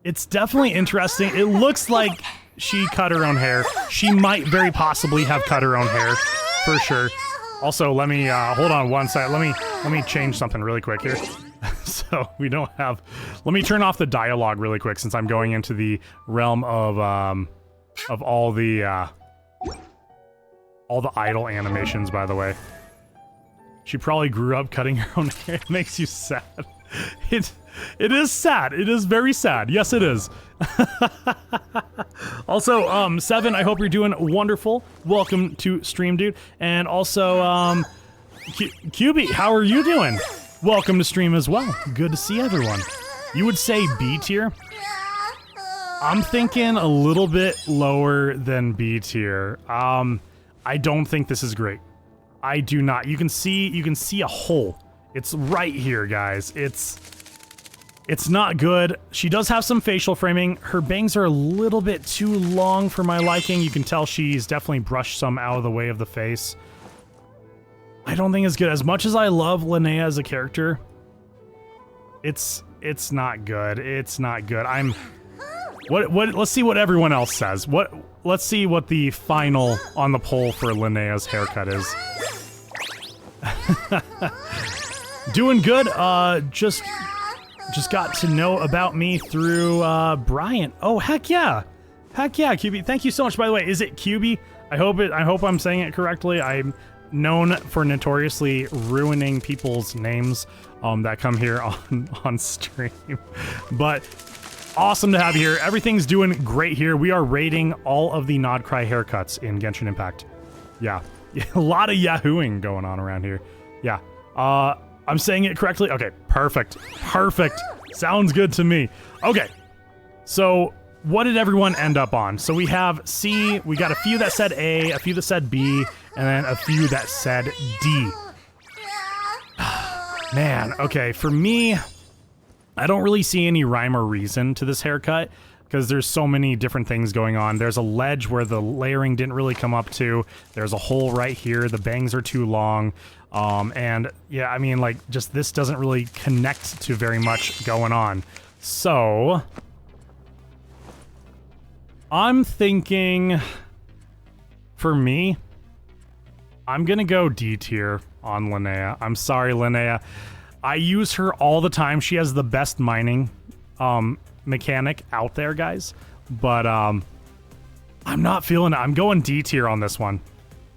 It's definitely interesting. It looks like she cut her own hair. She might very possibly have cut her own hair, for sure. Also, let me, hold on one second. Let me change something really quick here. So we don't have, let me turn off the dialogue really quick since I'm going into the realm of all the idle animations, by the way. She probably grew up cutting her own hair. It makes you sad. It is sad. It is very sad. Yes, it is. Also, Seven, I hope you're doing wonderful. Welcome to stream, dude. And also, QB, how are you doing? Welcome to stream as well. Good to see everyone. You would say B tier? I'm thinking a little bit lower than B tier. I don't think this is great. I do not. You can see a hole. It's right here, guys. It's not good. She does have some facial framing. Her bangs are a little bit too long for my liking. You can tell she's definitely brushed some out of the way of the face. I don't think it's good. As much as I love Linnea as a character, it's not good. It's not good. Let's see what everyone else says. Let's see what the final on the poll for Linnea's haircut is. Doing good. Just got to know about me through Bryant. Oh, heck yeah. Heck yeah, QB. Thank you so much, by the way. Is it QB? I hope I'm saying it correctly. I'm known for notoriously ruining people's names that come here on stream. But awesome to have you here. Everything's doing great here. We are rating all of the Nod Krai haircuts in Genshin Impact. Yeah. A lot of yahooing going on around here. Yeah. I'm saying it correctly? Okay, perfect. Perfect. Sounds good to me. Okay. So, what did everyone end up on? So we have C, we got a few that said A, a few that said B, and then a few that said D. Man, okay, for me, I don't really see any rhyme or reason to this haircut because there's so many different things going on. There's a ledge where the layering didn't really come up to. There's a hole right here. The bangs are too long. And yeah, I mean, like, just this doesn't really connect to very much going on. So I'm thinking, for me, I'm gonna go D tier on Linnea. I'm sorry, Linnea. I use her all the time. She has the best mining mechanic out there, guys. But I'm not feeling it. I'm going D tier on this one.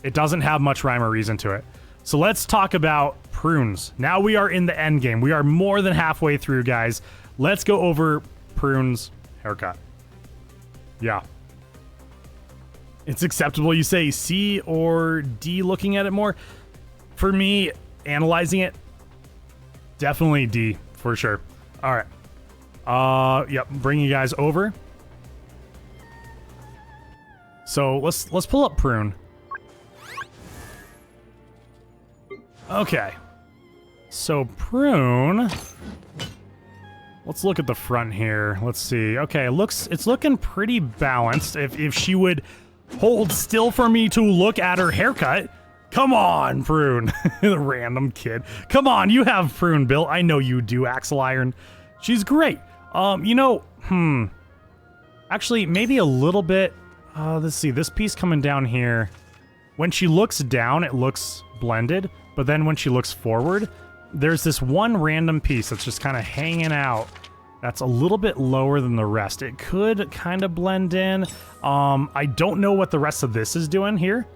It doesn't have much rhyme or reason to it. So let's talk about Prunes. Now we are in the end game. We are more than halfway through, guys. Let's go over Prune's haircut. Yeah. It's acceptable. You say C or D looking at it more. For me, analyzing it, definitely D for sure. All right. Yep, bring you guys over. So let's pull up Prune. Okay. So Prune, let's look at the front here. Let's see. Okay, it's looking pretty balanced. If she would hold still for me to look at her haircut. Come on, Prune. The random kid. Come on, you have Prune built. I know you do, Axel Iron. She's great. You know, actually, maybe a little bit. Let's see, this piece coming down here. When she looks down, it looks blended. But then when she looks forward, there's this one random piece that's just kind of hanging out. That's a little bit lower than the rest. It could kind of blend in. I don't know what the rest of this is doing here,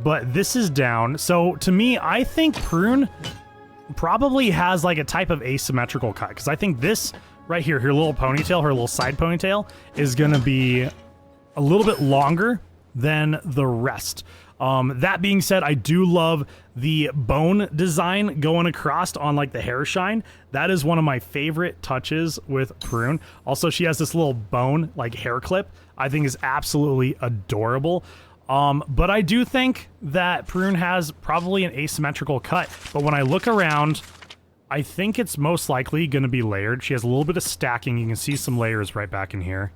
but this is down. So to me, I think Prune probably has like a type of asymmetrical cut, because I think this right here, her little ponytail, her little side ponytail, is going to be a little bit longer than the rest. That being said, I do love the bone design going across on like the hair shine. That is one of my favorite touches with Prune. Also, she has this little bone like hair clip I think is absolutely adorable. But I do think that Prune has probably an asymmetrical cut. But when I look around, I think it's most likely going to be layered. She has a little bit of stacking. You can see some layers right back in here.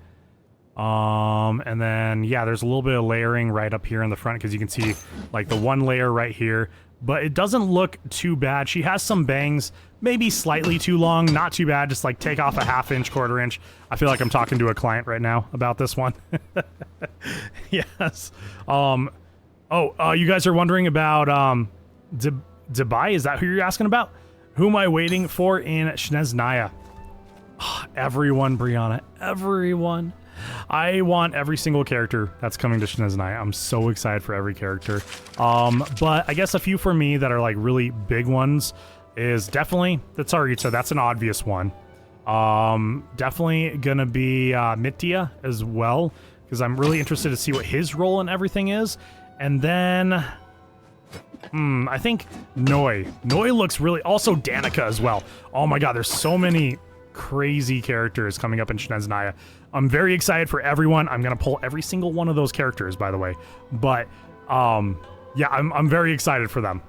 And then, yeah, there's a little bit of layering right up here in the front because you can see like the one layer right here, but it doesn't look too bad. She has some bangs, maybe slightly too long, not too bad. Just like take off a ½ inch, quarter inch. I feel like I'm talking to a client right now about this one. Yes. You guys are wondering about, Dubai? Is that who you're asking about? Who am I waiting for in Shneznaya? Everyone, Brianna, everyone. I want every single character that's coming to Shneznaya. I'm so excited for every character. But I guess a few for me that are like really big ones is definitely the Tsaritsa. That's an obvious one. Definitely gonna be Mitya as well, because I'm really interested to see what his role in everything is. And then I think Noi. Noi looks really, also Danica as well. Oh my god, there's so many crazy characters coming up in Shneznaya. I'm very excited for everyone. I'm gonna pull every single one of those characters, by the way. But yeah, I'm very excited for them.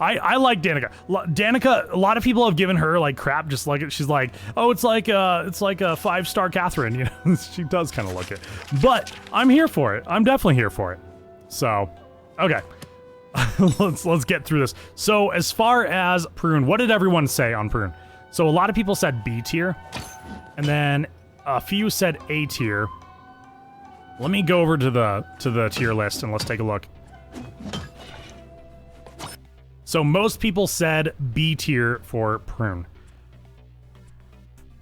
I like Danica. Danica, a lot of people have given her like crap, just like she's like, oh, it's like a 5-star Catherine, you know. She does kind of look it, but I'm here for it. I'm definitely here for it. So, okay. let's get through this. So as far as Prune, what did everyone say on Prune? So a lot of people said B tier, and then a few said A tier. Let me go over to the tier list and let's take a look. So most people said B tier for Prune.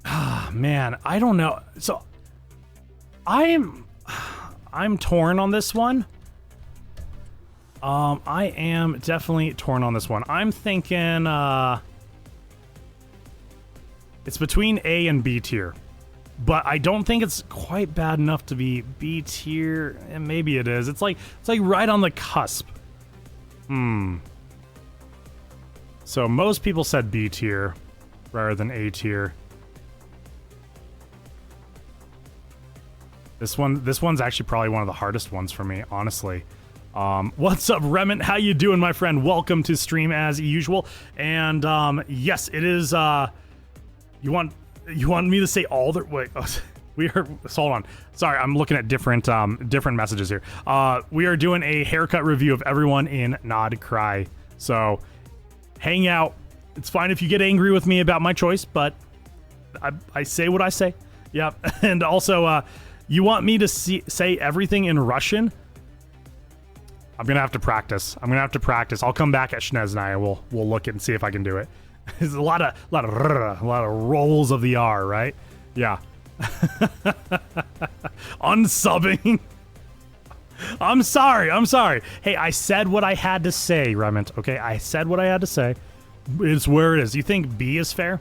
Ah, man, I don't know. So I'm I'm torn on this one. I am definitely torn on this one. I'm thinking, it's between A and B tier. But I don't think it's quite bad enough to be B tier, and maybe it is. It's like right on the cusp. So most people said B tier rather than A tier. This one's actually probably one of the hardest ones for me, honestly. What's up, Remnant? How you doing, my friend? Welcome to stream as usual. And yes, it is. You want me to say all the wait? We are. Hold on. Sorry, I'm looking at different messages here. We are doing a haircut review of everyone in Krai. So hang out. It's fine if you get angry with me about my choice, but I say what I say. Yep. And also, you want me to say everything in Russian? I'm gonna have to practice. I'll come back at Shneznaya. We'll look and see if I can do it. There's a lot of rolls of the R, right? Yeah. Unsubbing. I'm sorry. Hey, I said what I had to say, Remnant. Okay, I said what I had to say. It's where it is. You think B is fair?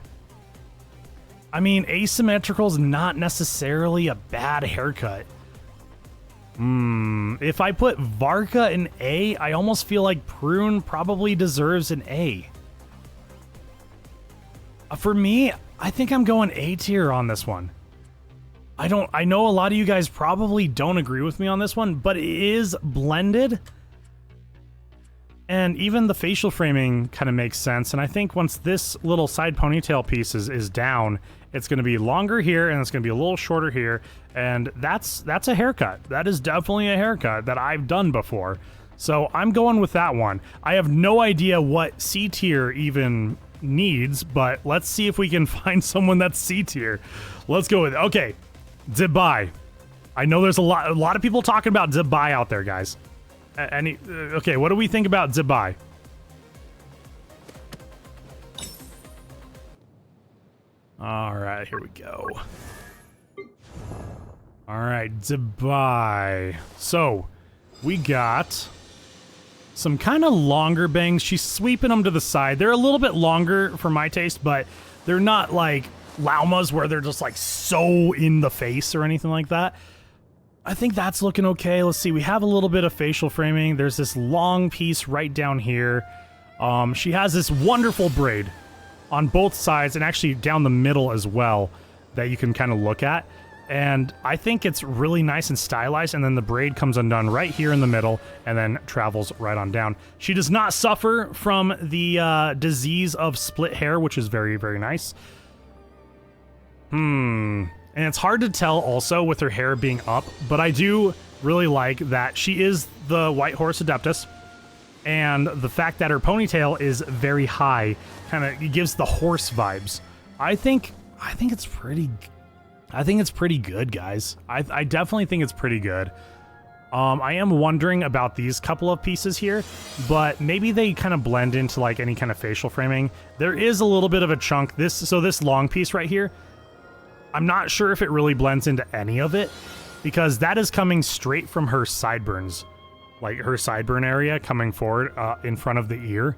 I mean, asymmetrical's not necessarily a bad haircut. If I put Varka in A, I almost feel like Prune probably deserves an A. For me, I think I'm going A tier on this one. I know a lot of you guys probably don't agree with me on this one, but it is blended. And even the facial framing kind of makes sense. And I think once this little side ponytail piece is down, it's going to be longer here and it's going to be a little shorter here. And that's a haircut. That is definitely a haircut that I've done before. So I'm going with that one. I have no idea what C tier even needs, but let's see if we can find someone that's C tier. Let's go with it. Okay, Zibai. I know there's a lot of people talking about Zibai out there, guys. Okay, what do we think about Zibai? All right, here we go. All right, Zibai. So, we got some kind of longer bangs. She's sweeping them to the side. They're a little bit longer for my taste, but they're not like llamas where they're just like so in the face or anything like that. I think that's looking okay. Let's see. We have a little bit of facial framing. There's this long piece right down here. She has this wonderful braid on both sides and actually down the middle as well that you can kind of look at. And I think it's really nice and stylized. And then the braid comes undone right here in the middle and then travels right on down. She does not suffer from the disease of split hair, which is very, very nice. And it's hard to tell also with her hair being up, but I do really like that she is the White Horse Adeptus, and the fact that her ponytail is very high kind of gives the horse vibes. I think it's pretty good, guys. I definitely think it's pretty good. I am wondering about these couple of pieces here, but maybe they kind of blend into like any kind of facial framing. There is a little bit of a chunk. This long piece right here, I'm not sure if it really blends into any of it, because that is coming straight from her sideburns, like her sideburn area coming forward in front of the ear.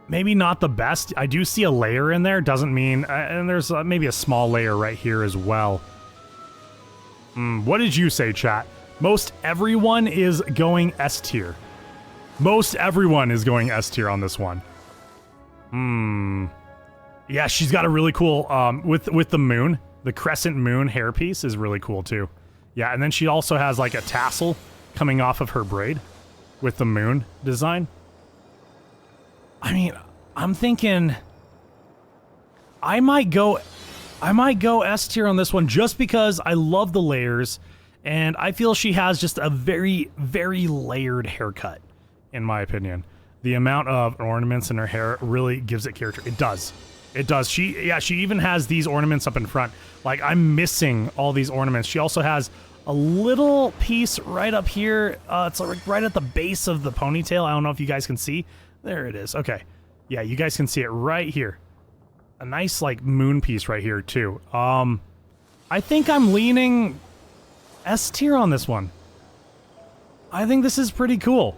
Maybe not the best. I do see a layer in there. Doesn't mean, and there's maybe a small layer right here as well. What did you say, chat? Most everyone is going S tier. Most everyone is going S tier on this one. Yeah, she's got a really cool, with the moon, the crescent moon hairpiece is really cool too. Yeah, and then she also has like a tassel coming off of her braid with the moon design. I mean, I'm thinking I might go S tier on this one just because I love the layers and I feel she has just a very, very layered haircut, in my opinion. The amount of ornaments in her hair really gives it character. It does. It does. She even has these ornaments up in front. Like, I'm missing all these ornaments. She also has a little piece right up here. It's like right at the base of the ponytail. I don't know if you guys can see. There it is. Okay. Yeah, you guys can see it right here. A nice, like, moon piece right here, too. I think I'm leaning S tier on this one. I think this is pretty cool.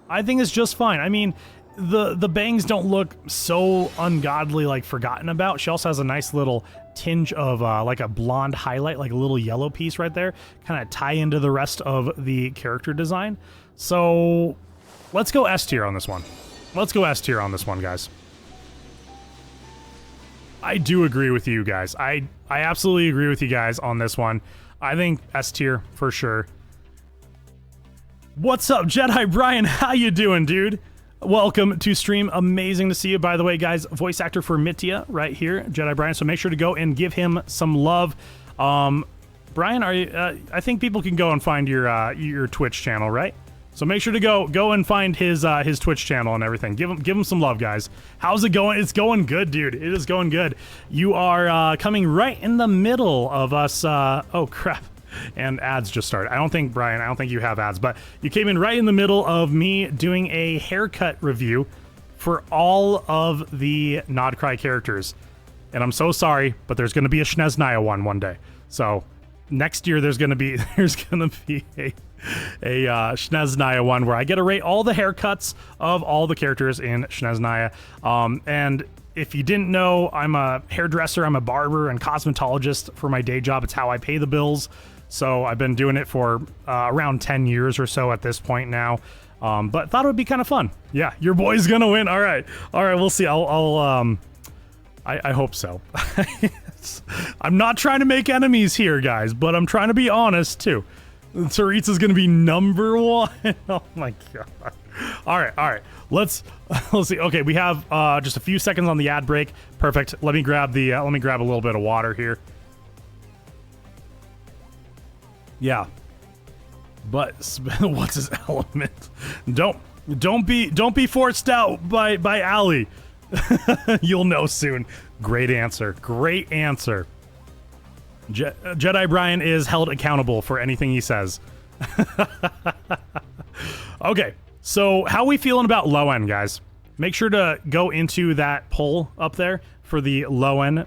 I think it's just fine. I mean, the bangs don't look so ungodly, like forgotten about. She also has a nice little tinge of like a blonde highlight, like a little yellow piece right there, kind of tie into the rest of the character design. So let's go S tier on this one. Let's go S tier on this one, guys. I do agree with you guys. I absolutely agree with you guys on this one. I think S tier for sure. What's up, Jedi Brian? How you doing, dude? Welcome to stream. Amazing to see you. By the way, guys, voice actor for Mitya right here, Jedi Brian. So make sure to go and give him some love. Brian, are you? I think people can go and find your Twitch channel, right? So make sure to go and find his Twitch channel and everything. Give him some love, guys. How's it going? It's going good, dude. It is going good. You are coming right in the middle of us. Oh crap. And ads just started. I don't think, Brian, I don't think you have ads, but you came in right in the middle of me doing a haircut review for all of the Nod Krai characters. And I'm so sorry, but there's going to be a Shneznaya one day. So next year there's going to be a Shneznaya one where I get to rate all the haircuts of all the characters in Shneznaya. And if you didn't know, I'm a hairdresser, I'm a barber and cosmetologist for my day job. It's how I pay the bills. So I've been doing it for around 10 years or so at this point now. But thought it would be kind of fun. Yeah, your boy's gonna win. All right, we'll see. I hope so. I'm not trying to make enemies here, guys, but I'm trying to be honest too. Tsaritsa's gonna be number 1. Oh my god. All right. Let's see. Okay, we have just a few seconds on the ad break. Perfect. Let me grab a little bit of water here. Yeah. But what's his element? Don't be forced out by Ali. You'll know soon. Great answer. Jedi Brian is held accountable for anything he says. Okay. So how we feeling about low end, guys? Make sure to go into that poll up there for the low end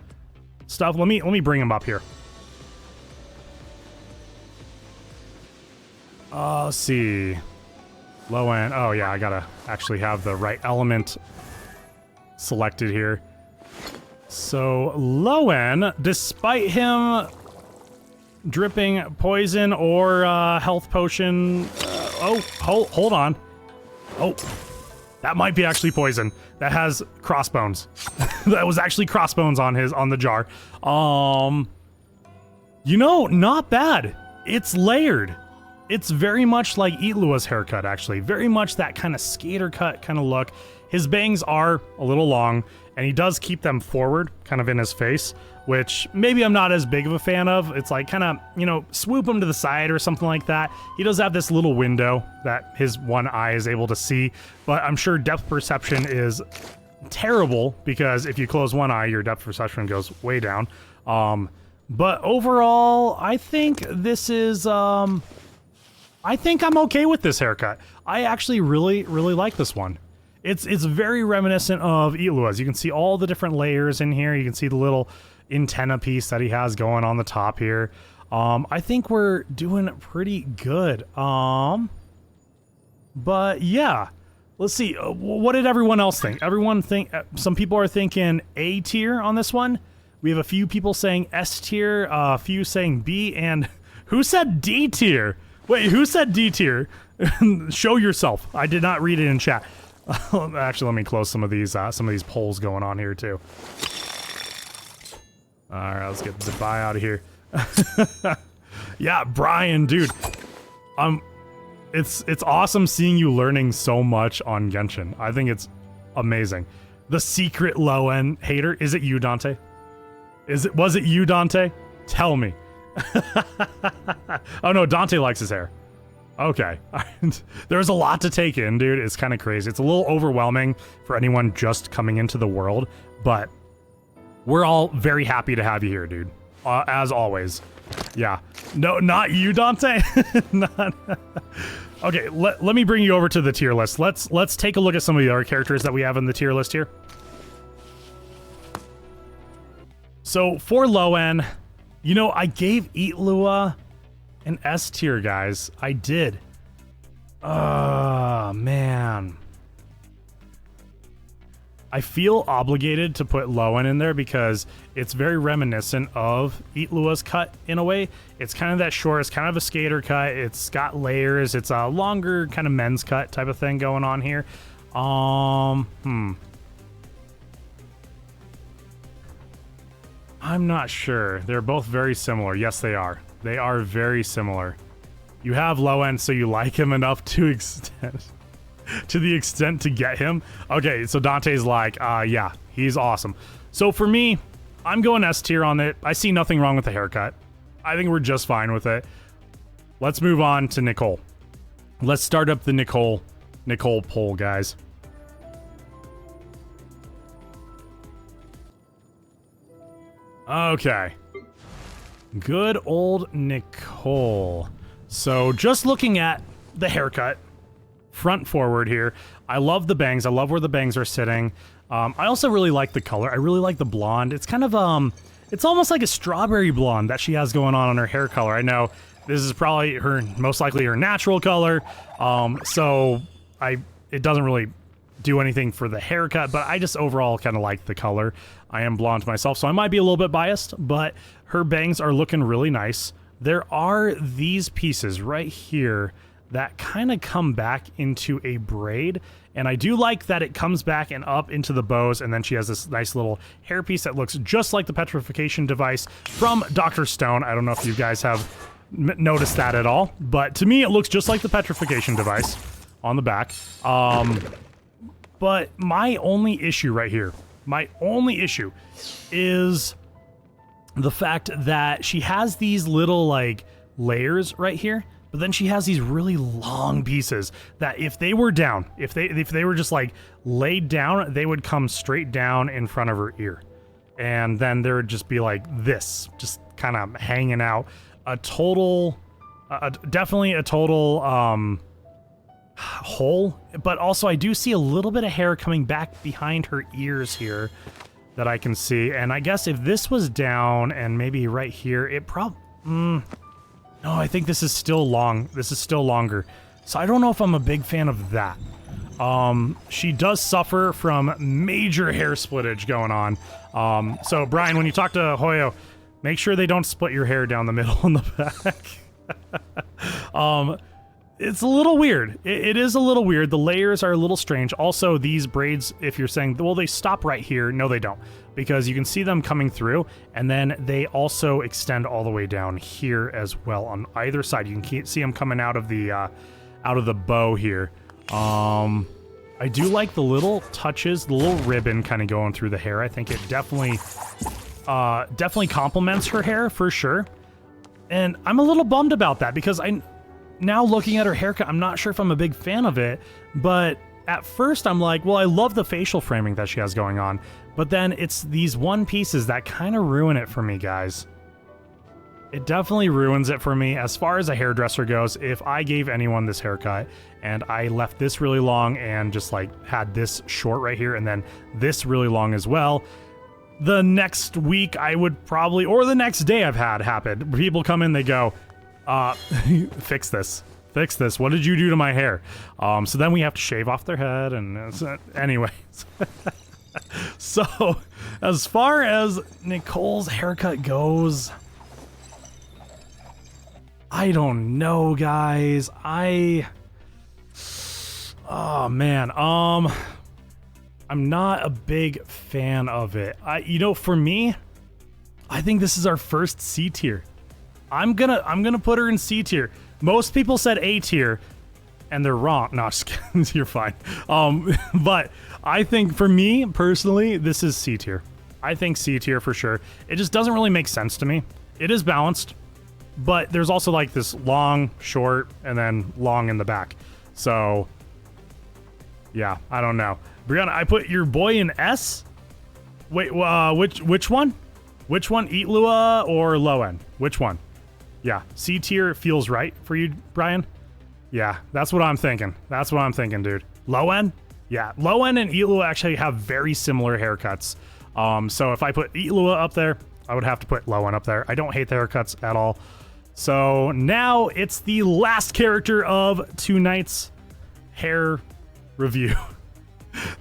stuff. Let me bring him up here. Let's see. Low end. Oh yeah, I gotta actually have the right element selected here. So low end, despite him dripping poison or health potion. Hold on. Oh, that might be actually poison. That has crossbones. That was actually crossbones on the jar. You know, not bad. It's layered. It's very much like Eatlua's haircut, actually. Very much that kind of skater cut kind of look. His bangs are a little long, and he does keep them forward, kind of in his face, which maybe I'm not as big of a fan of. It's like kind of, you know, swoop him to the side or something like that. He does have this little window that his one eye is able to see, but I'm sure depth perception is terrible because if you close one eye, your depth perception goes way down. But overall, I think this is... I think I'm okay with this haircut. I actually really like this one. It's very reminiscent of Eatlua's. You can see all the different layers in here. You can see the little antenna piece that he has going on the top here. I think we're doing pretty good. But yeah, let's see. What did everyone else think? Some people are thinking A tier on this one. We have a few people saying S tier, a few saying B, and who said D tier? Wait, who said D tier? Show yourself. I did not read it in chat. Actually, let me close some of these polls going on here too. All right, let's get the buy out of here. Yeah, Brian, dude. It's awesome seeing you learning so much on Genshin. I think it's amazing. The secret low end hater, is it you, Dante? Was it you, Dante? Tell me. Oh no, Dante likes his hair. Okay. There's a lot to take in, dude. It's kind of crazy. It's a little overwhelming for anyone just coming into the world, but we're all very happy to have you here, dude. As always. Yeah. No, not you, Dante. Okay, let me bring you over to the tier list. Let's take a look at some of the other characters that we have in the tier list here. So for low end, you know, I gave Eatlua an S tier, guys. I did. Oh, man. I feel obligated to put Lowen in there because it's very reminiscent of Eat Lua's cut in a way. It's kind of that short, it's kind of a skater cut. It's got layers. It's a longer kind of men's cut type of thing going on here. I'm not sure. They're both very similar. Yes, they are. They are very similar. You have Lowen, so you like him enough to the extent to get him. Okay, so Dante's like, yeah, he's awesome. So for me, I'm going S tier on it. I see nothing wrong with the haircut. I think we're just fine with it. Let's move on to Nicole. Let's start up the Nicole poll, guys. Okay. Good old Nicole. So just looking at the haircut, front forward here, I love the bangs. I love where the bangs are sitting. I also really like the color. I really like the blonde. It's kind of, it's almost like a strawberry blonde that she has going on her hair color. I know this is probably most likely her natural color. So it doesn't really do anything for the haircut, but I just overall kind of like the color. I am blonde myself, so I might be a little bit biased, but her bangs are looking really nice. There are these pieces right here that kind of come back into a braid, and I do like that it comes back and up into the bows, and then she has this nice little hairpiece that looks just like the petrification device from Dr. Stone. I don't know if you guys have noticed that at all, but to me it looks just like the petrification device on the back. But my only issue right here, is the fact that she has these little like layers right here, but then she has these really long pieces that if they were down, if they were just like laid down, they would come straight down in front of her ear. And then there would just be like this, just kind of hanging out. Definitely a total hole, but also I do see a little bit of hair coming back behind her ears here that I can see. And I guess if this was down and maybe right here, it no, I think this is still long. This is still longer. So I don't know if I'm a big fan of that. She does suffer from major hair splittage going on. So Brian, when you talk to Hoyo, make sure they don't split your hair down the middle and the back. It's a little weird. It is a little weird. The layers are a little strange. Also, these braids, if you're saying, well, they stop right here. No, they don't. Because you can see them coming through, and then they also extend all the way down here as well on either side. You can see them coming out of the bow here. I do like the little touches, the little ribbon kind of going through the hair. I think it definitely complements her hair for sure. And I'm a little bummed about that because now looking at her haircut, I'm not sure if I'm a big fan of it, but at first I'm like, well, I love the facial framing that she has going on, but then it's these one pieces that kind of ruin it for me, guys. It definitely ruins it for me. As far as a hairdresser goes, if I gave anyone this haircut and I left this really long and just like had this short right here and then this really long as well, the next week I would probably, or the next day I've had happen, people come in, they go, fix this. What did you do to my hair? So then we have to shave off their head and anyways. So as far as Nicole's haircut goes, I don't know, guys. Oh man. I'm not a big fan of it. For me, I think this is our first C tier. I'm gonna put her in C tier. Most people said A tier, and they're wrong. No, just kidding. You're fine. But I think for me personally, this is C tier. I think C tier for sure. It just doesn't really make sense to me. It is balanced, but there's also like this long, short, and then long in the back. So yeah, I don't know. Brianna, I put your boy in S. Wait, which one? Which one? Eat Lua or Lowen? Which one? Yeah, C tier feels right for you, Brian? Yeah, that's what I'm thinking. That's what I'm thinking, dude. Lowen? Yeah, Lowen and Eat Lua actually have very similar haircuts. So if I put Eat Lua up there, I would have to put Lowen up there. I don't hate the haircuts at all. So now it's the last character of tonight's hair review.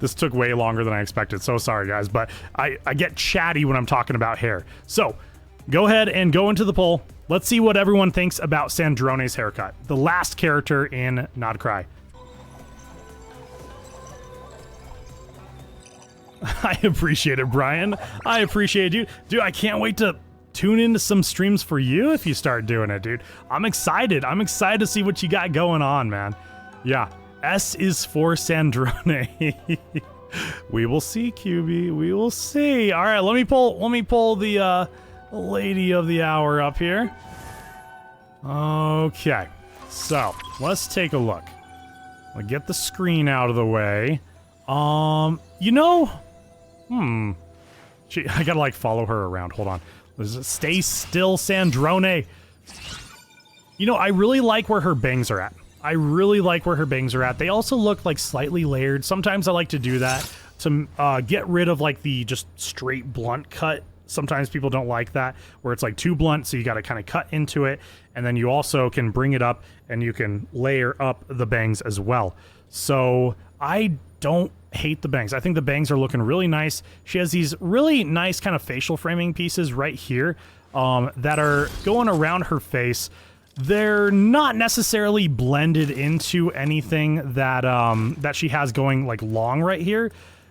This took way longer than I expected. So sorry, guys, but I get chatty when I'm talking about hair. So go ahead and go into the poll. Let's see what everyone thinks about Sandrone's haircut, the last character in Not Krai. I appreciate it, Brian. I appreciate you. Dude, I can't wait to tune into some streams for you if you start doing it, dude. I'm excited. I'm excited to see what you got going on, man. Yeah. S is for Sandrone. We will see, QB. We will see. All right, let me pull the lady of the hour up here. Okay. So, let's take a look. I'll get the screen out of the way. You know, I gotta like follow her around. Hold on. Stay still, Sandrone. You know, I really like where her bangs are at. I really like where her bangs are at. They also look like slightly layered. Sometimes I like to do that to get rid of like the just straight blunt cut. Sometimes people don't like that, where it's like too blunt, so you got to kind of cut into it, and then you also can bring it up and you can layer up the bangs as well. So I don't hate the bangs. I think the bangs are looking really nice. She has these really nice kind of facial framing pieces right here that are going around her face. They're not necessarily blended into anything that that she has going like long right here,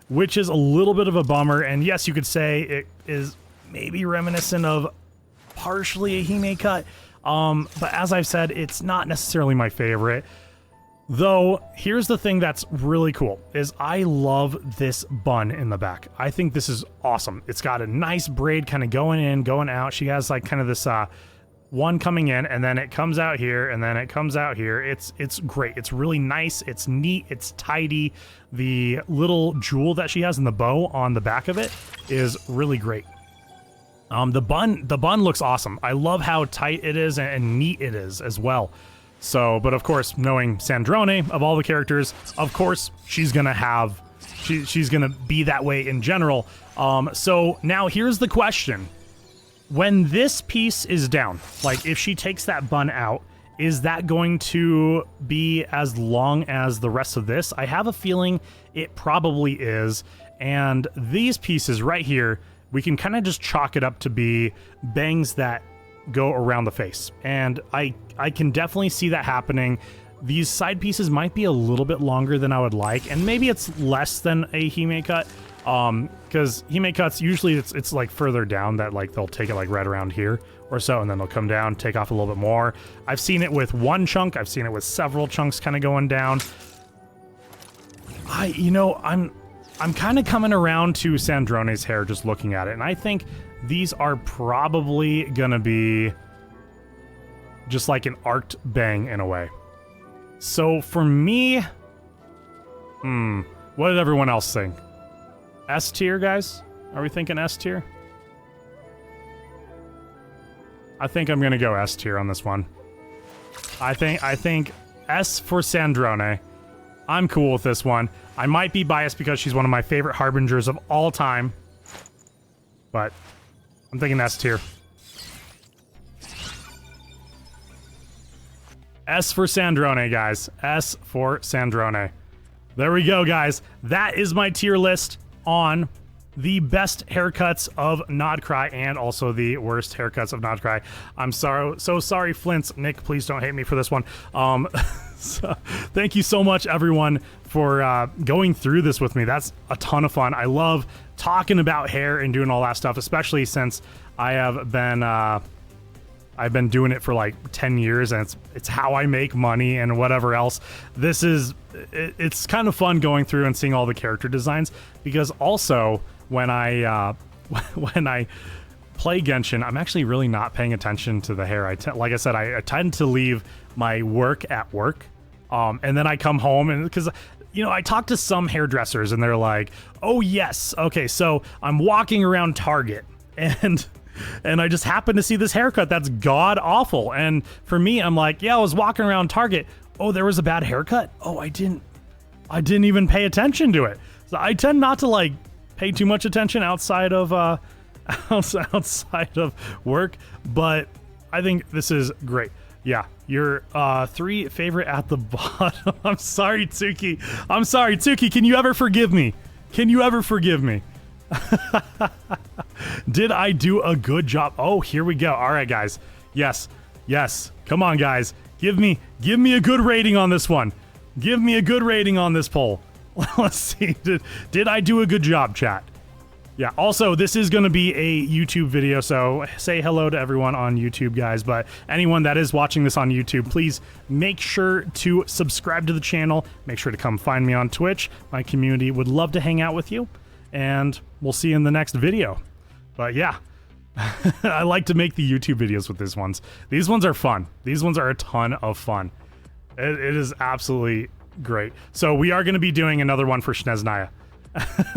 which is a little bit of a bummer. And yes, you could say it is maybe reminiscent of partially a Hime cut, but as I've said, it's not necessarily my favorite. Though, here's the thing that's really cool, is I love this bun in the back. I think this is awesome. It's got a nice braid kind of going in, going out. She has like kind of this one coming in, and then it comes out here, and then it comes out here. It's great. It's really nice. It's neat. It's tidy. The little jewel that she has in the bow on the back of it is really great. The bun looks awesome. I love how tight it is and neat it is as well. So, but of course, knowing Sandrone, of all the characters, of course, she's gonna have, she's gonna be that way in general. So now here's the question. When this piece is down, like if she takes that bun out, is that going to be as long as the rest of this? I have a feeling it probably is. And these pieces right here, we can kind of just chalk it up to be bangs that go around the face. And I can definitely see that happening. These side pieces might be a little bit longer than I would like, and maybe it's less than a Hime cut, because Hime cuts, usually it's like further down that like they'll take it like right around here or so, and then they'll come down, take off a little bit more. I've seen it with one chunk, I've seen it with several chunks kind of going down. I'm kind of coming around to Sandrone's hair just looking at it, and I think these are probably gonna be just like an arced bang in a way. So for me, what did everyone else think? S tier, guys? Are we thinking S tier? I think I'm gonna go S tier on this one. I think S for Sandrone. I'm cool with this one. I might be biased because she's one of my favorite harbingers of all time, but I'm thinking S tier. S for Sandrone, guys. S for Sandrone. There we go, guys. That is my tier list on the best haircuts of Not Krai and also the worst haircuts of Not Krai. I'm so sorry, Flints. Nick, please don't hate me for this one. So, thank you so much, everyone, for going through this with me. That's a ton of fun. I love talking about hair and doing all that stuff, especially since I have been I've been doing it for like 10 years, and it's how I make money and whatever else. It's kind of fun going through and seeing all the character designs, because also when I play Genshin, I'm actually really not paying attention to the hair. Like I said, I tend to leave my work at work, and then I come home, and because I talk to some hairdressers and they're like, oh yes, okay, so I'm walking around Target and I just happened to see this haircut that's god awful. And for me, I'm like, yeah, I was walking around Target. Oh, there was a bad haircut. Oh, I didn't even pay attention to it. So I tend not to like pay too much attention outside of outside of work. But I think this is great. Yeah, your 3 favorite at the bottom. I'm sorry, Tsuki. I'm sorry, Tsuki. Can you ever forgive me? Can you ever forgive me? Did I do a good job? Oh, here we go. All right, guys. Yes, yes. Come on, guys. Give me a good rating on this one. Give me a good rating on this poll. Let's see. Did I do a good job, chat? Yeah, also, this is going to be a YouTube video, so say hello to everyone on YouTube, guys. But anyone that is watching this on YouTube, please make sure to subscribe to the channel. Make sure to come find me on Twitch. My community would love to hang out with you. And we'll see you in the next video. But yeah, I like to make the YouTube videos with these ones. These ones are fun. These ones are a ton of fun. It is absolutely great. So we are going to be doing another one for Sneznaya.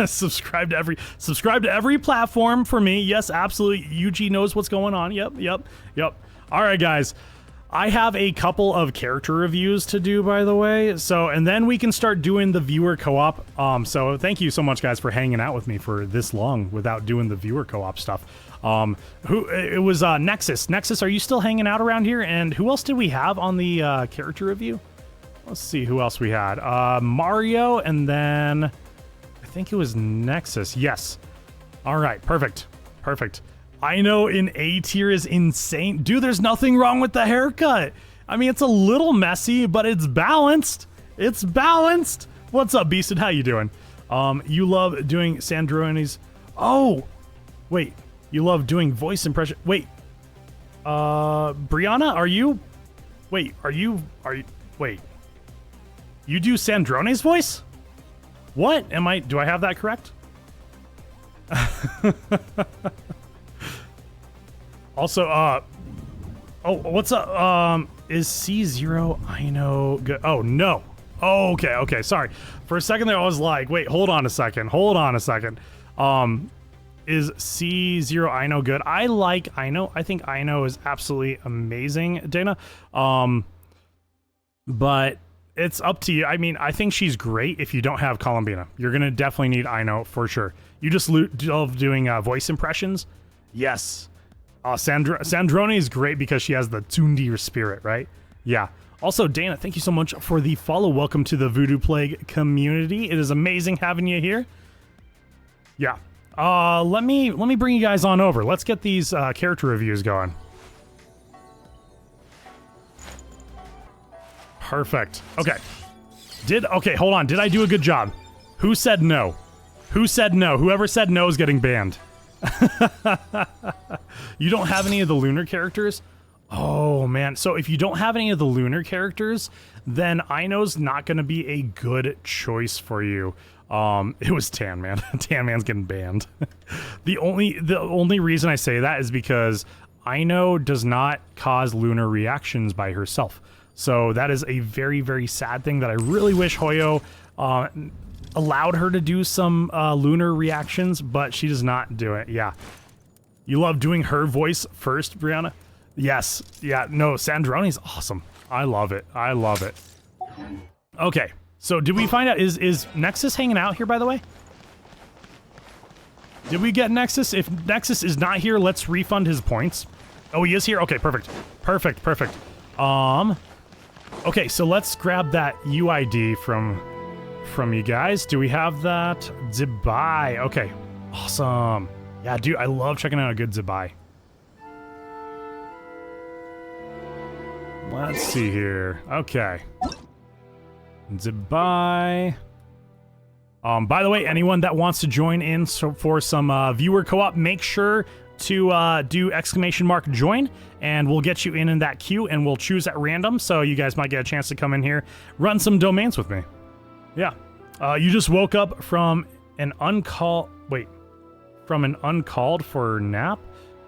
subscribe to every platform for me. Yes, absolutely. UG knows what's going on. Yep. All right, guys. I have a couple of character reviews to do, by the way. So, and then we can start doing the viewer co-op. So thank you so much, guys, for hanging out with me for this long without doing the viewer co-op stuff. It was Nexus. Nexus, are you still hanging out around here? And who else did we have on the character review? Let's see who else we had. Mario, and then I think it was Nexus. Yes. All right. Perfect. I know in A tier is insane. Dude, there's nothing wrong with the haircut. I mean, it's a little messy, but it's balanced. It's balanced. What's up, Beasted? How you doing? You love doing Sandroni's. Oh, wait. You love doing voice impression. Wait. Brianna, are you? Wait. Wait. You do Sandrone's voice? What? Do I have that correct? Also, oh, what's up? Is C0 I know good? Oh, no. Oh, okay, sorry. For a second there, I was like, wait, hold on a second. Is C0 I know good? I like I know. I think I know is absolutely amazing, Dana. But it's up to you. I mean, I think she's great if you don't have Columbina. You're gonna definitely need I know for sure. You just love doing voice impressions? Yes. Sandrone is great because she has the Tundir spirit, right? Yeah. Also, Dana, thank you so much for the follow. Welcome to the Voodoo Plague community. It is amazing having you here. Yeah. Let me bring you guys on over. Let's get these character reviews going. Perfect. Okay. Okay, hold on. Did I do a good job? Who said no? Who said no? Whoever said no is getting banned. You don't have any of the lunar characters? Oh man, so if you don't have any of the lunar characters, then Aino's not going to be a good choice for you. It was Tan Man. Tan Man's getting banned. The only reason I say that is because Aino does not cause lunar reactions by herself. So that is a very, very sad thing that I really wish Hoyo allowed her to do some lunar reactions, but she does not do it. Yeah. You love doing her voice first, Brianna? Yes. Yeah, no, Sandrone's awesome. I love it. Okay. So did we find out, is Nexus hanging out here, by the way? Did we get Nexus? If Nexus is not here, let's refund his points. Oh, he is here? Okay, perfect. Okay, so let's grab that UID from you guys. Do we have that? Zibai. Okay, awesome. Yeah, dude, I love checking out a good Zibai. Let's see here. Okay. Zibai. By the way, anyone that wants to join in for some viewer co-op, make sure to do !join, and we'll get you in that queue, and we'll choose at random, so you guys might get a chance to come in here, run some domains with me. Yeah. You just woke up from an uncalled for nap.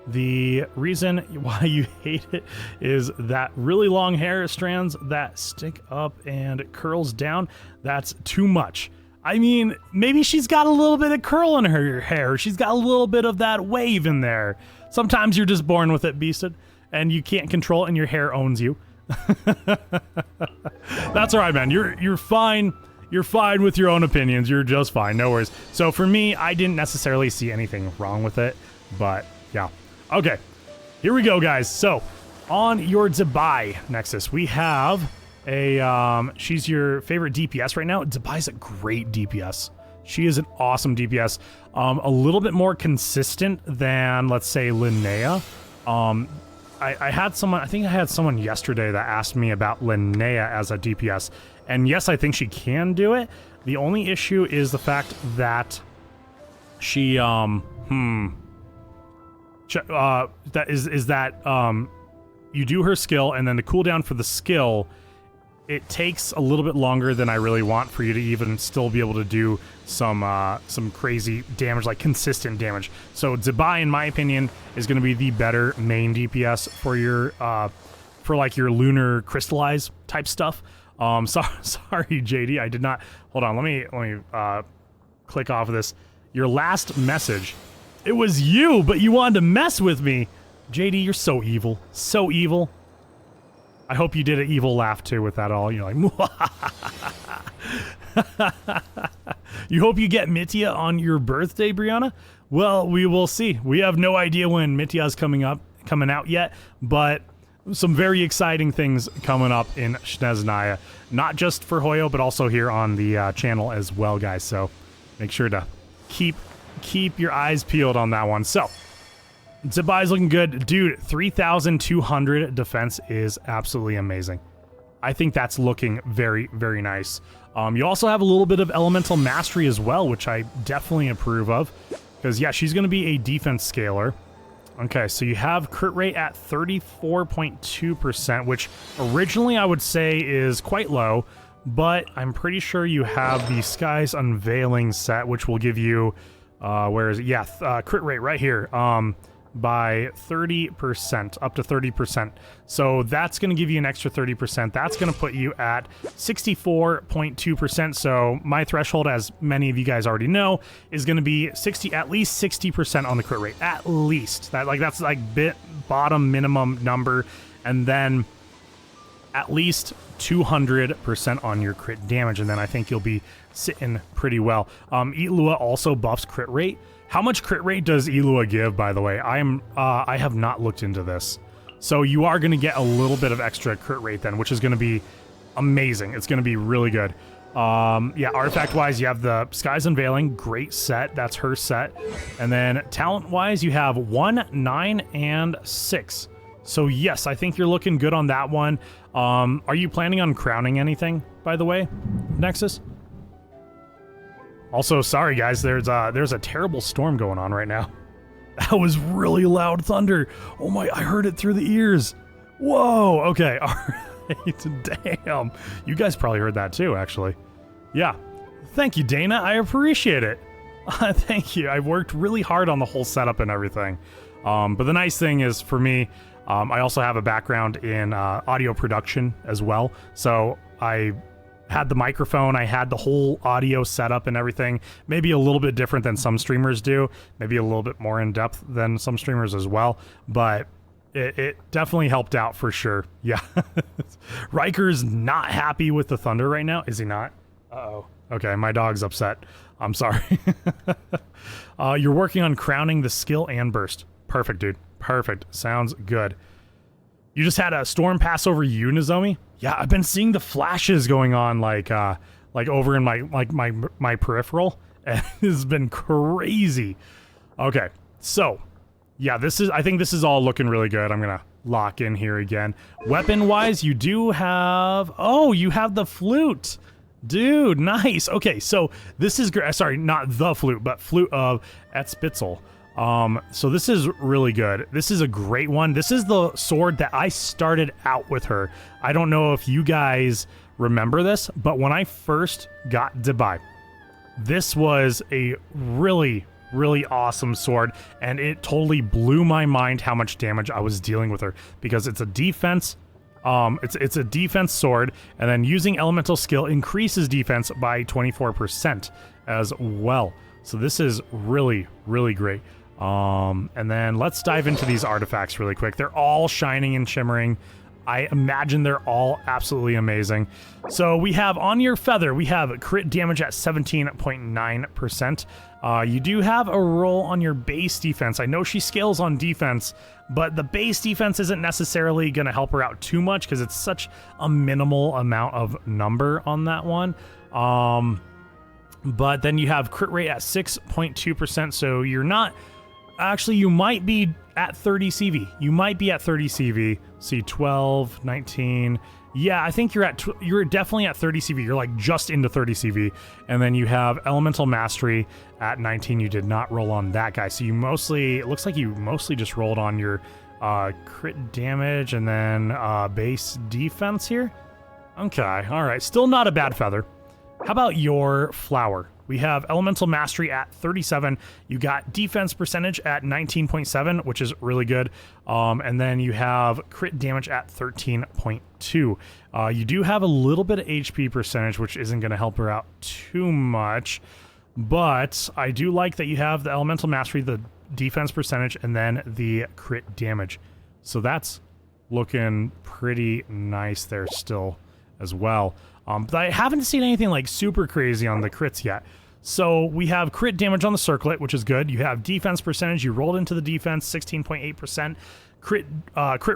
The reason why you hate it is that really long hair strands that stick up and curls down. That's too much. I mean, maybe she's got a little bit of curl in her hair. She's got a little bit of that wave in there. Sometimes you're just born with it, Beasted, and you can't control it, and your hair owns you. That's all right, man. You're fine. You're fine with your own opinions. You're just fine. No worries. So for me, I didn't necessarily see anything wrong with it, but yeah. Okay, here we go, guys. So On your Dubai Nexus, we have a, she's your favorite DPS right now. Dubai's a great DPS. She is an awesome DPS. A little bit more consistent than, let's say, Linnea. I had someone, I think I had someone yesterday that asked me about Linnea as a DPS. And yes, I think she can do it. The only issue is the fact that she, you do her skill, and then the cooldown for the skill, it takes a little bit longer than I really want for you to even still be able to do some crazy damage, like consistent damage. So Dubai, in my opinion, is going to be the better main DPS for your for like your lunar crystallize type stuff. Sorry, JD, I did not. Hold on, let me click off of this. Your last message. It was you, but you wanted to mess with me. JD, you're so evil. So evil. I hope you did an evil laugh too with that all. You're like, you hope you get Mitya on your birthday, Brianna? Well, we will see. We have no idea when Mitya's coming out yet, but some very exciting things coming up in Snezhnaya. Not just for Hoyo, but also here on the channel as well, guys. So make sure to keep your eyes peeled on that one. So Dubai's looking good. Dude, 3,200 defense is absolutely amazing. I think that's looking very, very nice. You also have a little bit of elemental mastery as well, which I definitely approve of. Because, yeah, she's going to be a defense scaler. Okay, so you have crit rate at 34.2%, which originally I would say is quite low. But I'm pretty sure you have the Sky's Unveiling set, which will give you... where is it? Yeah, crit rate right here. By 30%, up to 30%. So that's going to give you an extra 30%. That's going to put you at 64.2%. So my threshold, as many of you guys already know, is going to be at least 60% on the crit rate. At least. That's like bottom minimum number. And then at least 200% on your crit damage. And then I think you'll be sitting pretty well. Ilua also buffs crit rate. How much crit rate does Ilua give, by the way? I have not looked into this. So you are going to get a little bit of extra crit rate then, which is going to be amazing. It's going to be really good. Yeah, artifact-wise, you have the Sky's Unveiling. Great set. That's her set. And then talent-wise, you have 1, 9, and 6. So yes, I think you're looking good on that one. Are you planning on crowning anything, by the way, Nexus? Also, sorry guys, there's a terrible storm going on right now. That was really loud thunder. Oh my, I heard it through the ears. Whoa, okay, all right, damn. You guys probably heard that too, actually. Yeah, thank you, Dana, I appreciate it. Thank you, I've worked really hard on the whole setup and everything. But the nice thing is, for me, I also have a background in audio production as well. So I had the microphone, I had the whole audio setup and everything. Maybe a little bit different than some streamers do. Maybe a little bit more in depth than some streamers as well. But it definitely helped out for sure. Yeah. Riker's not happy with the thunder right now. Is he not? Uh-oh. Okay, my dog's upset. I'm sorry. You're working on crowning the skill and burst. Perfect, dude. Perfect. Sounds good. You just had a storm pass over you, Nozomi? Yeah, I've been seeing the flashes going on like over in my peripheral. And it's been crazy. Okay, so yeah, I think this is all looking really good. I'm gonna lock in here again. Weapon-wise, you do have... Oh, you have the flute. Dude, nice. Okay, so this is great. Sorry, not the flute, but flute of Etzbitzel. So this is really good. This is a great one. This is the sword that I started out with her. I don't know if you guys remember this, but when I first got Dubai, this was a really, really awesome sword, and it totally blew my mind how much damage I was dealing with her, because it's a defense, it's a defense sword, and then using elemental skill increases defense by 24% as well. So this is really, really great. And then let's dive into these artifacts really quick. They're all shining and shimmering. I imagine they're all absolutely amazing. So we have on your feather, we have crit damage at 17.9%. You do have a roll on your base defense. I know she scales on defense, but the base defense isn't necessarily going to help her out too much because it's such a minimal amount of number on that one. But then you have crit rate at 6.2%, so you're not... Actually, you might be at 30 CV. You might be at 30 CV. See, 12, 19. Yeah, I think you're definitely at 30 CV. You're like just into 30 CV. And then you have Elemental Mastery at 19. You did not roll on that guy. So you mostly, it looks like you mostly just rolled on your crit damage and then base defense here. Okay, all right. Still not a bad feather. How about your flower? We have Elemental Mastery at 37. You got defense percentage at 19.7, which is really good. And then you have crit damage at 13.2. You do have a little bit of HP percentage, which isn't going to help her out too much. But I do like that you have the Elemental Mastery, the defense percentage, and then the crit damage. So that's looking pretty nice there still as well. But I haven't seen anything like super crazy on the crits yet. So we have crit damage on the circlet, which is good. You have defense percentage. You rolled into the defense, 16.8%. Crit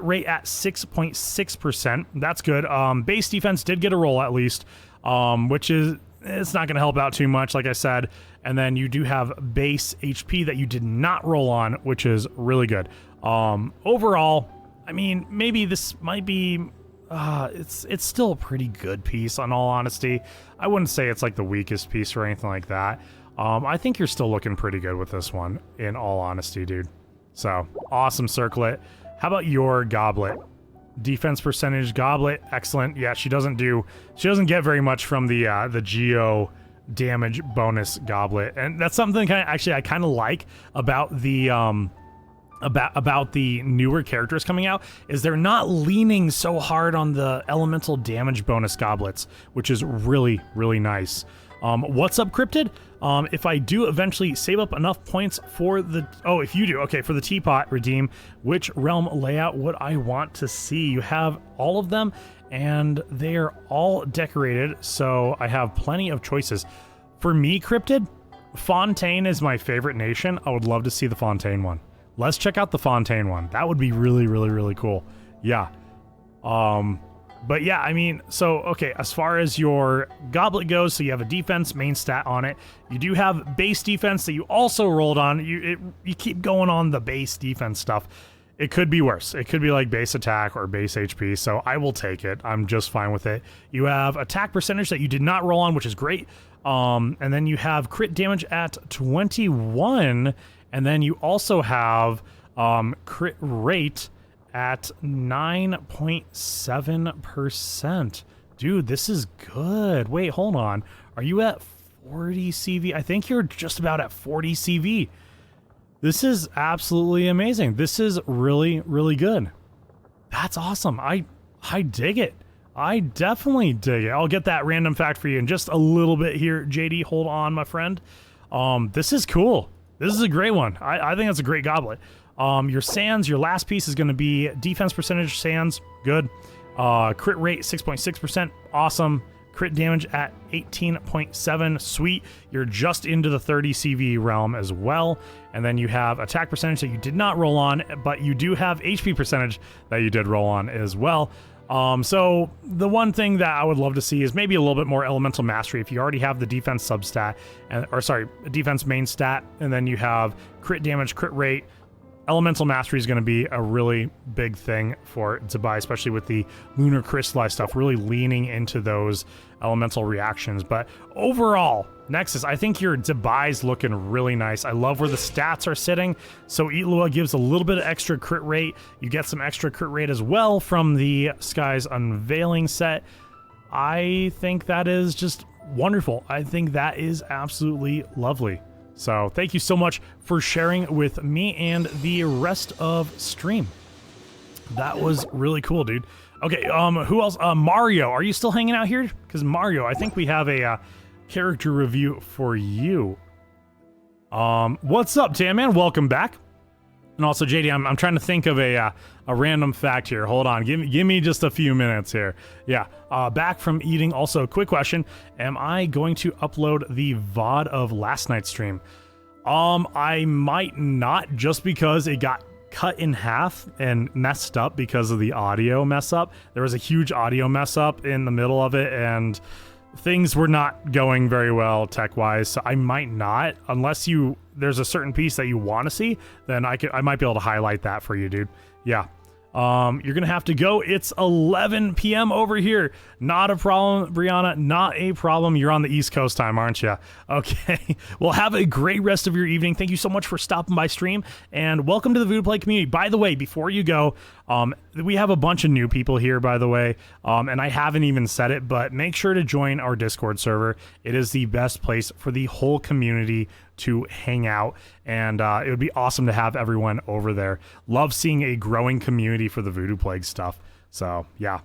rate at 6.6%. That's good. Base defense did get a roll at least, which is... It's not going to help out too much, like I said. And then you do have base HP that you did not roll on, which is really good. Overall, I mean, maybe this might be... it's still a pretty good piece, in all honesty. I wouldn't say it's like the weakest piece or anything like that. I think you're still looking pretty good with this one, in all honesty, dude. So, awesome circlet. How about your goblet? Defense percentage, goblet, excellent. Yeah, she doesn't get very much from the Geo damage bonus goblet, and that's something I kind of like about the about the newer characters coming out, is they're not leaning so hard on the elemental damage bonus goblets, which is really, really nice. What's up, Cryptid? If I do eventually save up enough points for the... Oh, if you do, okay, for the teapot, redeem, which realm layout would I want to see? You have all of them, and they are all decorated, so I have plenty of choices. For me, Cryptid, Fontaine is my favorite nation. I would love to see the Fontaine one. Let's check out the Fontaine one. That would be really, really, really cool. Yeah. But yeah, I mean, so, okay, as far as your goblet goes, so you have a defense main stat on it. You do have base defense that you also rolled on. You keep going on the base defense stuff. It could be worse. It could be like base attack or base HP, so I will take it. I'm just fine with it. You have attack percentage that you did not roll on, which is great. And then you have crit damage at 21, and then you also have crit rate at 9.7%. Dude, this is good. Wait, hold on. Are you at 40 CV? I think you're just about at 40 CV. This is absolutely amazing. This is really, really good. That's awesome. I dig it. I definitely dig it. I'll get that random fact for you in just a little bit here, JD. Hold on, my friend. This is cool. This is a great one. I think that's a great goblet. Your sands, your last piece is going to be defense percentage sands. Good. Crit rate 6.6%. Awesome. Crit damage at 18.7. Sweet. You're just into the 30 CV realm as well. And then you have attack percentage that you did not roll on, but you do have HP percentage that you did roll on as well. So the one thing that I would love to see is maybe a little bit more elemental mastery. If you already have the defense substat, defense main stat, and then you have crit damage, crit rate, elemental mastery is going to be a really big thing for to buy, especially with the lunar crystallized stuff, really leaning into those elemental reactions. But overall, Nexus, I think your Debai's looking really nice. I love where the stats are sitting. So Itlua gives a little bit of extra crit rate. You get some extra crit rate as well from the Sky's Unveiling set. I think that is just wonderful. I think that is absolutely lovely. So thank you so much for sharing with me and the rest of stream. That was really cool, dude. Okay, who else? Mario, are you still hanging out here? Because Mario, I think we have a character review for you. What's up, Tan Man? Welcome back. And also, JD, I'm trying to think of a random fact here. Hold on, give me just a few minutes here. Yeah, back from eating. Also, quick question: am I going to upload the VOD of last night's stream? I might not, just because it got cut in half and messed up because of the audio mess up. There was a huge audio mess up in the middle of it, and things were not going very well tech-wise, so I might not, unless there's a certain piece that you want to see, then I might be able to highlight that for you, dude. Yeah. You're gonna have to go. It's 11 p.m. over here. Not a problem, Brianna. Not a problem. You're on the East Coast time, aren't you? Okay. Well, have a great rest of your evening. Thank you so much for stopping by stream, and welcome to the Voodoo Play community. By the way, before you go, we have a bunch of new people here, by the way, and I haven't even said it, but make sure to join our Discord server. It is the best place for the whole community to hang out, and it would be awesome to have everyone over there. Love seeing a growing community for the Voodoo Plague stuff. So yeah.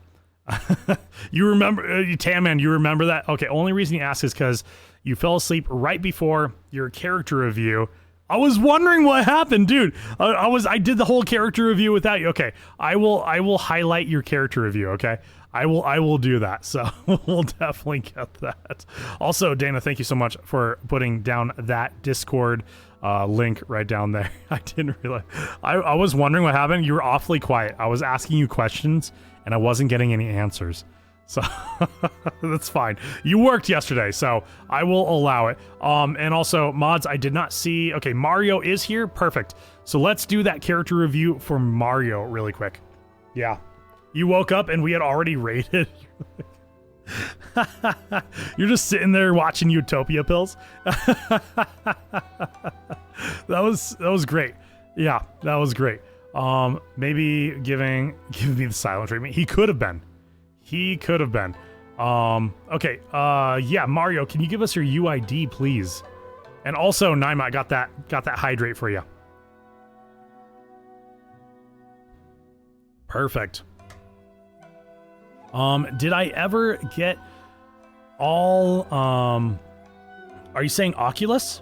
You remember, Tamman, you remember that? Okay, only reason you ask is because you fell asleep right before your character review. I was wondering what happened, dude. I did the whole character review without you. Okay, I will highlight your character review, okay? I will do that, so we'll definitely get that. Also, Dana, thank you so much for putting down that Discord link right down there. I didn't realize. I was wondering what happened. You were awfully quiet. I was asking you questions, and I wasn't getting any answers. So that's fine. You worked yesterday, so I will allow it. And also, mods, I did not see. Okay, Mario is here. Perfect. So let's do that character review for Mario really quick. Yeah. You woke up and we had already rated. You're just sitting there watching Utopia pills. That was great. Yeah, that was great. Maybe give me the silent treatment. He could have been. Okay. Yeah, Mario, can you give us your UID, please? And also, Naima, I got that hydrate for you. Perfect. Did I ever get all, are you saying Oculus,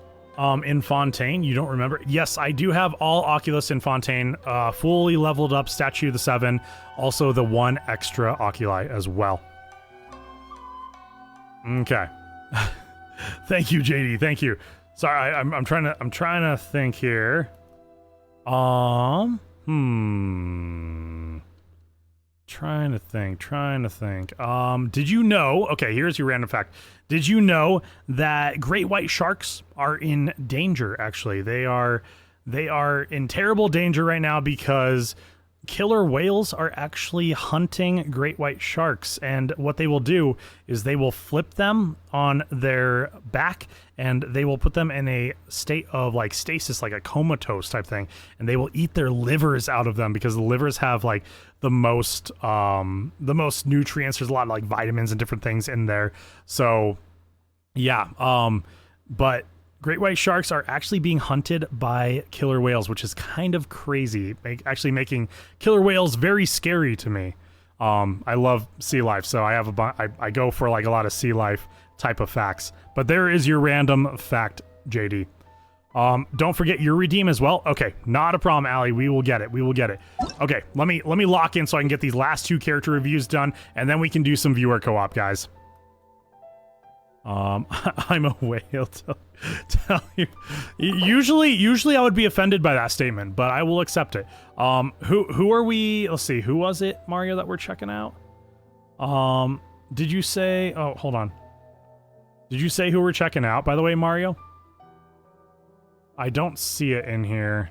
in Fontaine? You don't remember? Yes, I do have all Oculus in Fontaine, fully leveled up Statue of the 7, also the 1 extra Oculi as well. Okay. Thank you, JD. Thank you. Sorry, I'm trying to think here. Trying to think. Did you know, okay, here's your random fact. Did you know that great white sharks are in danger, actually? They are in terrible danger right now because killer whales are actually hunting great white sharks, and what they will do is they will flip them on their back and they will put them in a state of like stasis, like a comatose type thing, and they will eat their livers out of them because the livers have like the most nutrients. There's a lot of like vitamins and different things in there. So yeah, but great white sharks are actually being hunted by killer whales, which is kind of crazy, actually making killer whales very scary to me. I love sea life, so I have I go for like a lot of sea life type of facts. But there is your random fact, JD. Don't forget your redeem as well. Okay, not a problem, Allie. We will get it. Okay, let me lock in so I can get these last 2 character reviews done, and then we can do some viewer co-op, guys. I'm a whale. Tell you. Usually I would be offended by that statement, but I will accept it. Who are we? Let's see. Who was it, Mario, that we're checking out? Did you say? Oh, hold on. Did you say who we're checking out? By the way, Mario. I don't see it in here.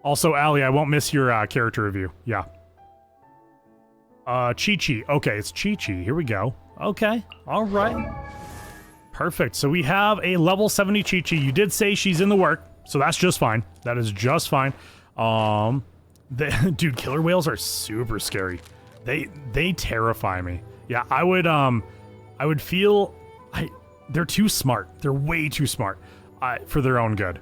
Also, Allie, I won't miss your character review. Yeah. Chi-Chi. Okay, it's Chi-Chi. Here we go. Okay. All right. Perfect. So we have a level 70 Chi-Chi. You did say she's in the work, so that's just fine. That is just fine. Dude, killer whales are super scary. They terrify me. Yeah, I would feel they're too smart. They're way too smart for their own good.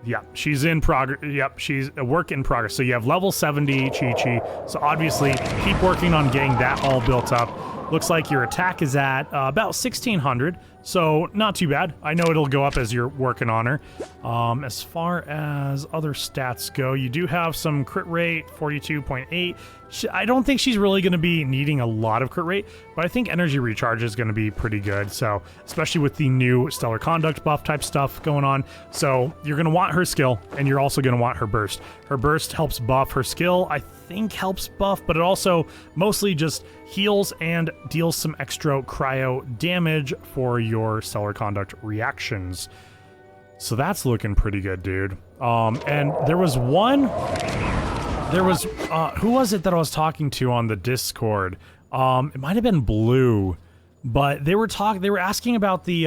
Yeah, she's in progress. Yep, she's a work in progress. So you have level 70 Chi-Chi. So obviously, keep working on getting that all built up. Looks like your attack is at about 1600, so not too bad. I know it'll go up as you're working on her. As far as other stats go, you do have some crit rate, 42.8. I don't think she's really going to be needing a lot of crit rate, but I think energy recharge is going to be pretty good. So, especially with the new stellar conduct buff type stuff going on. So, you're going to want her skill, and you're also going to want her burst. Her burst helps buff her skill, I think helps buff, but it also mostly just heals and deals some extra cryo damage for your stellar conduct reactions. So that's looking pretty good, dude. And there was who was it that I was talking to on the Discord? It might have been Blue, but they were asking about the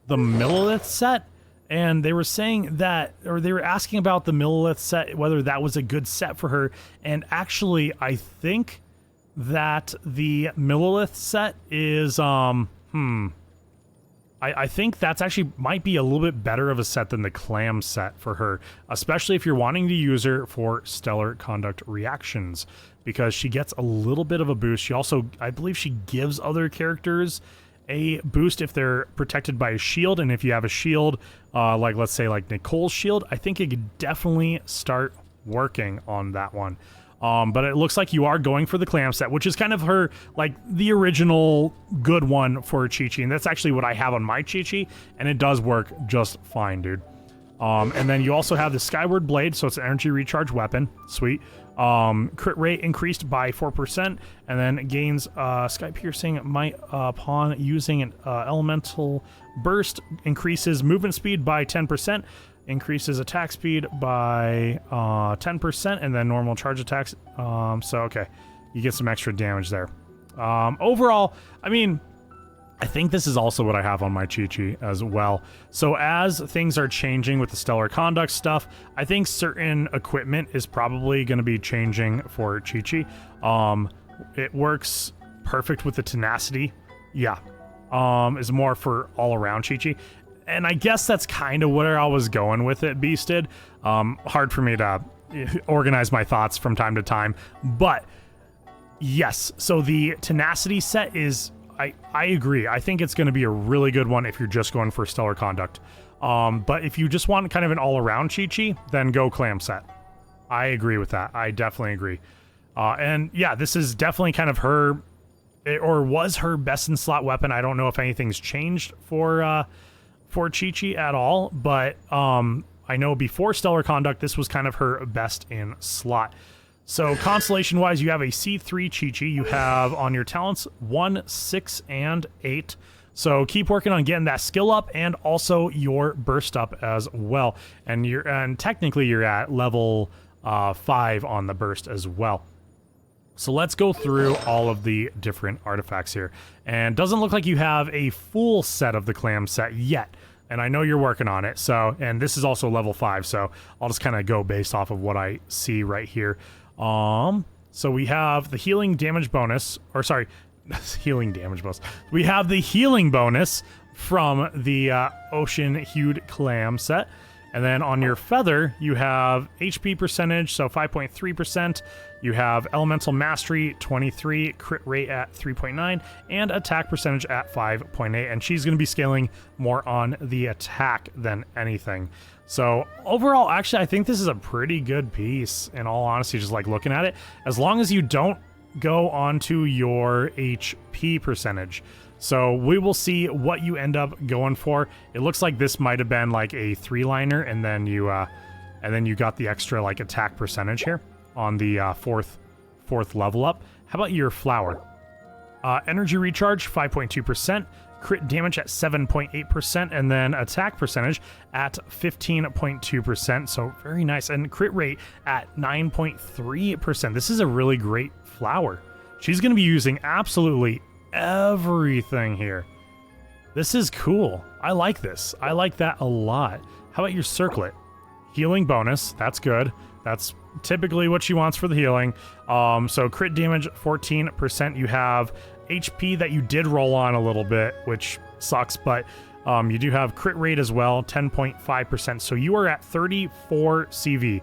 Millilith set, and they were saying that, or they were asking about the Millilith set, whether that was a good set for her. And actually, I think that the Millilith set is, I think that's actually might be a little bit better of a set than the Clam set for her, especially if you're wanting to use her for stellar conduct reactions, because she gets a little bit of a boost. She also, I believe she gives other characters a boost if they're protected by a shield, and if you have a shield, like let's say like Nicole's shield, I think it could definitely start working on that one. But it looks like you are going for the Clam set, which is kind of her, like, the original good one for Chi-Chi, and that's actually what I have on my Chi-Chi, and it does work just fine, dude. And then you also have the Skyward Blade, so it's an energy recharge weapon. Sweet. Crit rate increased by 4%, and then gains Sky Piercing Might upon using an elemental burst, increases movement speed by 10%, increases attack speed by 10%, and then normal charge attacks. So, okay, you get some extra damage there. Overall, I mean, I think this is also what I have on my Chi-Chi as well. So as things are changing with the stellar conduct stuff, I think certain equipment is probably going to be changing for Chi-Chi. It works perfect with the tenacity. Yeah. Is more for all around Chi-Chi. And I guess that's kind of where I was going with it, Beasted. Hard for me to organize my thoughts from time to time. But yes, so the tenacity set is, I agree. I think it's going to be a really good one if you're just going for stellar conduct. But if you just want kind of an all-around Chi-Chi, then go Clam set. I agree with that. I definitely agree. And yeah, this is definitely kind of her, or was her best in slot weapon. I don't know if anything's changed for Chi-Chi at all, but I know before stellar conduct, this was kind of her best in slot. So constellation wise, you have a C3 Chi-Chi. You have on your talents 1, 6, and 8. So keep working on getting that skill up and also your burst up as well. And technically you're at level 5 on the burst as well. So let's go through all of the different artifacts here. And doesn't look like you have a full set of the Clam set yet. And I know you're working on it. So, and this is also level 5. So I'll just kind of go based off of what I see right here. So we have the healing damage bonus, or sorry, healing damage bonus. We have the healing bonus from the Ocean Hued Clam set. And then on your feather, you have HP percentage, so 5.3%. You have Elemental Mastery, 23, crit rate at 3.9, and attack percentage at 5.8. And she's going to be scaling more on the attack than anything. So overall, actually, I think this is a pretty good piece, in all honesty, just like looking at it. As long as you don't go onto your HP percentage. So we will see what you end up going for. It looks like this might have been like a 3-liner, and then you got the extra like attack percentage here on the fourth level up. How about your flower? Energy recharge 5.2%, crit damage at 7.8%, and then attack percentage at 15.2%. So very nice, and crit rate at 9.3%. This is a really great flower. She's going to be using absolutely everything here. This is cool. I like this. I like that a lot. How about your circlet? Healing bonus. That's good. That's typically what she wants for the healing. So crit damage 14%. You have HP that you did roll on a little bit, which sucks, but you do have crit rate as well, 10.5%. So you are at 34 CV.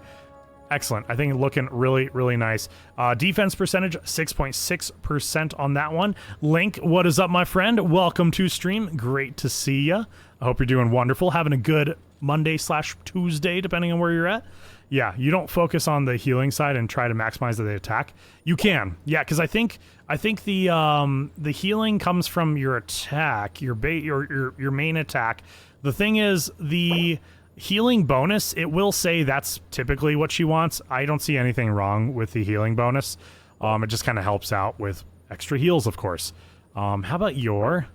Excellent. I think looking really, really nice. Defense percentage, 6.6% on that one. Link, what is up, my friend? Welcome to stream. Great to see ya. I hope you're doing wonderful. Having a good Monday/Tuesday, depending on where you're at. Yeah, you don't focus on the healing side and try to maximize the attack. You can. Yeah, because I think the healing comes from your attack, your main attack. The thing is, the healing bonus, it will say that's typically what she wants. I don't see anything wrong with the healing bonus. It just kind of helps out with extra heals, of course. How about your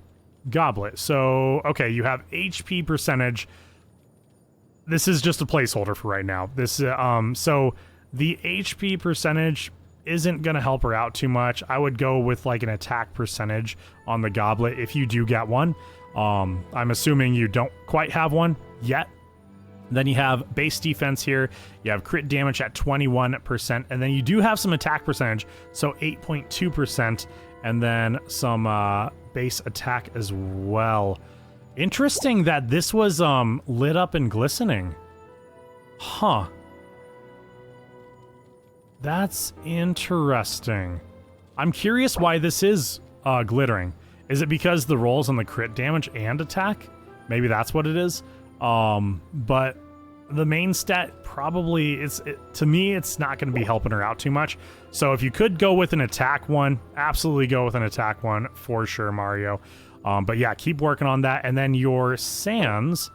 goblet? So, okay, you have HP percentage. This is just a placeholder for right now. This so the HP percentage isn't going to help her out too much. I would go with like an attack percentage on the goblet if you do get one. I'm assuming you don't quite have one yet. Then you have base defense here. You have crit damage at 21%, and then you do have some attack percentage, so 8.2%, and then some base attack as well. Interesting that this was lit up and glistening. Huh. That's interesting. I'm curious why this is glittering. Is it because the rolls on the crit damage and attack? Maybe that's what it is. But the main stat probably to me, it's not going to be helping her out too much. So if you could go with an attack one, absolutely go with an attack one for sure, Mario. But yeah, keep working on that. And then your sands,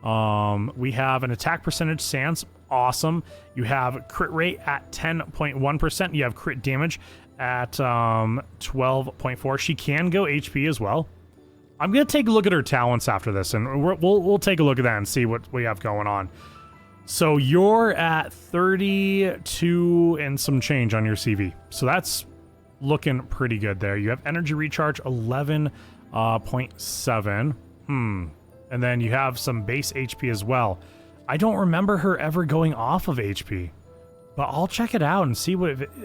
we have an attack percentage sands. Awesome. You have crit rate at 10.1%. You have crit damage at 12.4. She can go HP as well. I'm going to take a look at her talents after this, and we'll take a look at that and see what we have going on. So you're at 32 and some change on your CV. So that's looking pretty good there. You have energy recharge 11.7. And then you have some base HP as well. I don't remember her ever going off of HP, but I'll check it out and see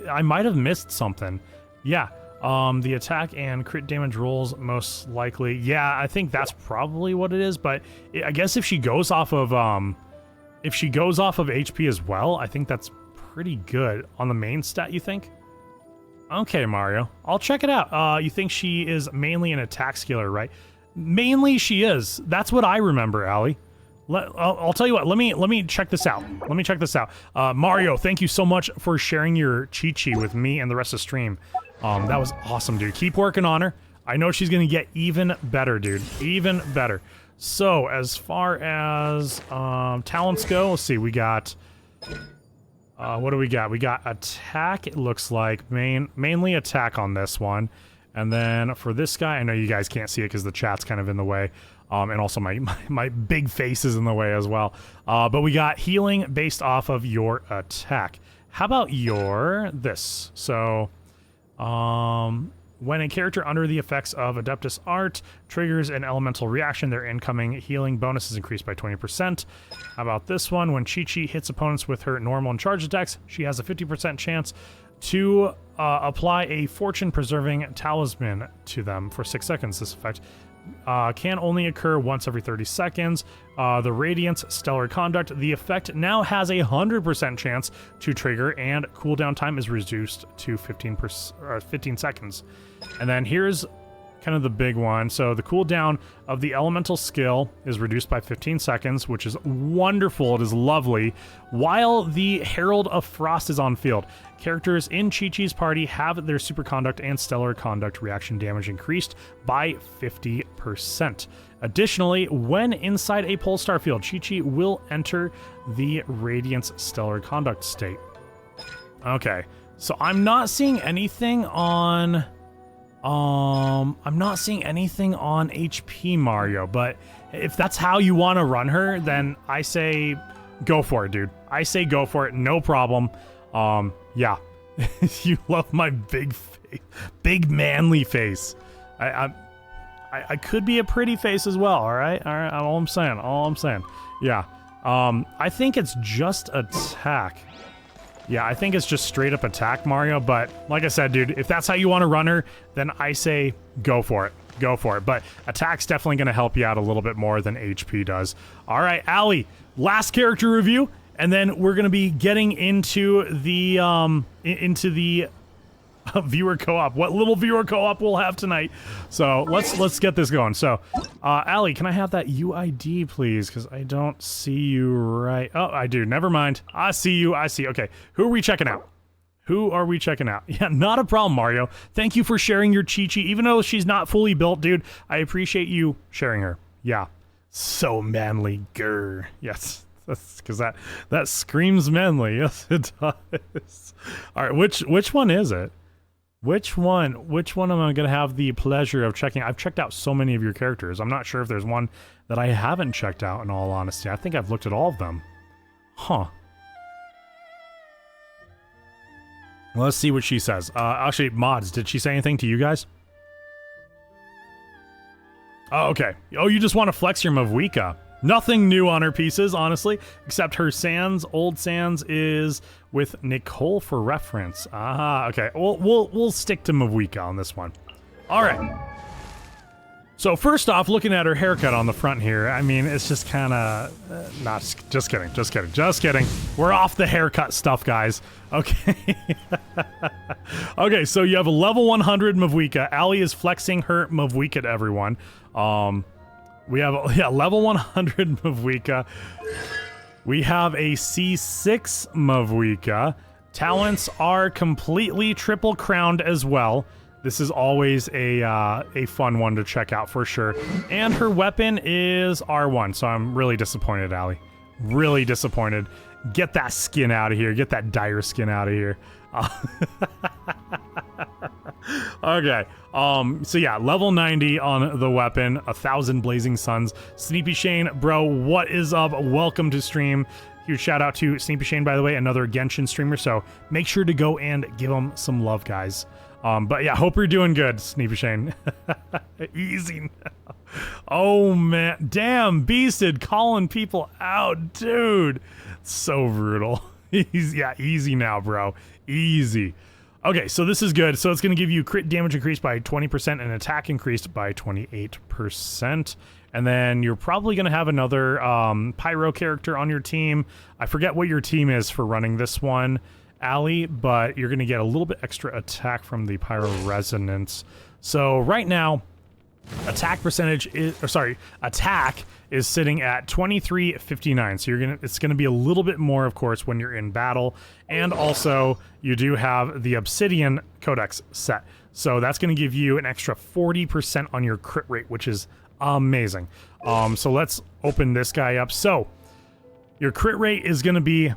I might have missed something. Yeah. The attack and crit damage rolls most likely. Yeah, I think that's probably what it is, but I guess if she goes off of HP as well, I think that's pretty good on the main stat, you think? Okay, Mario. I'll check it out. You think she is mainly an attack skiller, right? Mainly she is. That's what I remember, Allie. I'll tell you what, let me check this out. Mario, thank you so much for sharing your Chi-Chi with me and the rest of the stream. That was awesome, dude. Keep working on her. I know she's gonna get even better, dude. Even better. So, as far as talents go, let's see, we got what do we got? We got attack, it looks like. Mainly attack on this one. And then for this guy, I know you guys can't see it because the chat's kind of in the way. And also my big face is in the way as well. But we got healing based off of your attack. How about your this? So, when a character under the effects of Adeptus Art triggers an elemental reaction, their incoming healing bonus is increased by 20%. How about this one? When Chi-Chi hits opponents with her normal and charge attacks, she has a 50% chance to apply a fortune-preserving talisman to them for 6 seconds. This effect can only occur once every 30 seconds. The Radiance Stellar Conduct, the effect now has a 100% chance to trigger, and cooldown time is reduced to 15 seconds. And then here's kind of the big one. So the cooldown of the elemental skill is reduced by 15 seconds, which is wonderful. It is lovely. While the Herald of Frost is on field, characters in Chi-Chi's party have their superconduct and stellar conduct reaction damage increased by 50%. Additionally, when inside a Polestar field, Chi-Chi will enter the Radiance Stellar Conduct state. Okay, so I'm not seeing anything on HP, Mario, but if that's how you want to run her, then I say go for it, dude. I say go for it, no problem. Yeah. You love my big face, big manly face. I could be a pretty face as well, all right? All I'm saying. Yeah. I think it's just attack. Yeah, I think it's just straight up attack, Mario, but like I said, dude, if that's how you want to run her, then I say go for it. Go for it. But attack's definitely going to help you out a little bit more than HP does. All right, Allie, last character review, and then we're gonna be getting into the viewer co-op. What little viewer co-op we'll have tonight. So let's get this going. So, Allie, can I have that UID, please? Because I don't see you right. Oh, I do. Never mind. I see you. I see. Okay, who are we checking out? Who are we checking out? Yeah, not a problem, Mario. Thank you for sharing your Chi-Chi. Even though she's not fully built, dude, I appreciate you sharing her. Yeah, so manly, grr. Yes. That's because that screams manly. Yes, it does. All right, which one is it? Which one am I gonna have the pleasure of checking? I've checked out so many of your characters. I'm not sure if there's one that I haven't checked out, in all honesty. I think I've looked at all of them. Huh. Well, let's see what she says. Actually, mods, did she say anything to you guys? Oh, okay. Oh, you just want to flex your Mavwika. Nothing new on her pieces, honestly, except her Sans, old Sans, is with Nicole for reference. Ah, okay. We'll stick to Mavwika on this one. All right. So first off, looking at her haircut on the front here, I mean, it's just kind of not. Just kidding. We're off the haircut stuff, guys. Okay. Okay. So you have a level 100 Mavwika. Allie is flexing her Mavwika to everyone. We have level 100 Mavwika. We have a C6 Mavwika. Talents are completely triple crowned as well. This is always a fun one to check out for sure. And her weapon is R1, so I'm really disappointed, Allie. Really disappointed. Get that skin out of here. Get that dire skin out of here. Okay. So yeah, level 90 on the weapon, 1,000 blazing suns. Sneepy Shane, bro, what is up? Welcome to stream. Huge shout out to Sneepy Shane, by the way, another Genshin streamer. So make sure to go and give him some love, guys. But yeah, hope you're doing good, Sneepy Shane. Easy now. Oh man, damn, Beasted calling people out, dude. So brutal. Easy now, bro. Easy. Okay, so this is good. So it's going to give you crit damage increased by 20% and attack increased by 28%. And then you're probably going to have another Pyro character on your team. I forget what your team is for running this one, Allie, but you're going to get a little bit extra attack from the Pyro Resonance. So right now, attack is sitting at 2359. So it's gonna be a little bit more, of course, when you're in battle. And also you do have the Obsidian Codex set. So that's gonna give you an extra 40% on your crit rate, which is amazing. So let's open this guy up. So your crit rate is gonna be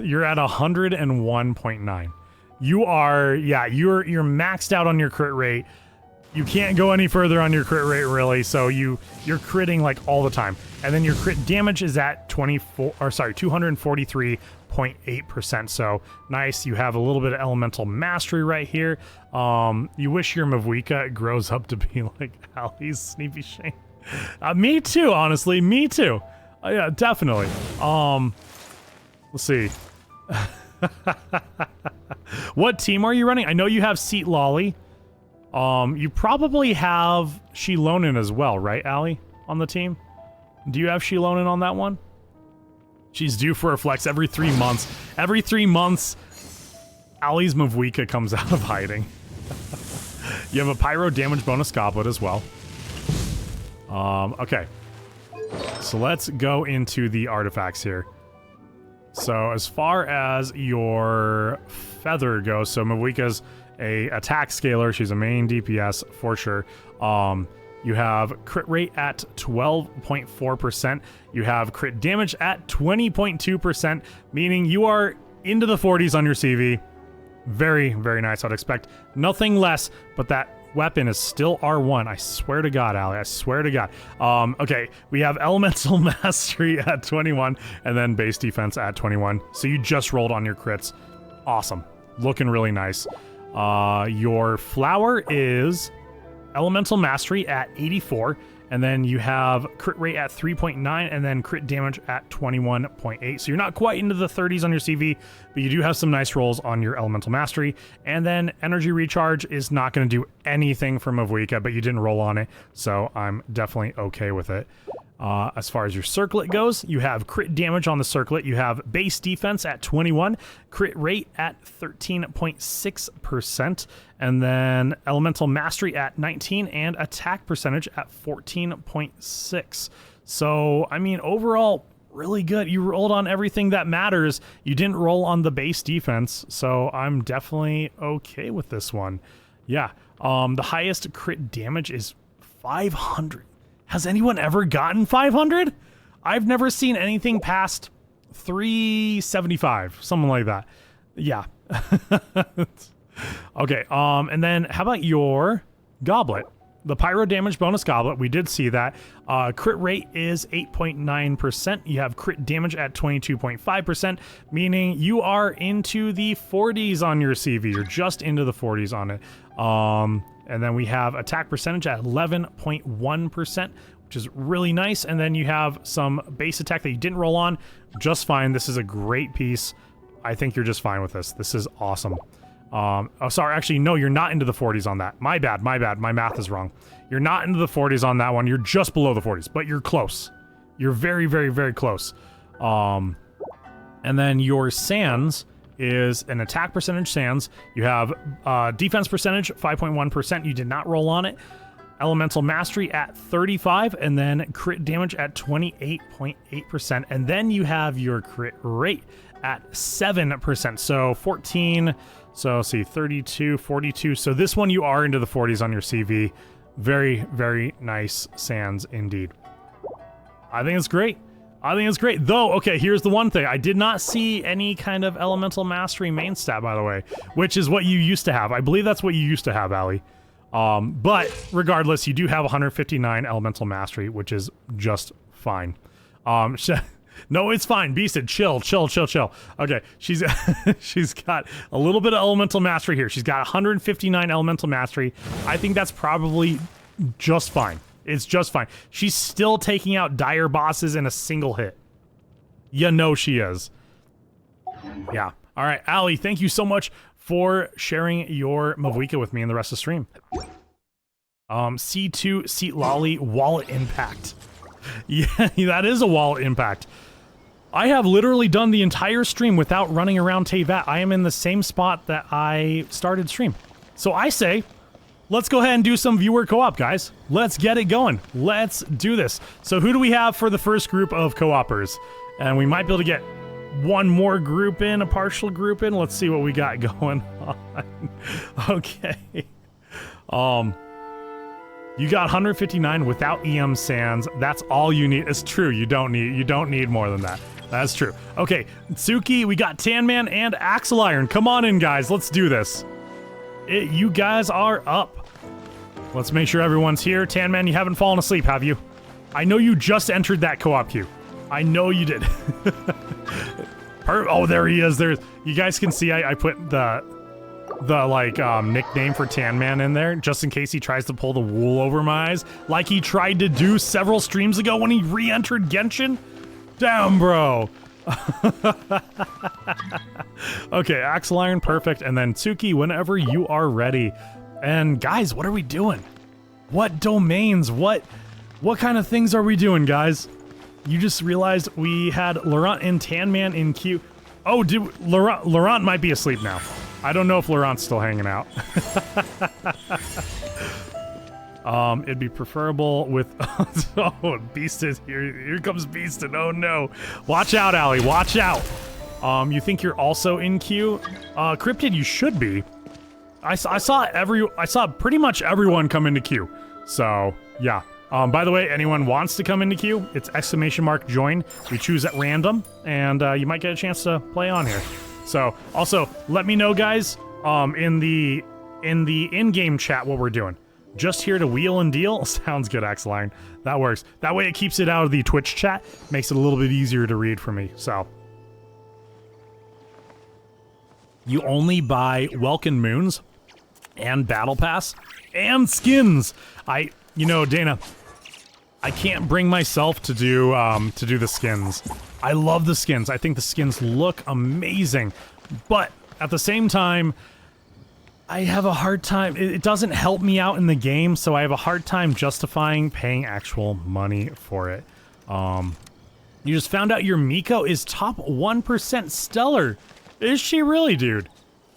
you're at 101.9. You're maxed out on your crit rate. You can't go any further on your crit rate, really, so you're critting like all the time. And then your crit damage is at 243.8%. So nice. You have a little bit of elemental mastery right here. You wish your Mavwika grows up to be like Allie's Sneepy Shane. Me too, honestly. Me too. Yeah, definitely. Let's see. What team are you running? I know you have Seat Lolly. You probably have Shilonin as well, right, Allie, on the team? Do you have Shilonin on that one? She's due for a flex every 3 months. Every 3 months, Allie's Mavwika comes out of hiding. You have a Pyro damage bonus goblet as well. Okay. So let's go into the artifacts here. So as far as your feather goes, so Mavwika's a attack scaler. She's a main DPS for sure. You have crit rate at 12.4%. You have crit damage at 20.2%, meaning you are into the 40s on your CV. Very, very nice. I'd expect nothing less, but that weapon is still R1. I swear to God, Allie. I swear to God. Okay, we have Elemental Mastery at 21, and then base defense at 21. So you just rolled on your crits. Awesome. Looking really nice. Your flower is Elemental Mastery at 84, and then you have crit rate at 3.9, and then crit damage at 21.8. So you're not quite into the 30s on your CV, but you do have some nice rolls on your Elemental Mastery. And then Energy Recharge is not going to do anything for Mavwika, but you didn't roll on it, so I'm definitely okay with it. As far as your circlet goes, you have crit damage on the circlet, you have base defense at 21, crit rate at 13.6%, and then elemental mastery at 19, and attack percentage at 14.6. So, I mean, overall, really good. You rolled on everything that matters. You didn't roll on the base defense, so I'm definitely okay with this one. Yeah, the highest crit damage is 500. Has anyone ever gotten 500? I've never seen anything past 375, something like that. Yeah. Okay, and then how about your goblet? The pyro damage bonus goblet, we did see that. Crit rate is 8.9%. You have crit damage at 22.5%, meaning you are into the 40s on your CV. You're just into the 40s on it. And then we have attack percentage at 11.1%, which is really nice. And then you have some base attack that you didn't roll on. Just fine. This is a great piece. I think you're just fine with this. This is awesome. Oh, sorry. Actually, no, you're not into the 40s on that. My bad. My bad. My math is wrong. You're not into the 40s on that one. You're just below the 40s, but you're close. You're very, very, very close. And then your sands is an attack percentage sands. You have defense percentage 5.1%. You did not roll on it. Elemental mastery at 35, and then crit damage at 28.8%. And then you have your crit rate at 7%. So 14. So let's see, 32, 42. So this one you are into the 40s on your CV. Very, very nice sands indeed. I think it's great. I think it's great. Though, okay, here's the one thing. I did not see any kind of elemental mastery main stat, by the way, which is what you used to have. I believe that's what you used to have, Allie. But regardless, you do have 159 elemental mastery, which is just fine. No, it's fine. Beasted, chill. Okay, she's she's got a little bit of elemental mastery here. She's got 159 elemental mastery. I think that's probably just fine. It's just fine. She's still taking out dire bosses in a single hit. You know she is. Yeah. All right, Allie, thank you so much for sharing your Mavuika with me in the rest of the stream. C2 Seat Lolly Wallet Impact. Yeah, that is a wallet impact. I have literally done the entire stream without running around Teyvat. I am in the same spot that I started stream. So I say, let's go ahead and do some viewer co-op, guys. Let's get it going. Let's do this. So who do we have for the first group of co-opers? And we might be able to get one more group in, a partial group in. Let's see what we got going on. Okay. You got 159 without EM sands. That's all you need. It's true. You don't need more than that. That's true. Okay, Tsuki, we got Tan Man and Axle Iron. Come on in, guys. Let's do this. You guys are up. Let's make sure everyone's here. Tan Man, you haven't fallen asleep, have you? I know you just entered that co-op queue. I know you did. Oh, there he is. There's. You guys can see I put the nickname for Tan Man in there just in case he tries to pull the wool over my eyes, like he tried to do several streams ago when he re-entered Genshin. Damn, bro. Okay, Axle Iron, perfect. And then Tsuki, whenever you are ready. And guys, what are we doing? What domains? What kind of things are we doing, guys? You just realized we had Laurent and Tan Man in queue. Oh, Laurent might be asleep now. I don't know if Laurent's still hanging out. It'd be preferable with... Oh, Beasted. Here comes Beasted. Oh, no. Watch out, Allie. Watch out. You think you're also in queue? Cryptid, you should be. I saw pretty much everyone come into queue. So, yeah. By the way, anyone wants to come into queue, it's !join. We choose at random, and you might get a chance to play on here. So, also, let me know, guys, in the in-game chat what we're doing. Just here to wheel and deal? Sounds good, Axle Iron. That works. That way it keeps it out of the Twitch chat. Makes it a little bit easier to read for me, so. You only buy Welkin Moons and Battle Pass and skins. You know, Dana, I can't bring myself to do the skins. I love the skins. I think the skins look amazing. But at the same time, I have a hard time. It doesn't help me out in the game, so I have a hard time justifying paying actual money for it. You just found out your Miko is top 1% stellar. Is she really, dude?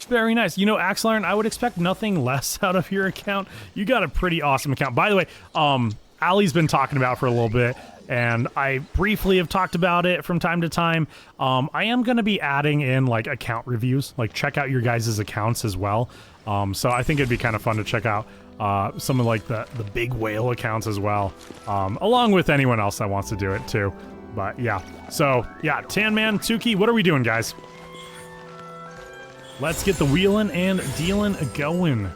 Very nice. You know, Axel Iron, I would expect nothing less out of your account. You got a pretty awesome account. By the way, Ali's been talking about it for a little bit, and I briefly have talked about it from time to time. I am going to be adding in, like, account reviews. Like, check out your guys' accounts as well. So I think it'd be kind of fun to check out some of, like, the big whale accounts as well. Along with anyone else that wants to do it, too. But, yeah. So, yeah, Tan Man, Tsuki, what are we doing, guys? Let's get the wheeling and dealing going.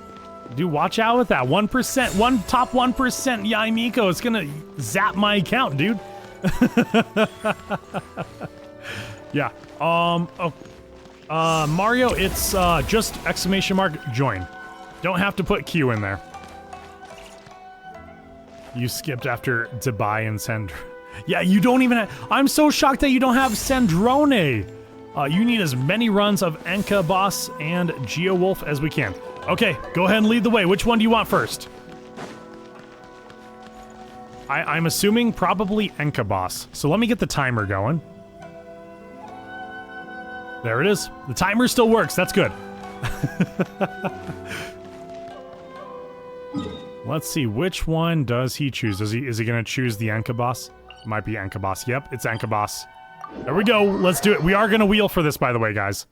Dude, watch out with that. 1%, top 1% Yai Miko. It's gonna zap my account, dude. Yeah. Mario, it's just exclamation mark join. Don't have to put Q in there. You skipped after Dubai and Send. Yeah, you don't even have... I'm so shocked that you don't have Sendrone. You need as many runs of Enka Boss and Geo Wolf as we can. Okay, go ahead and lead the way. Which one do you want first? I'm assuming probably Enka Boss. So let me get the timer going. There it is. The timer still works. That's good. Let's see. Which one does he choose? Is he going to choose the Enka Boss? Might be Enka Boss. Yep, it's Enka Boss. There we go. Let's do it. We are going to wheel for this, by the way, guys.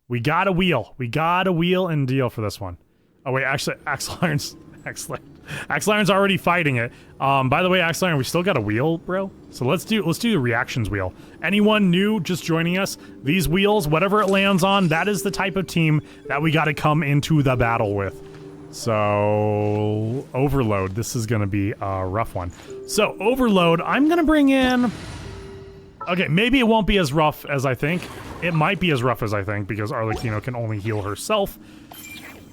We got to wheel. We got to wheel and deal for this one. Oh, wait. Actually, Axel Iron's already fighting it. By the way, Axel Iron, we still got a wheel, bro. So let's do the reactions wheel. Anyone new just joining us, these wheels, whatever it lands on, that is the type of team that we got to come into the battle with. So, Overload. This is going to be a rough one. So, Overload, I'm going to bring in... Okay, maybe it won't be as rough as I think. It might be as rough as I think because Arlecchino can only heal herself.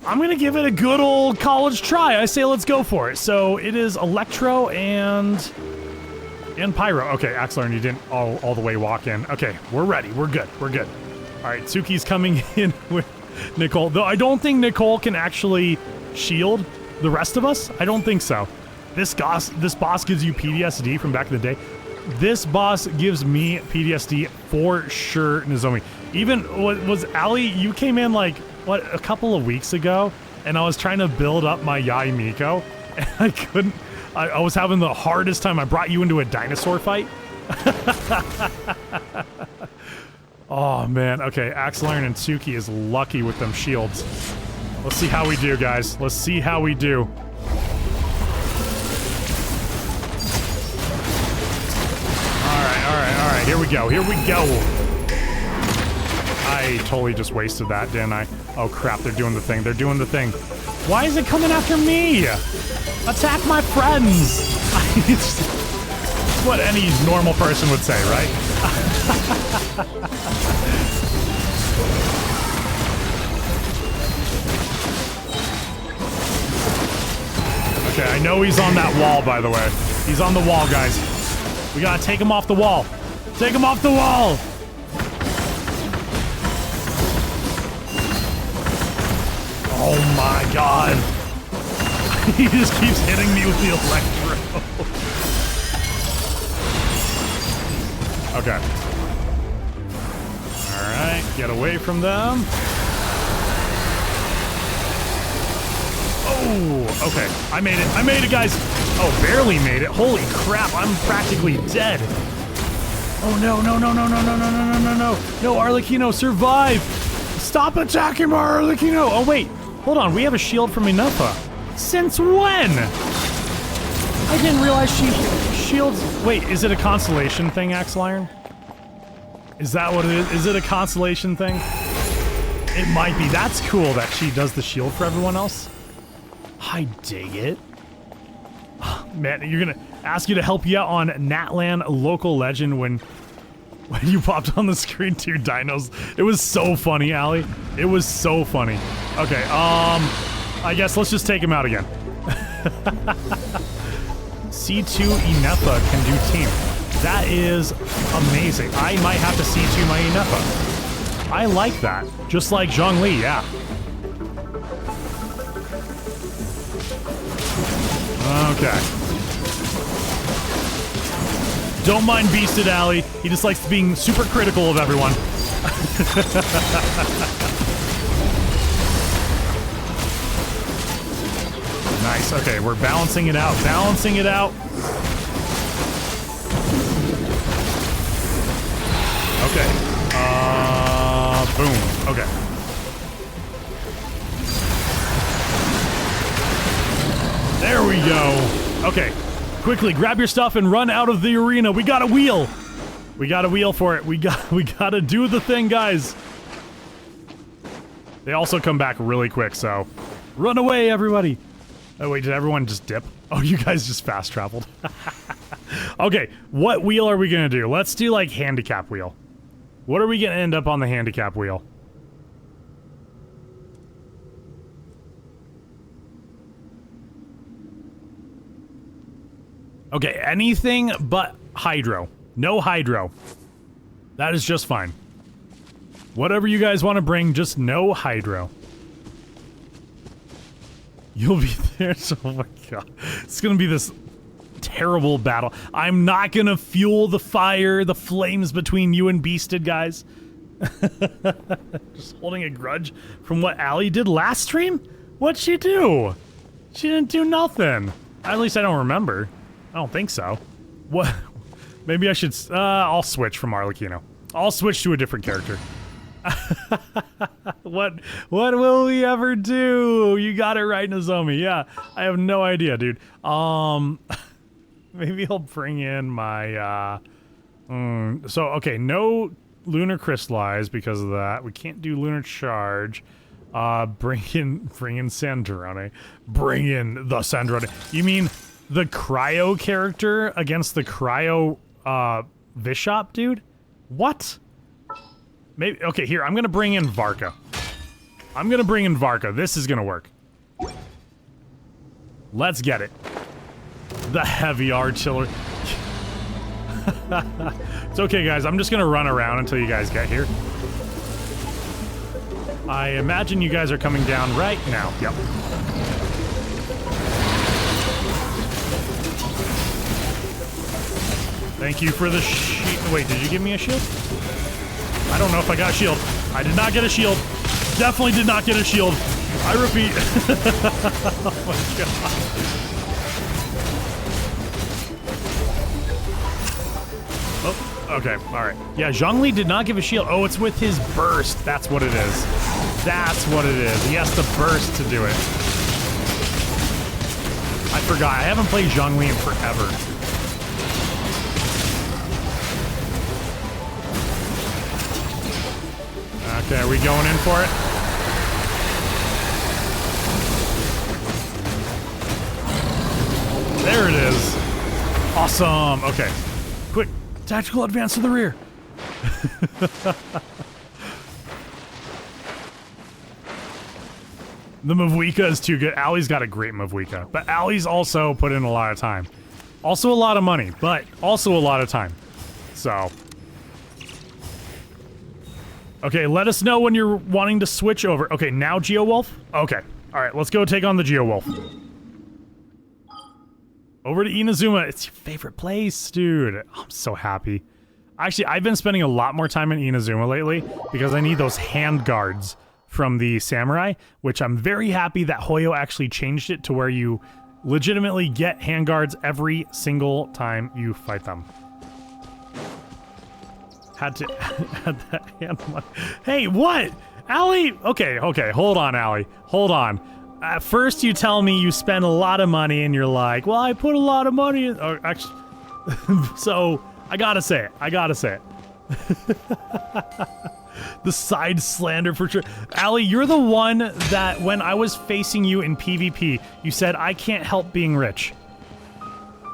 I'm gonna give it a good old college try. I say let's go for it. So it is Electro and Pyro. Okay, Axler, you didn't all the way walk in. Okay, we're ready. We're good. We're good. All right, Tsuki's coming in with Nicole. Though I don't think Nicole can actually shield the rest of us. I don't think so. This boss gives you PTSD from back in the day. This boss gives me PTSD for sure, Nozomi. Even, was Ali, you came in like, what, a couple of weeks ago, and I was trying to build up my Yai Miko, and I couldn't, I was having the hardest time. I brought you into a dinosaur fight. Oh man, okay, Axel Iron and Tsuki is lucky with them shields. Let's see how we do, guys. Let's see how we do. Alright, here we go, here we go. I totally just wasted that, didn't I? Oh crap, they're doing the thing, they're doing the thing. Why is it coming after me? Attack my friends! It's what any normal person would say, right? Okay, I know he's on that wall, by the way. He's on the wall, guys. We gotta take him off the wall. Take him off the wall! Oh my god. He just keeps hitting me with the electro. Okay. Alright, get away from them. Oh, okay. I made it, guys. Oh, barely made it. Holy crap, I'm practically dead. Oh no, no, no, no, no, no, no, no, no, no, no. No, Arlecchino, survive. Stop attacking my Arlecchino. Oh wait, hold on, we have a shield from Enougha. Since when? I didn't realize she shields. Wait, is it a constellation thing, Axel Iron? Is that what it is? Is it a constellation thing? It might be. That's cool that she does the shield for everyone else. I dig it. Man, you're gonna ask you to help you out on Natlan Local Legend when you popped on the screen 2 dinos. It was so funny, Ali. It was so funny. Okay, I guess let's just take him out again. C2 Enougha can do team. That is amazing. I might have to C2 my Enougha. I like that. Just like Zhongli, yeah. Okay. Don't mind Beasted Alley. He just likes being super critical of everyone. Nice. Okay, we're balancing it out. Balancing it out. Okay. Boom. Okay. There we go. Okay. Quickly, grab your stuff and run out of the arena. We got a wheel. We got a wheel for it. We gotta do the thing, guys. They also come back really quick, so run away, everybody. Oh, wait, did everyone just dip? Oh, you guys just fast traveled. Okay, what wheel are we gonna do? Let's do, like, handicap wheel. What are we gonna end up on the handicap wheel? Okay, anything but hydro. No hydro. That is just fine. Whatever you guys want to bring, just no hydro. You'll be there. Oh my god. It's gonna be this terrible battle. I'm not gonna fuel the fire, the flames between you and Beasted, guys. Just holding a grudge from what Allie did last stream? What'd she do? She didn't do nothing. At least I don't remember. I don't think so. What? Maybe I should... I'll switch from Arlecchino. I'll switch to a different character. What will we ever do? You got it right, Nozomi. Yeah, I have no idea, dude. Maybe I'll bring in my... so, okay, no Lunar Crystallize because of that. We can't do Lunar Charge. Bring in Sandrone. Bring in the Sandrone. You mean... the cryo character against the cryo Bishop, dude? What? Maybe okay, here, I'm gonna bring in Varka. I'm gonna bring in Varka. This is gonna work. Let's get it. The heavy artillery. It's okay, guys. I'm just gonna run around until you guys get here. I imagine you guys are coming down right now. Yep. Thank you for the shield. Wait, did you give me a shield? I don't know if I got a shield. I did not get a shield. Definitely did not get a shield. I repeat. Oh my god. Oh, okay, alright. Yeah, Zhongli did not give a shield. Oh, it's with his burst. That's what it is. That's what it is. He has to burst to do it. I forgot. I haven't played Zhongli in forever. Okay, are we going in for it? There it is. Awesome. Okay. Quick. Tactical advance to the rear. The Mavuika is too good. Allie's got a great Mavuika. But Allie's also put in a lot of time. Also a lot of money, but also a lot of time. So... okay, let us know when you're wanting to switch over. Okay, now Geowolf? Okay. Alright, let's go take on the Geowolf. Over to Inazuma. It's your favorite place, dude. I'm so happy. Actually, I've been spending a lot more time in Inazuma lately because I need those hand guards from the samurai, which I'm very happy that Hoyo actually changed it to where you legitimately get hand guards every single time you fight them. Had that hand money. Hey, what? Allie? Okay, hold on, Allie. Hold on. At first you tell me you spend a lot of money and you're like, well, I put a lot of money in... oh, actually... so, I gotta say it. The side slander for sure. Allie, you're the one that when I was facing you in PvP, you said, I can't help being rich.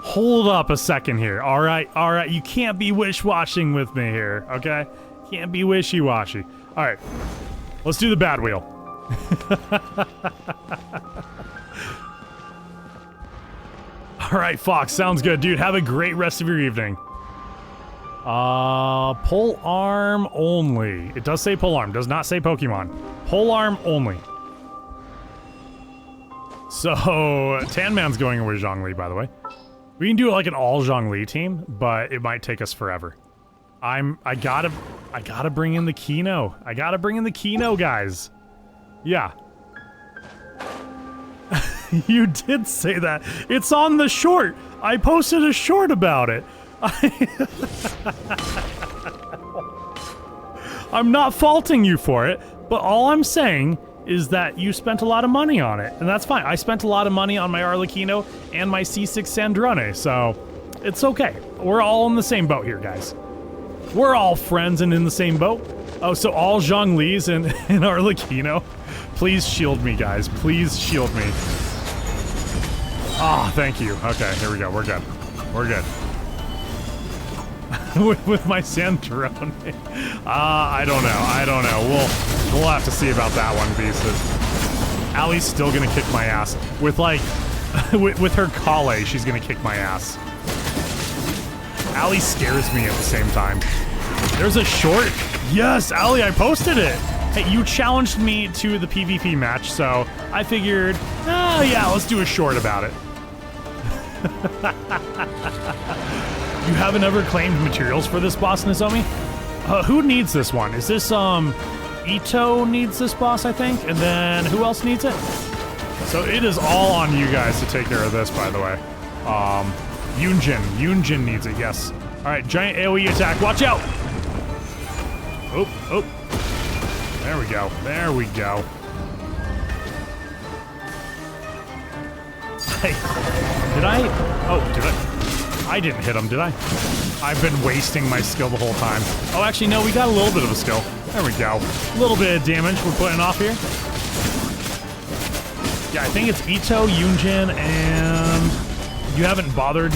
Hold up a second here, alright? You can't be wish-washing with me here, okay? Can't be wishy-washy. Alright, let's do the bad wheel. Alright, Fox, sounds good. Dude, have a great rest of your evening. Pole arm only. It does say pole arm, does not say Pokemon. Pole arm only. So, Tan Man's going with Zhongli, by the way. We can do like an all Zhongli team, but it might take us forever. I gotta bring in the Kino. I gotta bring in the Kino, guys. Yeah. You did say that. It's on the short. I posted a short about it. I'm not faulting you for it, but all I'm saying is that you spent a lot of money on it, and that's fine. I spent a lot of money on my Arlecchino and my C6 Sandrone, so it's okay. We're all in the same boat here, guys. We're all friends and in the same boat. Oh, so all Zhongli's and Arlecchino. Please shield me, guys. Please shield me. Ah, thank you. Okay, here we go. We're good. We're good. with my Sandrone. I don't know. I don't know. We'll have to see about that one, pieces. Allie's still gonna kick my ass. With like, with her Kale, she's gonna kick my ass. Allie scares me at the same time. There's a short. Yes, Allie, I posted it. Hey, you challenged me to the PvP match, so I figured, oh yeah, let's do a short about it. You haven't ever claimed materials for this boss, Nozomi? Who needs this one? Is this, Ito needs this boss, I think? And then who else needs it? So it is all on you guys to take care of this, by the way. Yunjin needs it, yes. Alright, giant AoE attack, watch out! Oh, oh. There we go, there we go. Hey, did I? Oh, did I? I didn't hit him, did I? I've been wasting my skill the whole time. Oh, actually, no, we got a little bit of a skill. There we go. A little bit of damage we're putting off here. Yeah, I think it's Ito, Yunjin, and you haven't bothered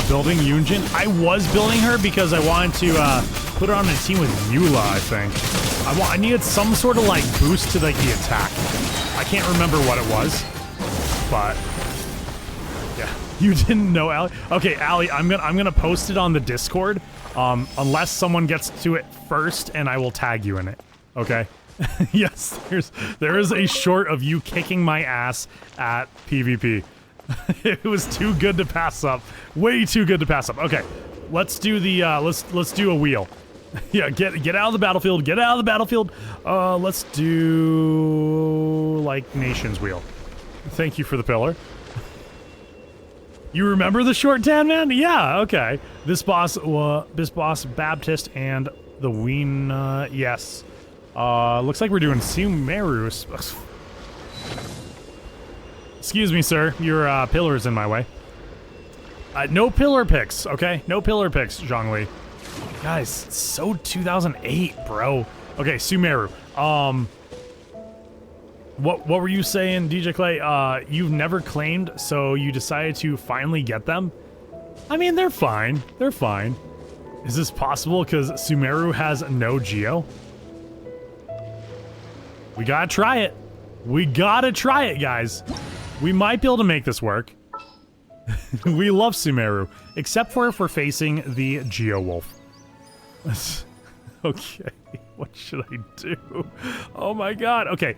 building Yunjin. I was building her because I wanted to put her on a team with Eula, I think. I needed some sort of like boost to like the attack. I can't remember what it was, but yeah, you didn't know, Allie. Okay, Allie, I'm gonna post it on the Discord, unless someone gets to it first, and I will tag you in it. Okay. Yes, there is a short of you kicking my ass at PvP. It was too good to pass up. Way too good to pass up. Okay, let's do the let's do a wheel. Yeah, get out of the battlefield. Get out of the battlefield. Let's do like Nations wheel. Thank you for the pillar. You remember the short tan man? Yeah. Okay. This boss Baptist and the Ween. Yes. Looks like we're doing Sumeru. Excuse me, sir. Your pillar's in my way. No pillar picks, okay? No pillar picks, Zhongli. Guys, so 2008, bro. Okay, Sumeru. What were you saying, DJ Clay? You've never claimed, so you decided to finally get them? I mean, they're fine. They're fine. Is this possible because Sumeru has no Geo? We gotta try it. We gotta try it, guys. We might be able to make this work. We love Sumeru, except for if we're facing the Geo Wolf. Okay, what should I do? Oh my god. Okay.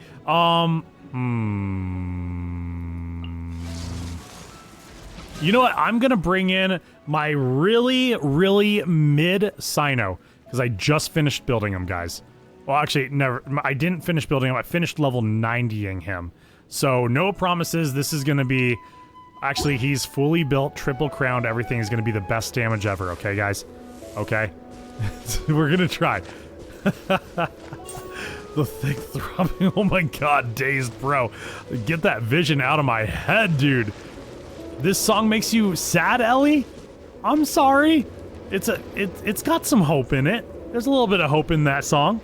You know what? I'm gonna bring in my really mid Sino because I just finished building him, guys. Well, actually, never. I didn't finish building him. I finished level 90ing him. So, no promises. This is going to be... Actually, he's fully built, triple crowned. Everything is going to be the best damage ever. Okay, guys? Okay? We're going to try. The thick throbbing. Oh my god, dazed, bro. Get that vision out of my head, dude. This song makes you sad, Ellie? I'm sorry. It's got some hope in it. There's a little bit of hope in that song.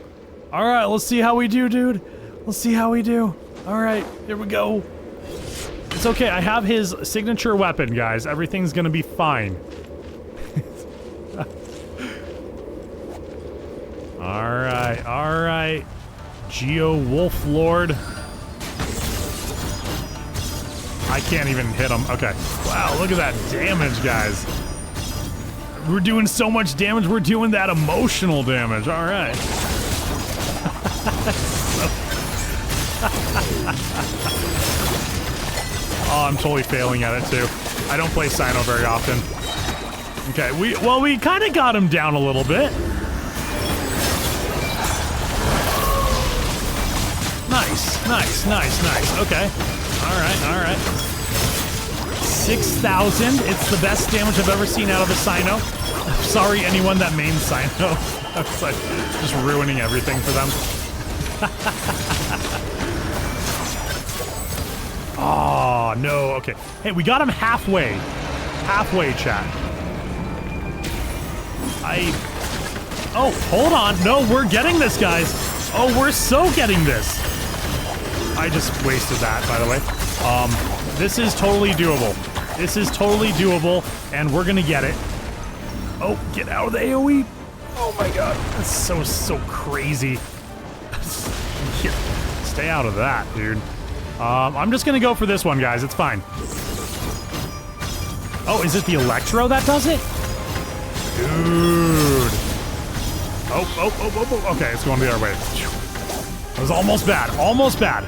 All right, let's see how we do, dude. Let's see how we do. All right, here we go. It's okay. I have his signature weapon, guys. Everything's gonna be fine. All right, all right. Geo Wolf Lord. I can't even hit him. Okay. Wow, look at that damage, guys. We're doing so much damage. We're doing that emotional damage. All right. Oh, I'm totally failing at it too. I don't play Sino very often. Okay, we kind of got him down a little bit. Nice. Okay. All right. 6,000. It's the best damage I've ever seen out of a Sino. Sorry, anyone that mains Sino. I was like, just ruining everything for them. Oh, no. Okay. Hey, we got him halfway. Halfway, chat. Oh, hold on. No, we're getting this, guys. Oh, we're so getting this. I just wasted that, by the way. This is totally doable. This is totally doable, and we're gonna get it. Oh, get out of the AoE. Oh my god. That's so crazy. Here, stay out of that, dude. I'm just gonna go for this one, guys. It's fine. Oh, is it the Electro that does it? Dude. Oh. Okay, it's going the other way. That was almost bad. Almost bad.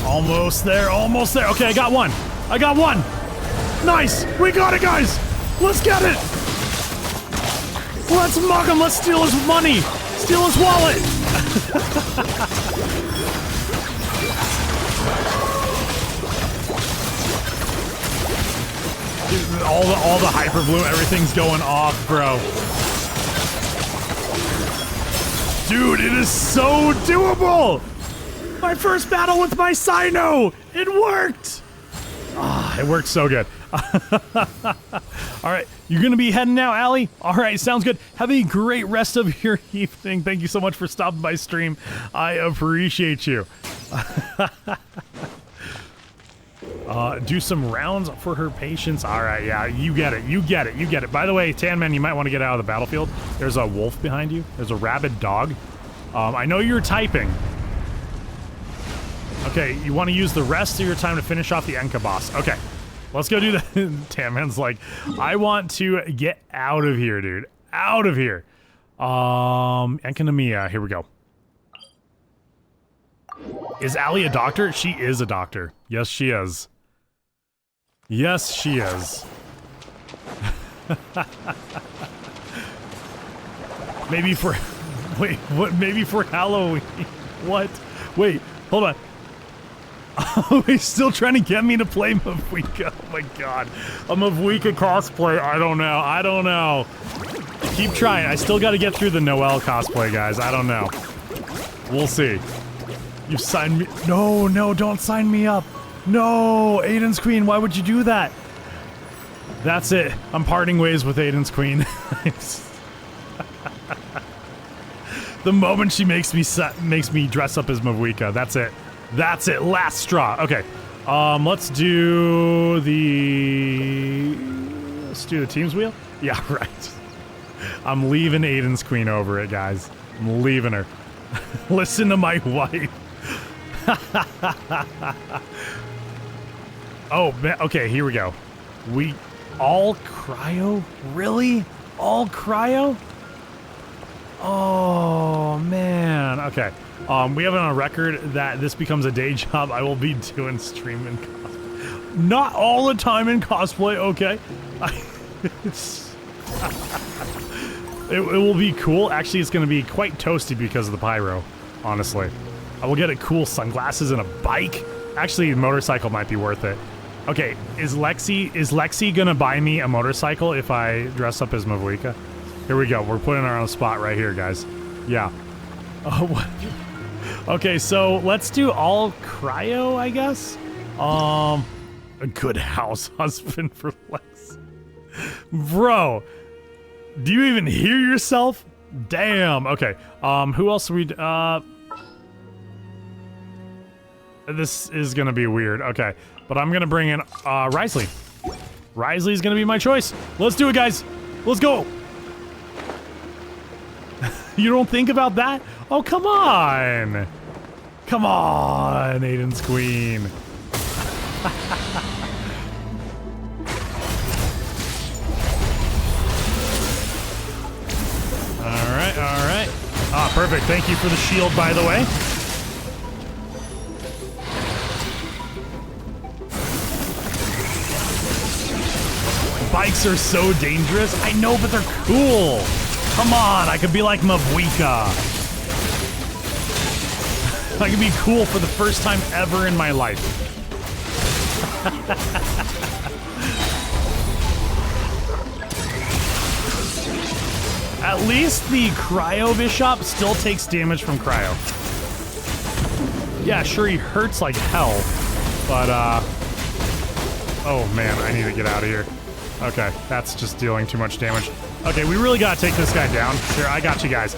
Almost there. Almost there. Okay, I got one. Nice. We got it, guys. Let's get it. Let's mug him. Let's steal his money. Steal his wallet. Dude, all the hyper bloom, everything's going off, bro. Dude, it is so doable. My first battle with my Sino. It worked. Ah, it worked so good. All right, you're gonna be heading now, Allie? All right, sounds good. Have a great rest of your evening. Thank you so much for stopping by stream. I appreciate you. Do some rounds for her patience. All right, yeah, you get it. By the way, Tan Man, you might want to get out of the battlefield. There's a wolf behind you. There's a rabid dog. I know you're typing. Okay, you want to use the rest of your time to finish off the Enka boss. Okay, let's go do that. Tan Man's like, I want to get out of here, dude. Out of here. Enkanomiya, here we go. Is Allie a doctor? She is a doctor. Yes, she is. Yes, she is. Maybe for... Wait, what? Maybe for Halloween? What? Wait, hold on. Oh, he's still trying to get me to play Mavuika. Oh my god. A Mavuika cosplay. I don't know. Keep trying. I still got to get through the Noelle cosplay, guys. I don't know. We'll see. You signed me. No, don't sign me up. No, Aiden's Queen. Why would you do that? That's it. I'm parting ways with Aiden's Queen. The moment she makes me dress up as Mavuika. That's it. That's it. Last straw. Okay. Let's do the team's wheel. Yeah, right. I'm leaving Aiden's Queen over it, guys. I'm leaving her. Listen to my wife. Oh, man. Okay, here we go. We all cryo? Really? All cryo? Oh, man. Okay. We have it on record that this becomes a day job. I will be doing streaming cosplay. Not all the time in cosplay, okay? It will be cool. Actually, it's going to be quite toasty because of the pyro, honestly. I will get it cool sunglasses and a bike. Actually, a motorcycle might be worth it. Okay, is Lexi going to buy me a motorcycle if I dress up as Mavuika? Here we go. We're putting her on a spot right here, guys. Yeah. Oh, what? Okay, so let's do all cryo, I guess. A good house husband for Lex. Bro, do you even hear yourself? Damn. Okay. Who else we? This is gonna be weird. Okay, but I'm gonna bring in Risley. Risley's gonna be my choice. Let's do it, guys. Let's go. You don't think about that? Oh, come on. Come on, Aiden's Queen. All right. perfect. Thank you for the shield, by the way. Bikes are so dangerous. I know, but they're cool. Come on, I could be like Mavuika. I could be cool for the first time ever in my life. At least the Cryo Bishop still takes damage from Cryo. Yeah, sure, he hurts like hell, but, oh man, I need to get out of here. Okay, that's just dealing too much damage. Okay, we really gotta take this guy down. Here, I got you guys.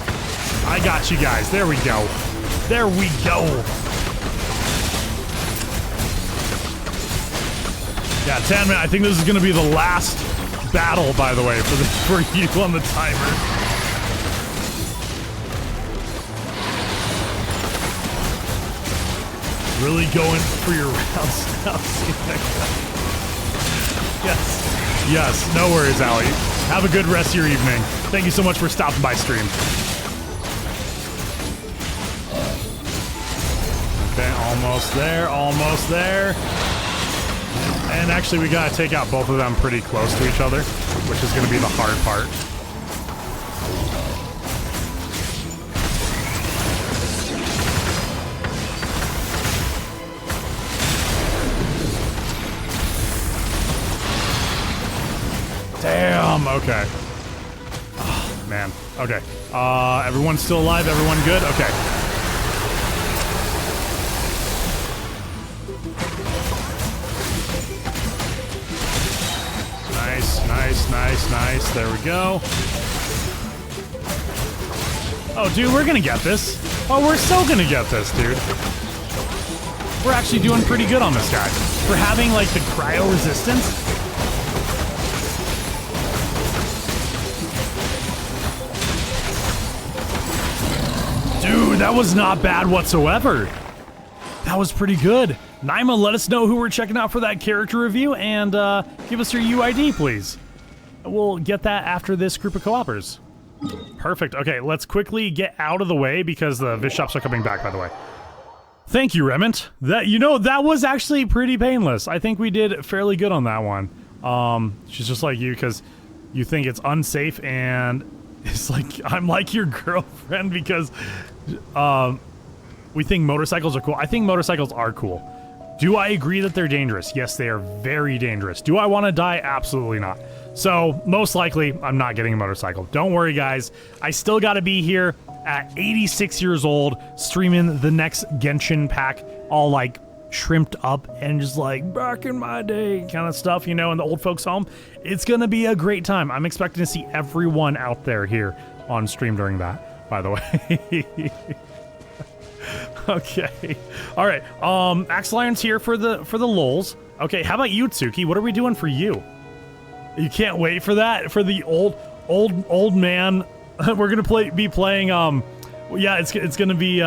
I got you guys. There we go. There we go. Yeah, 10 minutes. I think this is gonna be the last battle, by the way, for you on the timer. Really going for your rounds now. Yes. Yes, no worries, Allie. Have a good rest of your evening. Thank you so much for stopping by stream. Okay, almost there, almost there. And actually, we gotta take out both of them pretty close to each other, which is gonna be the hard part. Damn, okay. Oh, man, okay. Everyone's still alive, everyone good? Okay. Nice, nice, nice, nice. There we go. Oh, dude, we're gonna get this. Oh, we're so gonna get this, dude. We're actually doing pretty good on this guy. For having, like, the cryo resistance. Dude, that was not bad whatsoever. That was pretty good. Naima, let us know who we're checking out for that character review, and give us your UID, please. We'll get that after this group of co-opers. Perfect. Okay, let's quickly get out of the way because the Bishops are coming back, by the way. Thank you, Remnant. That, you know, that was actually pretty painless. I think we did fairly good on that one. She's just like you because you think it's unsafe, and it's like, I'm like your girlfriend because we think motorcycles are cool. I think motorcycles are cool. Do I agree that they're dangerous? Yes, they are very dangerous. Do I want to die? Absolutely not. So, most likely, I'm not getting a motorcycle. Don't worry, guys. I still got to be here at 86 years old, streaming the next Genshin pack, all, like, shrimped up and just, like, back in my day kind of stuff, you know, in the old folks' home. It's going to be a great time. I'm expecting to see everyone out there here on stream during that, by the way. Okay. All right. Axel Iron's here for the lols. Okay, how about you, Tsuki? What are we doing for you? You can't wait for that? For the old man? We're gonna be playing, yeah, it's gonna be,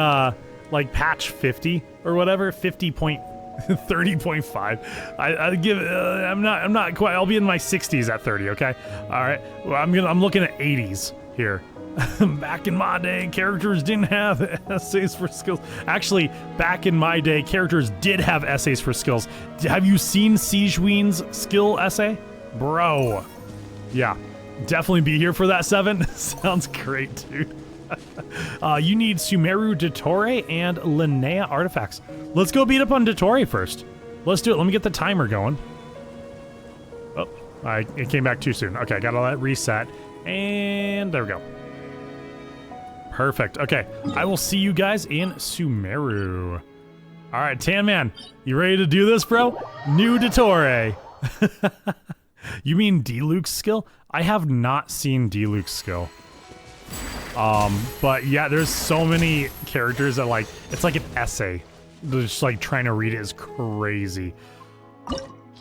like, patch 50 or whatever, 50.30.5. I give, I'm not quite, I'll be in my 60s at 30, okay? All right, well, I'm looking at 80s here. Back in my day, characters didn't have essays for skills. Actually, back in my day, characters did have essays for skills. Have you seen Siegewine's skill essay? Bro. Yeah. Definitely be here for that, 7. Sounds great, dude. You need Sumeru Dottore and Linnea artifacts. Let's go beat up on Dottore first. Let's do it. Let me get the timer going. Oh, it came back too soon. Okay, gotta let it reset. And there we go. Perfect. Okay, I will see you guys in Sumeru. All right, Tan Man, you ready to do this, bro? New Dottore. You mean D-Luke's skill? I have not seen D-Luke's skill. But yeah, there's so many characters that, like, it's like an essay. Just like trying to read it is crazy.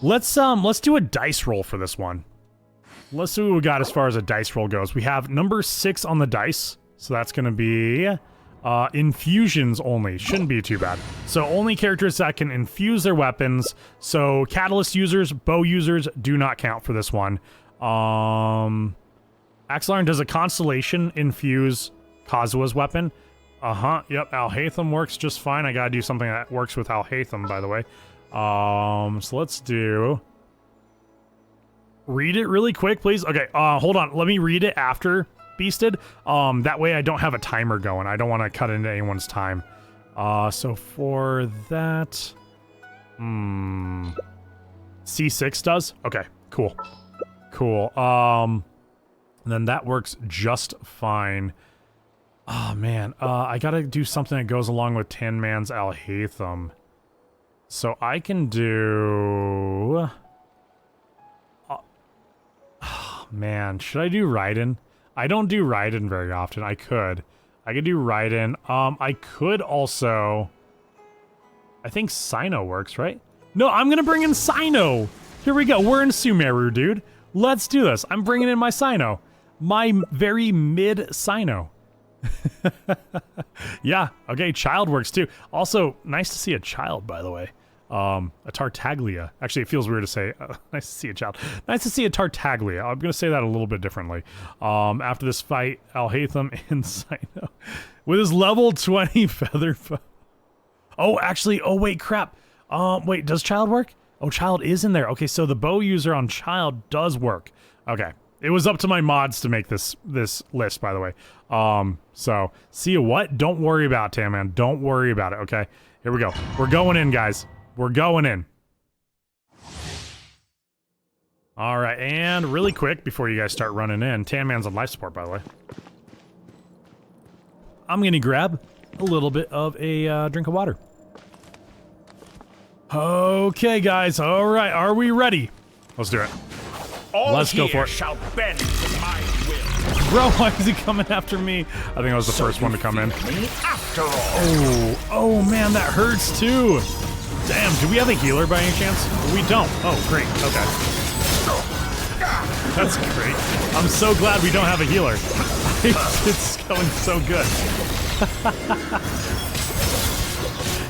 Let's do a dice roll for this one. Let's see what we got as far as a dice roll goes. We have number 6 on the dice. So that's going to be infusions only. Shouldn't be too bad. So only characters that can infuse their weapons. So catalyst users, bow users do not count for this one. Axel Iron does a constellation infuse Kazua's weapon. Yep, Alhaitham works just fine. I gotta do something that works with Alhaitham, by the way. So let's do... Read it really quick, please. Okay, hold on. Let me read it after Beasted. That way I don't have a timer going. I don't want to cut into anyone's time. So for that... C6 does? Okay, cool. Cool. And then that works just fine. Oh, man. I gotta do something that goes along with Tin Man's Alhaitham. So I can do... Man, should I do Raiden? I don't do Raiden very often. I could do Raiden. I could also... I think Sino works, right? No, I'm gonna bring in Sino! Here we go, we're in Sumeru, dude. Let's do this. I'm bringing in my Sino. My very mid Sino. Yeah, okay, child works too. Also, nice to see a child, by the way. A Tartaglia. Actually, it feels weird to say, nice to see a child. Nice to see a Tartaglia. I'm gonna say that a little bit differently. After this fight, Alhaitham and Sino. With his level 20 feather bow. Oh, actually, oh wait, crap. Wait, does child work? Oh, child is in there. Okay, so the bow user on child does work. Okay. It was up to my mods to make this list, by the way. So, see you what? Don't worry about it, Tam, man. Don't worry about it, okay? Here we go. We're going in, guys. We're going in. All right, and really quick, before you guys start running in, Tan Man's on life support, by the way. I'm gonna grab a little bit of a drink of water. Okay, guys. All right, are we ready? Let's do it. Let's go for it. Shall bend to my will. Bro, why is he coming after me? I think I was the first one to come in. After all. Oh man, that hurts too. Damn, do we have a healer by any chance? We don't. Oh, great. Okay. That's great. I'm so glad we don't have a healer. It's going so good.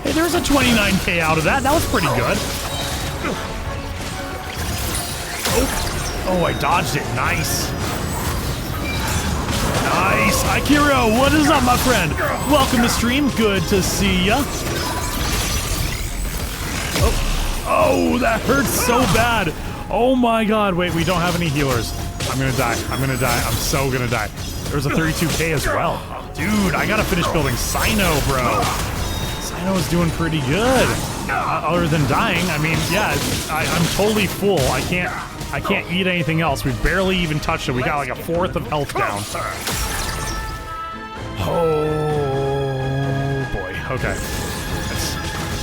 Hey, there's a 29k out of that. That was pretty good. Oh, I dodged it. Nice. Nice. Akiro, what is up, my friend? Welcome to stream. Good to see ya. Oh, that hurts so bad. Oh my god. Wait, we don't have any healers. I'm gonna die. I'm gonna die. I'm so gonna die. There's a 32k as well. Dude, I gotta finish building Sino, bro. Sino is doing pretty good. Other than dying, I mean, yeah, I'm totally full. I can't eat anything else. We barely even touched it. We got like a fourth of health down. Oh boy. Okay.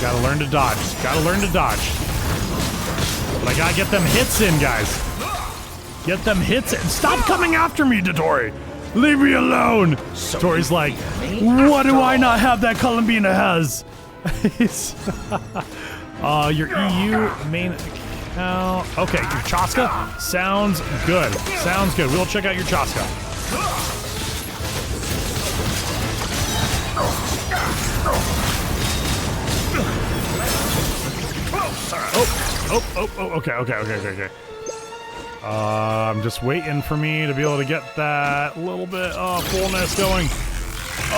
Gotta learn to dodge. Gotta learn to dodge. But I gotta get them hits in, guys. Get them hits in. Stop coming after me, Dotori. Leave me alone. Dotori's like, what do I not have that Columbina has? Your EU main account. Okay, your Chaska sounds good. Sounds good. We'll check out your Chaska. Okay. I'm just waiting for me to be able to get that little bit of fullness going.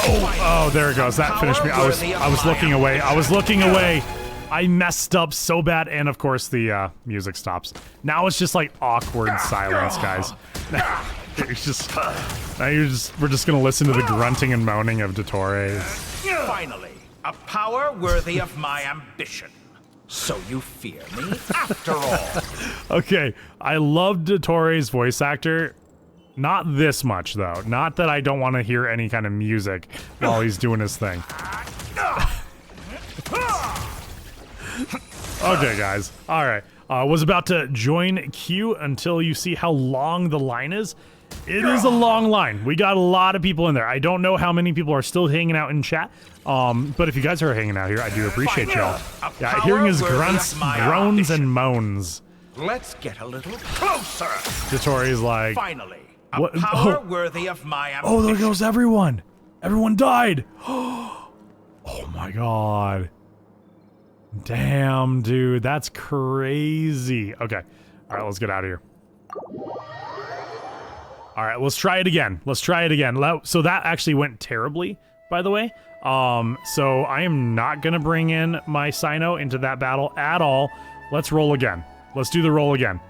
Oh, there it goes. That finished me. I was looking away. I was looking away. I messed up so bad, and of course the music stops. Now it's just like awkward silence, guys. We're just gonna listen to the grunting and moaning of Dottore. Finally, a power worthy of my ambition. So you fear me after all. Okay, I love Dottore's voice actor. Not this much, though. Not that I don't want to hear any kind of music while he's doing his thing. Okay, guys. All right. Was about to join queue until you see how long the line is. It is a long line. We got a lot of people in there. I don't know how many people are still hanging out in chat. But if you guys are hanging out here, I do appreciate y'all. Yeah, hearing his grunts, groans, and moans. Let's get a little closer. Dottore's like, finally, a what? power worthy of my ambition. Oh, there goes everyone. Everyone died. Oh my god. Damn, dude, that's crazy. Okay, all right, let's get out of here. All right, let's try it again. Let's try it again. So that actually went terribly. by the way. So I am not gonna bring in my Cyno into that battle at all. Let's roll again. Let's do the roll again.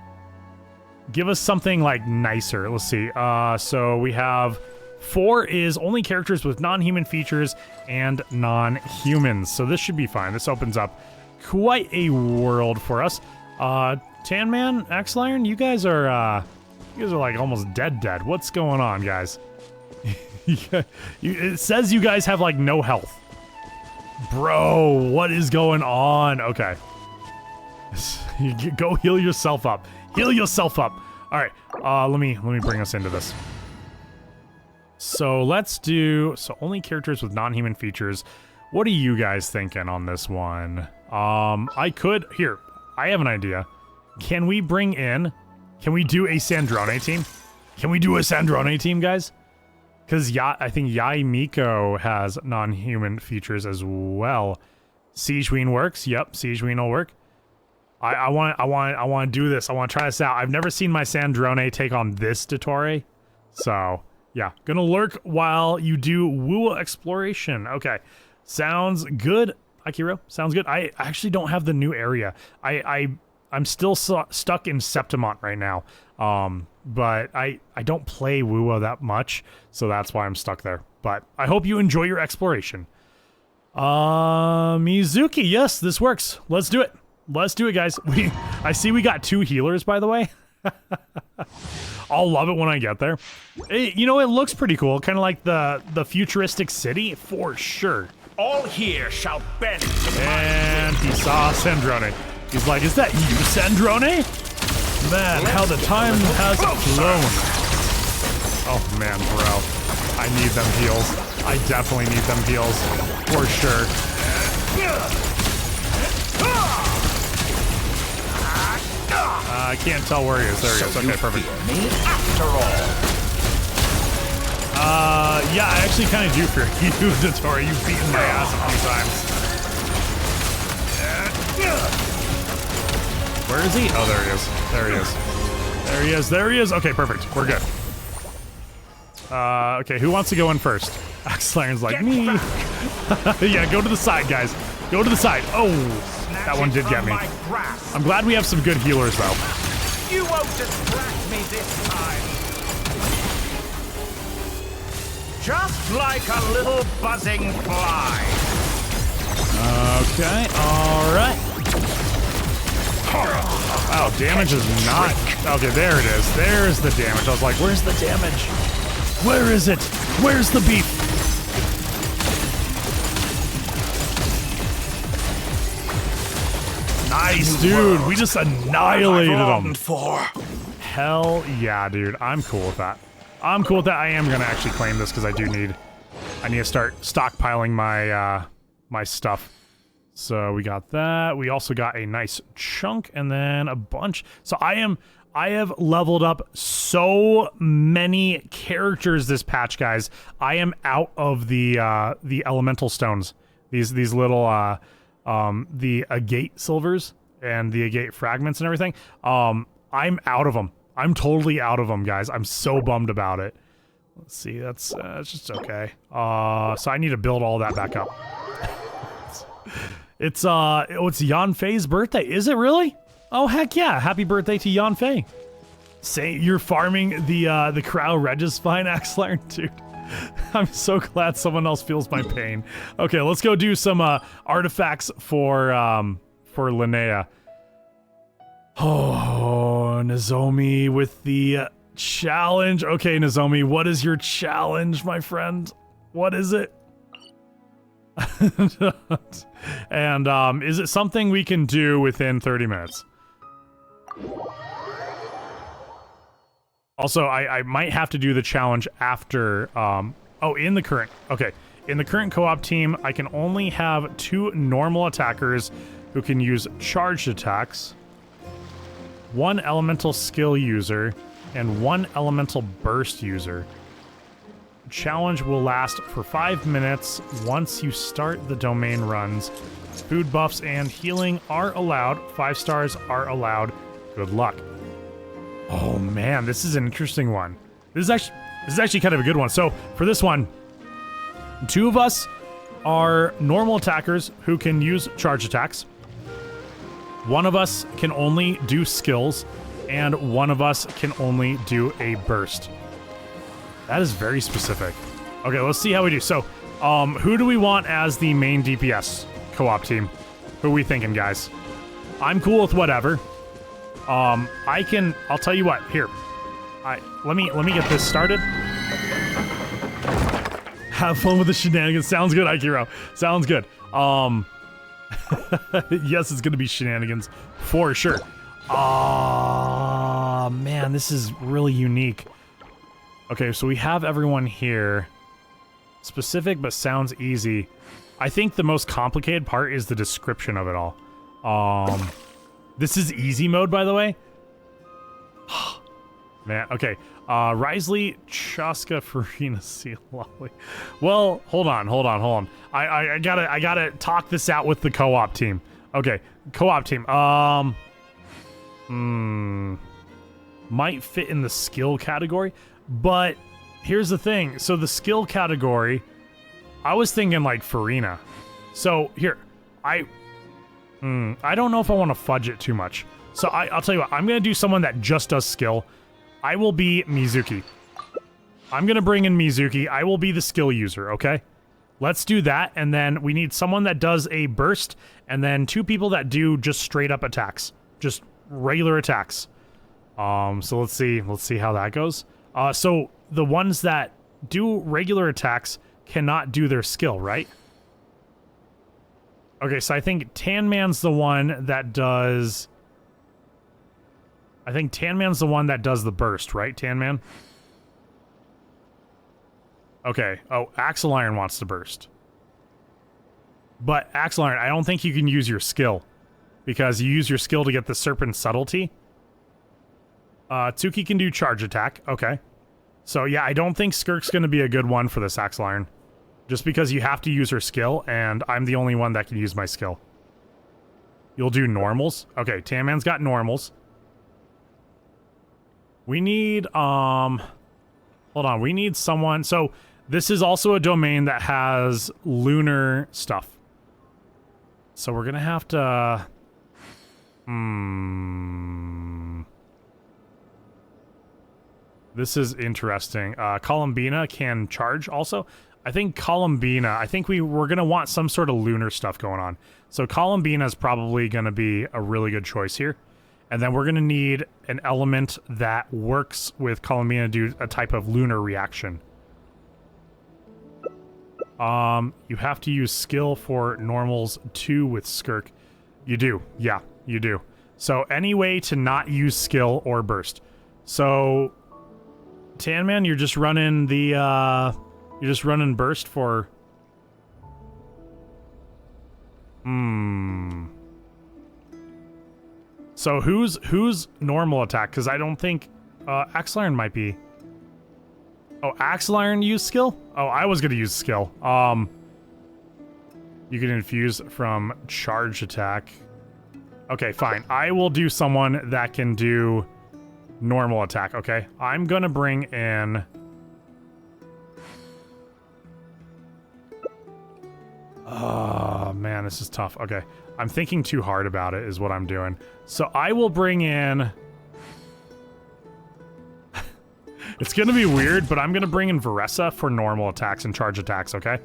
Give us something like nicer. Let's see. So we have 4 is only characters with non-human features and non-humans. So this should be fine. This opens up quite a world for us. Tan Man, Axle Iron, you guys are like almost dead. What's going on, guys? It says you guys have like no health. Bro, what is going on? Okay. Go heal yourself up. Heal yourself up. All right. Let me bring us into this. So let's do only characters with non-human features. What are you guys thinking on this one? I have an idea. Can we do a Sandrone team? Can we do a Sandrone team, guys? Because I think Yai Miko has non-human features as well. Siege Queen works. Yep, Siege Queen will work. I want to do this. I want to try this out. I've never seen my Sandrone take on this Dottore. So, yeah. Gonna lurk while you do Wua exploration. Okay. Sounds good, Akiro. Sounds good. I actually don't have the new area. I'm still stuck in Septimont right now. But I don't play Wua that much, so that's why I'm stuck there. But I hope you enjoy your exploration. Mizuki, yes, this works. Let's do it. Let's do it, guys. I see we got 2 healers, by the way. I'll love it when I get there. It looks pretty cool. Kind of like the futuristic city, for sure. All here shall bend. And he saw Sandrone. He's like, is that you, Sandrone? Man, how the time has flown. Oh, man, bro. I need them heals. I definitely need them heals. For sure. I can't tell where he is. There he is. Okay, perfect. Me after all. Yeah, I actually kind of do fear you, Dottore. You've beaten my ass a few times. Where is he? Oh, there he is. There he is. There he is. There he is. Okay, perfect. We're good. Okay, who wants to go in first? Axle Iron's like, me. Yeah, go to the side, guys. Go to the side. Oh, that one did get me. I'm glad we have some good healers, though. You won't distract me this time. Just like a little buzzing fly. Okay, alright. Wow, damage is not... Okay, there it is. There's the damage. I was like, where's the damage? Where is it? Where's the beef? Nice, dude. We just annihilated them. Hell yeah, dude. I'm cool with that. I'm cool with that. I am gonna actually claim this because I need to start stockpiling my my stuff. So we got that. We also got a nice chunk and then a bunch. So I have leveled up so many characters this patch, guys. I am out of the elemental stones. These little the agate silvers and the agate fragments and everything. I'm out of them. I'm totally out of them, guys. I'm so bummed about it. Let's see, that's just okay. So I need to build all that back up. It's Yanfei's birthday. Is it really? Oh heck yeah! Happy birthday to Yanfei. Say you're farming the Krau Regis-Fine Axle Iron, dude. I'm so glad someone else feels my pain. Okay, let's go do some artifacts for Linnea. Oh, Nozomi with the challenge. Okay, Nozomi, what is your challenge, my friend? What is it? And is it something we can do within 30 minutes? Also, I might have to do the challenge after, in the current co-op team, I can only have 2 normal attackers who can use charged attacks, 1 elemental skill user, and 1 elemental burst user. The challenge will last for 5 minutes. Once you start the domain runs, food buffs and healing are allowed. 5 stars are allowed. Good luck. Oh man, this is an interesting one. This is actually kind of a good one. So for this one, 2 of us are normal attackers who can use charge attacks. 1 of us can only do skills, and 1 of us can only do a burst. That is very specific. Okay, let's see how we do. So, who do we want as the main DPS co-op team? Who are we thinking, guys? I'm cool with whatever. I'll tell you what, here. Let me get this started. Have fun with the shenanigans. Sounds good, Aikiro. Sounds good. Yes, it's gonna be shenanigans for sure. Man, this is really unique. Okay, so we have everyone here. Specific, but sounds easy. I think the most complicated part is the description of it all. This is easy mode, by the way. Man, okay. Risley, Chaska, Farina, Sealolly. Well, hold on. I gotta talk this out with the co-op team. Okay, co-op team. Might fit in the skill category, but here's the thing. So the skill category, I was thinking like Farina. So here, I don't know if I want to fudge it too much. So I'll tell you what, I'm gonna do someone that just does skill. I will be Mizuki. I'm gonna bring in Mizuki. I will be the skill user, okay? Let's do that, and then we need someone that does a burst, and then 2 people that do just straight up attacks. Just regular attacks. So let's see how that goes. So the ones that do regular attacks cannot do their skill, right? Okay, so I think Tan Man's the one that does... I think Tan Man's the one that does the burst, right, Tan Man? Okay. Oh, Axel Iron wants to burst. But Axel Iron, I don't think you can use your skill. Because you use your skill to get the Serpent Subtlety. Tsuki can do charge attack. Okay. So yeah, I don't think Skirk's going to be a good one for this Axel Iron. Just because you have to use her skill, and I'm the only one that can use my skill. You'll do normals? Okay, Tan Man's got normals. We need, hold on, we need someone, so this is also a domain that has lunar stuff. So we're gonna have to, this is interesting. Columbina can charge also. I think Columbina, I think we're gonna want some sort of lunar stuff going on. So Columbina is probably gonna be a really good choice here. And then we're going to need an element that works with Columbina to do a type of lunar reaction. You have to use skill for normals 2 with Skirk. You do. Yeah, you do. So any way to not use skill or burst. So Tan Man, you're just running the you're just running burst for So who's normal attack? Because I don't think Axel Iron might be. Oh, Axel Iron use skill? Oh, I was gonna use skill. You can infuse from charge attack. Okay, fine. I will do someone that can do normal attack, okay? I'm gonna bring in... Oh, man, this is tough. Okay. I'm thinking too hard about it is what I'm doing. So I will bring in... It's gonna be weird, but I'm gonna bring in Varessa for normal attacks and charge attacks, okay?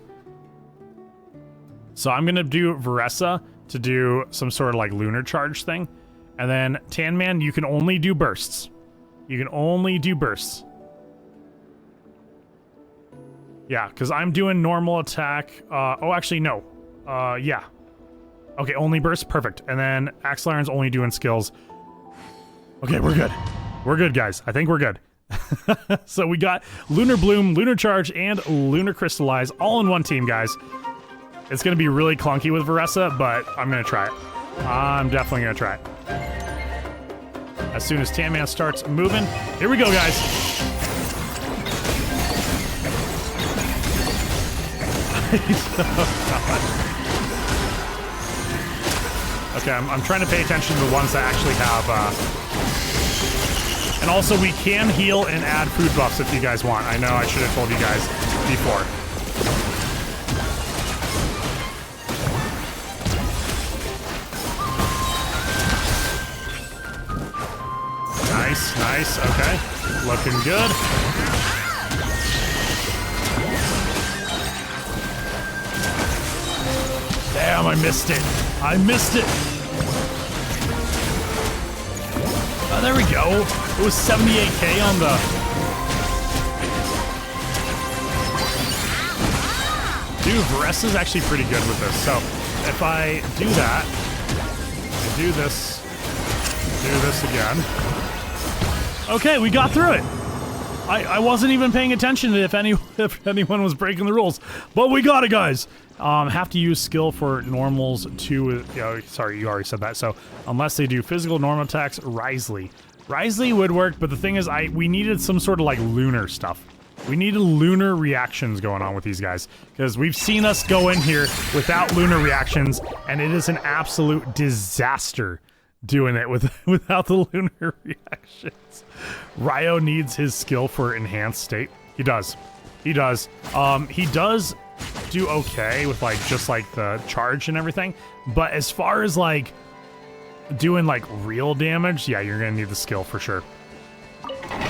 So I'm gonna do Varessa to do some sort of like lunar charge thing. And then Tan Man, you can only do bursts. You can only do bursts. Yeah, because I'm doing normal attack. Oh, actually, no. Yeah. Okay, only burst. Perfect. And then Axel Iron's only doing skills. Okay, we're good. We're good, guys. I think we're good. So we got Lunar Bloom, Lunar Charge, and Lunar Crystallize all in one team, guys. It's going to be really clunky with Varessa, but I'm going to try it. I'm definitely going to try it. As soon as Tan Man starts moving. Here we go, guys. Okay, I'm trying to pay attention to the ones that actually have... And also, we can heal and add food buffs if you guys want. I know I should have told you guys before. Nice, nice, okay. Looking good. Damn, I missed it. I missed it. Oh, there we go. It was 78k on the... Dude, Varessa's actually pretty good with this. So, if I do that, I do this again. Okay, we got through it. I wasn't even paying attention to if anyone was breaking the rules, but we got it, guys. Have to use skill for normals too. Sorry, you already said that. So unless they do physical normal attacks, Risley would work. But the thing is, we needed some sort of like lunar stuff. We needed lunar reactions going on with these guys because we've seen us go in here without lunar reactions, and it is an absolute disaster doing it without the lunar reactions. Ryo needs his skill for enhanced state. He does. He does. He does do okay with like just like the charge and everything, but as far as like doing like real damage, yeah, you're gonna need the skill for sure.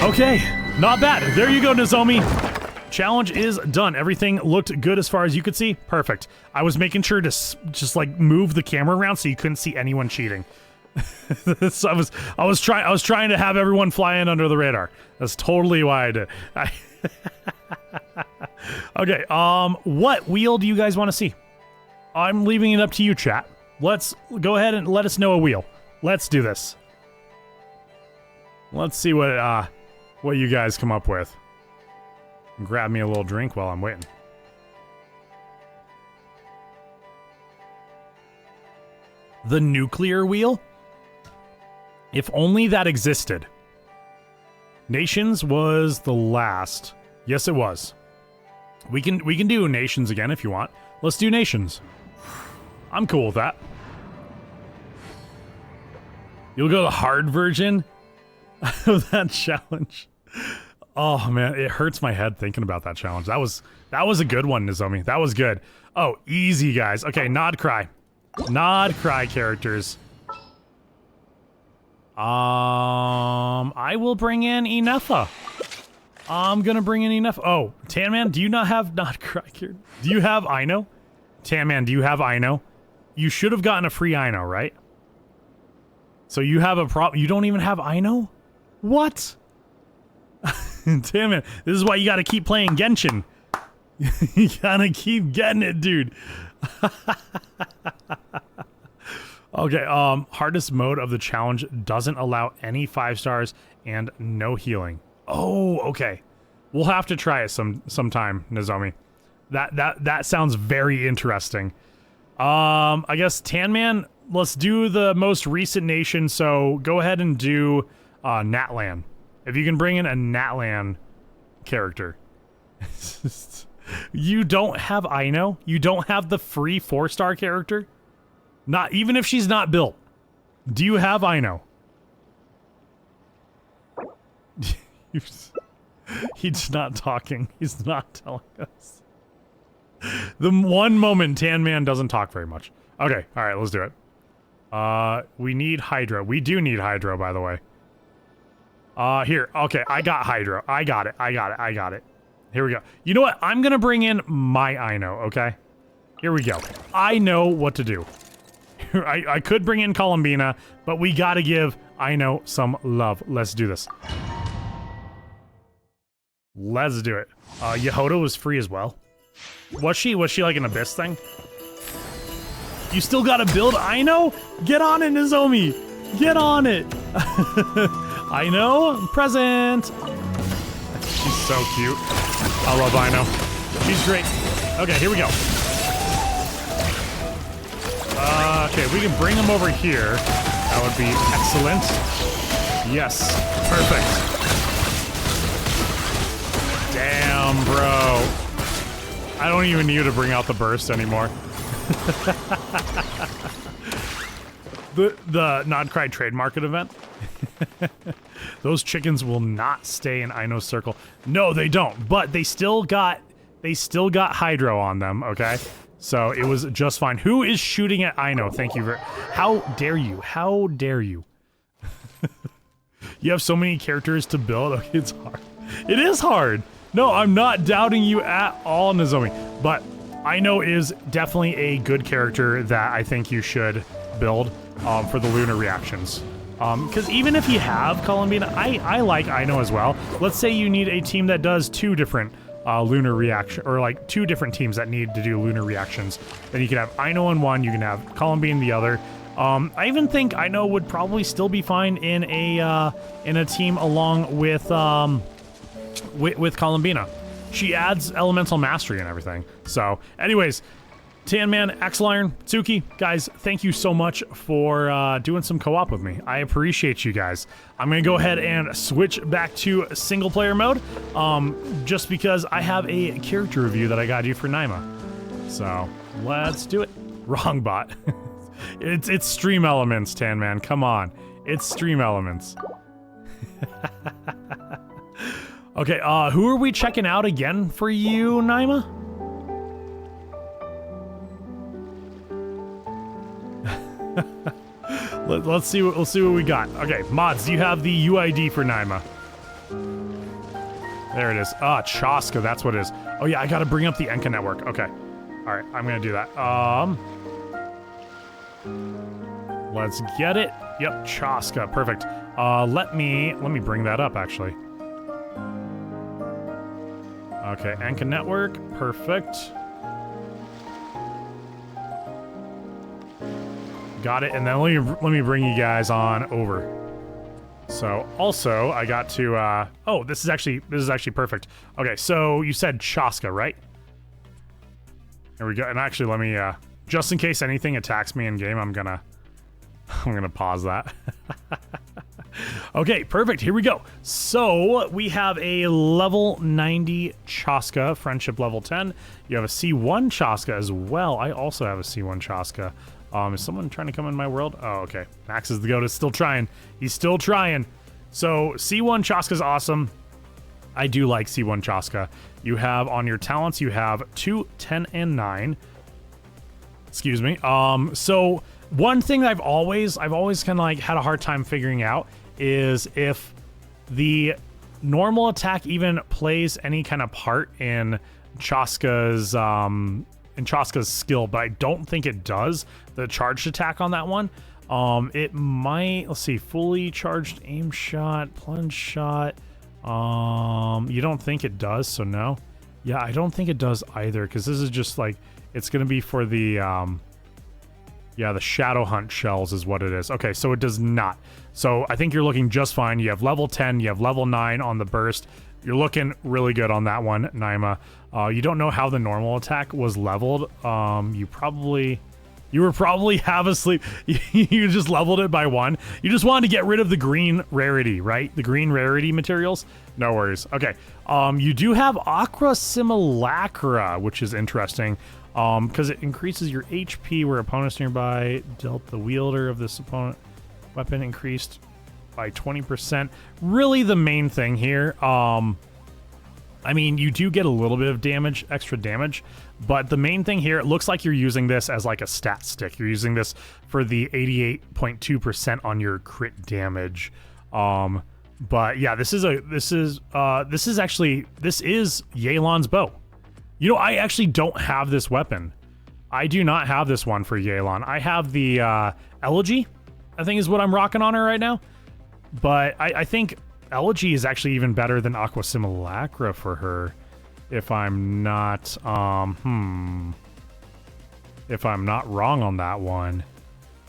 Okay, not bad. There you go, Nozomi. Challenge is done. Everything looked good as far as you could see. Perfect. I was making sure to just like move the camera around so you couldn't see anyone cheating. So I was trying to have everyone fly in under the radar. That's totally why I did. Okay, what wheel do you guys want to see? I'm leaving it up to you, chat. Let's go ahead and let us know a wheel. Let's do this. Let's see what you guys come up with. Grab me a little drink while I'm waiting. The nuclear wheel? If only that existed. Nations was the last. Yes, it was. We can do Nations again if you want. Let's do Nations. I'm cool with that. You'll go the hard version of that challenge. Oh man, it hurts my head thinking about that challenge. That was a good one, Nozomi. That was good. Oh, easy guys. Okay, Nod Krai. Nod Krai characters. I will bring in Inefa. I'm gonna bring in Inefa. Oh, Tanman, do you not have Nod Krai here? Do you have Ino? Tanman, do you have Ino? You should have gotten a free Ino, right? So you have a problem. You don't even have Ino? What? Damn it. This is why you gotta keep playing Genshin. You gotta keep getting it, dude. Okay, hardest mode of the challenge doesn't allow any 5 stars and no healing. Oh, okay. We'll have to try it sometime, Nozomi. That sounds very interesting. I guess Tanman, let's do the most recent nation, so go ahead and do Natlan. If you can bring in a Natlan character. You don't have Ino? You don't have the free 4-star character? Not even if she's not built. Do you have Ino? He's not talking. He's not telling us. The one moment Tanman doesn't talk very much. Okay, alright, let's do it. We need Hydro. We do need Hydro, by the way. Here. Okay, I got Hydro. I got it. Here we go. You know what? I'm gonna bring in my Ino, okay? Here we go. I know what to do. I could bring in Columbina, but we gotta give Ino some love. Let's do this. Let's do it. Yehoda was free as well. Was she like an Abyss thing? You still gotta build Ino? Get on it, Nozomi! Get on it! Ino, present! She's so cute. I love Ino. She's great. Okay, here we go. Okay, we can bring them over here. That would be excellent. Yes, perfect. Damn, bro. I don't even need to bring out the burst anymore. The Nod Krai trade market event. Those chickens will not stay in Ino's circle. No, they don't. But they still got Hydro on them, okay? So it was just fine. Who is shooting at Ino? Thank you very... How dare you? How dare you? You have so many characters to build. Okay, it's hard. It is hard. No, I'm not doubting you at all, Nozomi. But Aino is definitely a good character that I think you should build for the lunar reactions. Because even if you have Columbina, I like Aino as well. Let's say you need a team that does 2 different lunar reaction, or like 2 different teams that need to do lunar reactions. Then you can have Aino in one, you can have Columbine in the other. I even think Aino would probably still be fine in a team along with Columbina. She adds elemental mastery and everything. So, anyways, Tan Man, Axel Iron, Tsuki, guys, thank you so much for doing some co-op with me. I appreciate you guys. I'm gonna go ahead and switch back to single player mode, just because I have a character review that I gotta do for Naima. So let's do it. Wrong bot. It's Stream Elements, Tan Man. Come on, it's Stream Elements. Okay, who are we checking out again for you, Naima? Let's see what we got. Okay, mods, you have the UID for Naima. There it is. Ah, Chaska, that's what it is. Oh yeah, I gotta bring up the Enka network. Okay. Alright, I'm gonna do that. Let's get it. Yep, Chaska, perfect. Let me bring that up actually. Okay, Enka network, perfect. Got it, and then let me bring you guys on over. So also I got to oh, this is actually perfect. Okay, so you said Chaska, right? There we go. And actually let me just in case anything attacks me in game, I'm gonna pause that. Okay, perfect. Here we go. So we have a level 90 Chaska, friendship level 10. You have a C1 Chaska as well. I also have a C1 Chaska. Is someone trying to come in my world? Oh, okay. Max is the goat. Is still trying. He's still trying. So C1 Chaska is awesome. I do like C1 Chaska. You have on your talents, you have 2, 10, and 9. Excuse me. So one thing that I've always kind of like had a hard time figuring out is if the normal attack even plays any kind of part in Chaska's skill, but I don't think it does. The charged attack on that one. It might, let's see, fully charged aim shot, plunge shot. You don't think it does, so no. Yeah, I don't think it does either, because this is just like, it's gonna be for the yeah, the Shadow Hunt shells is what it is. Okay, so it does not. So I think you're looking just fine. You have level 10, you have level 9 on the burst. You're looking really good on that one, Naima. You don't know how the normal attack was leveled. You were probably half asleep. You just leveled it by 1. You just wanted to get rid of the green rarity, right? The green rarity materials? No worries. Okay. You do have Aqua Simulacra, which is interesting. Because it increases your HP where opponents nearby dealt the wielder of this opponent weapon increased by 20%. Really the main thing here. I mean, you do get a little bit of damage, extra damage, but the main thing here, it looks like you're using this as like a stat stick. You're using this for the 88.2% on your crit damage. But yeah, this is Yelan's bow. You know, I actually don't have this weapon. I do not have this one for Yelan. I have the Elegy, I think is what I'm rocking on her right now. But I think Elegy is actually even better than Aqua Simulacra for her, if I'm not if I'm not wrong on that one.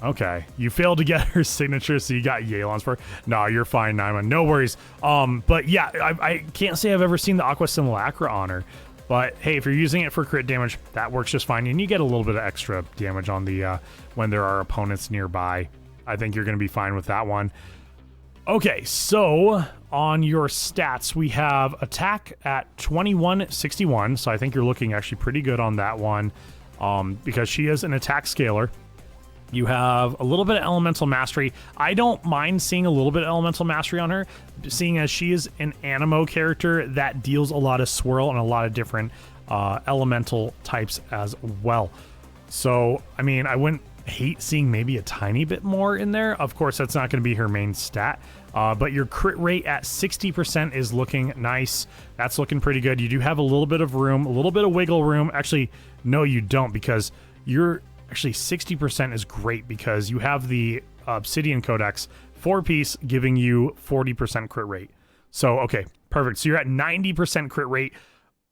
Okay, you failed to get her signature, so you got Yelan's for her. No, you're fine, Naima. No worries. But yeah, I can't say I've ever seen the Aqua Simulacra on her. But hey, if you're using it for crit damage, that works just fine, and you get a little bit of extra damage on the when there are opponents nearby. I think you're going to be fine with that one. Okay, so on your stats, we have attack at 2161, so I think you're looking actually pretty good on that one, because she is an attack scaler. You have a little bit of elemental mastery. I don't mind seeing a little bit of elemental mastery on her, seeing as she is an animo character that deals a lot of swirl and a lot of different elemental types as well. So, I mean, I wouldn't hate seeing maybe a tiny bit more in there. Of course, that's not going to be her main stat, but your crit rate at 60% is looking nice. That's looking pretty good. You do have a little bit of room, a little bit of wiggle room. Actually, no, you don't, because you're actually 60% is great because you have the Obsidian Codex 4-piece giving you 40% crit rate. So, okay, perfect. So you're at 90% crit rate.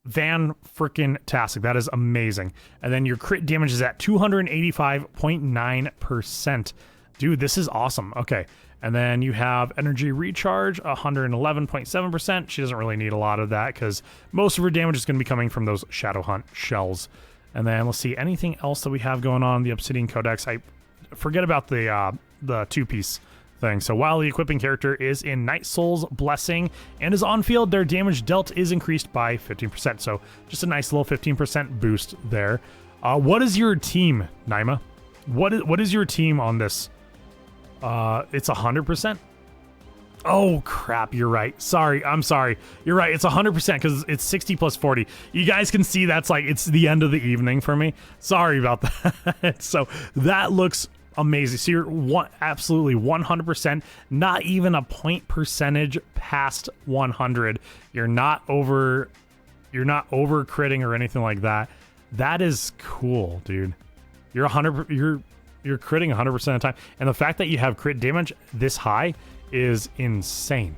Van freaking tastic. That is amazing. And then your crit damage is at 285.9%. Dude, this is awesome. Okay. And then you have energy recharge, 111.7%. She doesn't really need a lot of that because most of her damage is going to be coming from those Shadow Hunt shells. And then let's see, anything else that we have going on in the Obsidian Codex. I forget about the 2-piece thing. So while the equipping character is in Night Soul's Blessing and is on field, their damage dealt is increased by 15%. So just a nice little 15% boost there. What is your team, Naima? What is your team on this? It's 100%. Oh crap, you're right. Sorry, I'm sorry. You're right. It's 100% because it's 60 plus 40. You guys can see that's like it's the end of the evening for me. Sorry about that. So that looks amazing. So you're absolutely 100%, not even a point percentage past 100. You're not over critting or anything like that. That is cool, dude. You're critting 100% of the time, and the fact that you have crit damage this high is insane.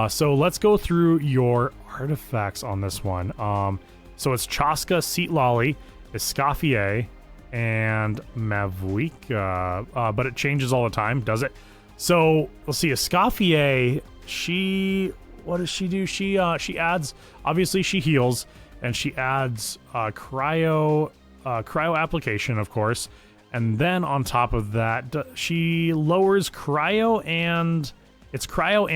So let's go through your artifacts on this one. So it's Chaska, Seat Lolly, Escoffier, and Mavuika, but it changes all the time, does it? So let's see, Escoffier, what does she do? She adds, obviously she heals, and she adds cryo application, of course, and then on top of that, she lowers cryo and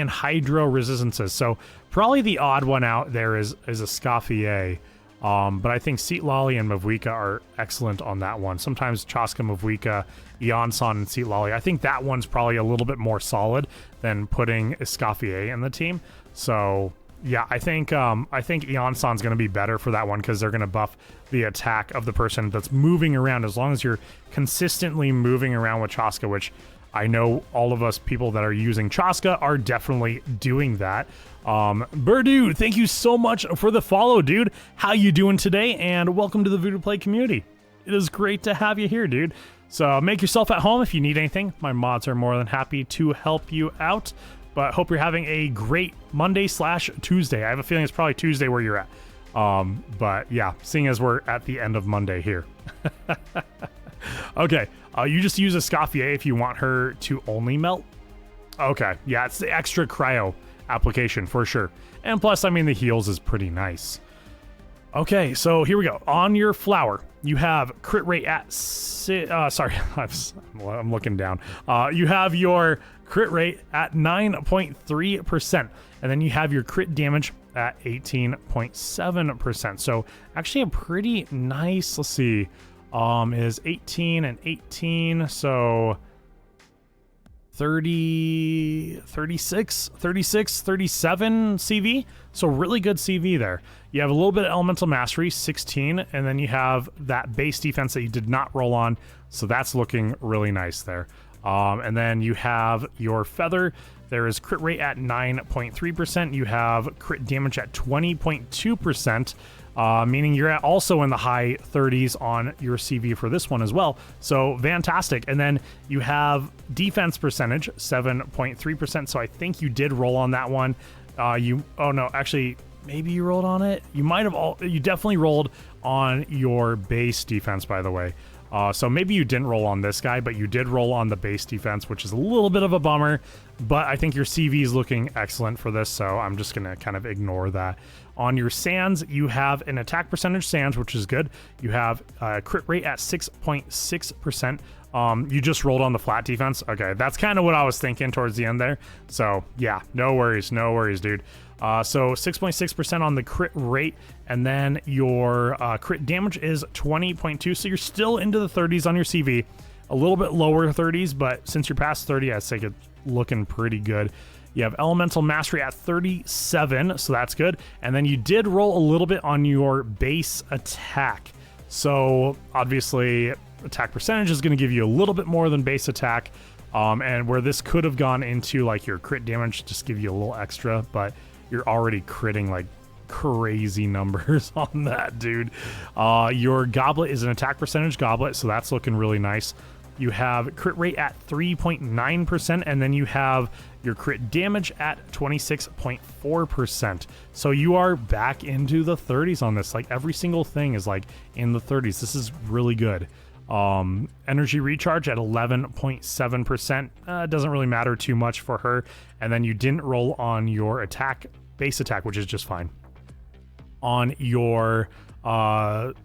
hydro resistances. So probably the odd one out there is Escoffier. But I think Seat Lolly and Mavuika are excellent on that one. Sometimes Chaska, Mavuika, Eonson, and Seat Lolly. I think that one's probably a little bit more solid than putting Escoffier in the team. So yeah, I think Eonson's going to be better for that one because they're going to buff the attack of the person that's moving around. As long as you're consistently moving around with Chaska, which I know all of us people that are using Chaska are definitely doing that. Voodoo, thank you so much for the follow, dude. How you doing today? And welcome to the Voodoo Play community. It is great to have you here, dude. So make yourself at home if you need anything. My mods are more than happy to help you out. But hope you're having a great Monday/Tuesday. I have a feeling it's probably Tuesday where you're at. But yeah, seeing as we're at the end of Monday here. Okay, you just use Escoffier if you want her to only melt. Okay, yeah, it's the extra cryo application for sure. And plus, I mean, the heals is pretty nice. Okay, so here we go. On your flower, you have crit rate at... sorry, I'm looking down. You have your crit rate at 9.3%. And then you have your crit damage at 18.7%. So actually a pretty nice, let's see, is 18 and 18, so 30, 36, 37 CV. So really good CV there. You have a little bit of elemental mastery, 16, and then you have that base defense that you did not roll on. So that's looking really nice there. And then you have your feather. There is crit rate at 9.3%. You have crit damage at 20.2%, meaning you're also in the high 30s on your CV for this one as well. So fantastic. And then you have defense percentage, 7.3%. So I think you did roll on that one. Oh no, actually, maybe you rolled on it. You might have you definitely rolled on your base defense, by the way. So maybe you didn't roll on this guy, but you did roll on the base defense, which is a little bit of a bummer, but I think your CV is looking excellent for this, so I'm just going to kind of ignore that. On your sands, you have an attack percentage sands, which is good. You have a crit rate at 6.6%. You just rolled on the flat defense. Okay, that's kind of what I was thinking towards the end there. So yeah, no worries, dude. So 6.6% on the crit rate, and then your crit damage is 20.2, so you're still into the 30s on your CV. A little bit lower 30s, but since you're past 30, I think it's looking pretty good. You have elemental mastery at 37, so that's good. And then you did roll a little bit on your base attack. So obviously attack percentage is going to give you a little bit more than base attack. And where this could have gone into like your crit damage, just give you a little extra, but you're already critting like crazy numbers on that, dude. Your goblet is an attack percentage goblet, so that's looking really nice. You have crit rate at 3.9%, and then you have your crit damage at 26.4%. So you are back into the 30s on this. Like every single thing is like in the 30s. This is really good. Energy recharge at 11.7%. Doesn't really matter too much for her. And then you didn't roll on your attack, base attack, which is just fine. On your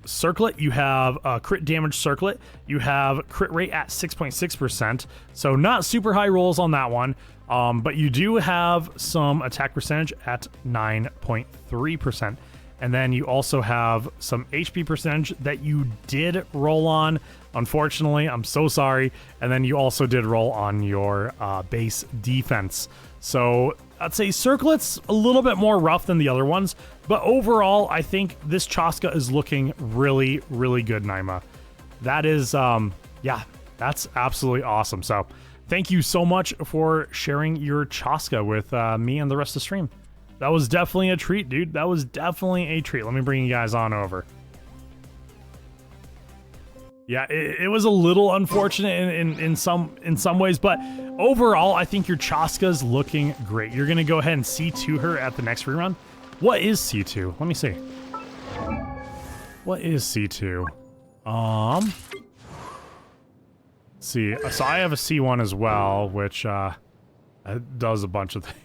circlet, you have a crit damage circlet. You have crit rate at 6.6%. So not super high rolls on that one. But you do have some attack percentage at 9.3%. And then you also have some HP percentage that you did roll on. Unfortunately, I'm so sorry. And then you also did roll on your base defense. So I'd say Circlet's a little bit more rough than the other ones. But overall, I think this Chaska is looking really, really good, Naima. That is, yeah, that's absolutely awesome. So thank you so much for sharing your Chaska with me and the rest of the stream. That was definitely a treat, dude. That was definitely a treat. Let me bring you guys on over. Yeah, it was a little unfortunate in some ways, but overall, I think your Chaska's looking great. You're gonna go ahead and C2 her at the next rerun. What is C2? Let me see. What is C2? Let's see. So I have a C1 as well, which does a bunch of things.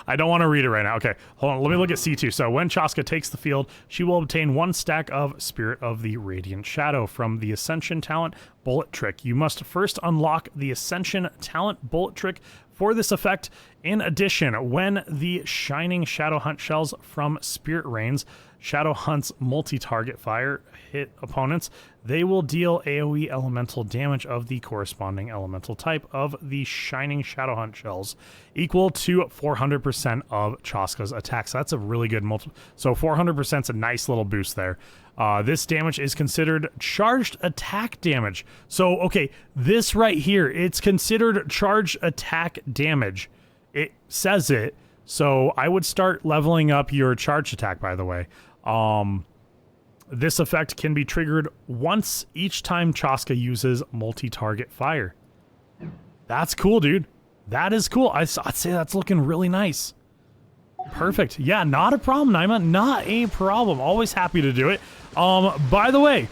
I don't want to read it right now. Okay, hold on. Let me look at C2. So when Chaska takes the field, she will obtain 1 stack of Spirit of the Radiant Shadow from the Ascension talent Bullet Trick. You must first unlock the Ascension talent Bullet Trick for this effect. In addition, when the Shining Shadow Hunt shells from Spirit Rains Shadow Hunt's multi-target fire hit opponents, they will deal AoE elemental damage of the corresponding elemental type of the Shining Shadow Hunt shells, equal to 400% of Chaska's attack. So that's a really good so 400% is a nice little boost there. This damage is considered charged attack damage. So, okay, this right here, it's considered charged attack damage. It says it. So I would start leveling up your charge attack, by the way. This effect can be triggered once each time Chaska uses multi-target fire. That's cool, dude. That is cool. I'd say that's looking really nice. Perfect. Yeah, not a problem, Naima. Not a problem. Always happy to do it. By the way,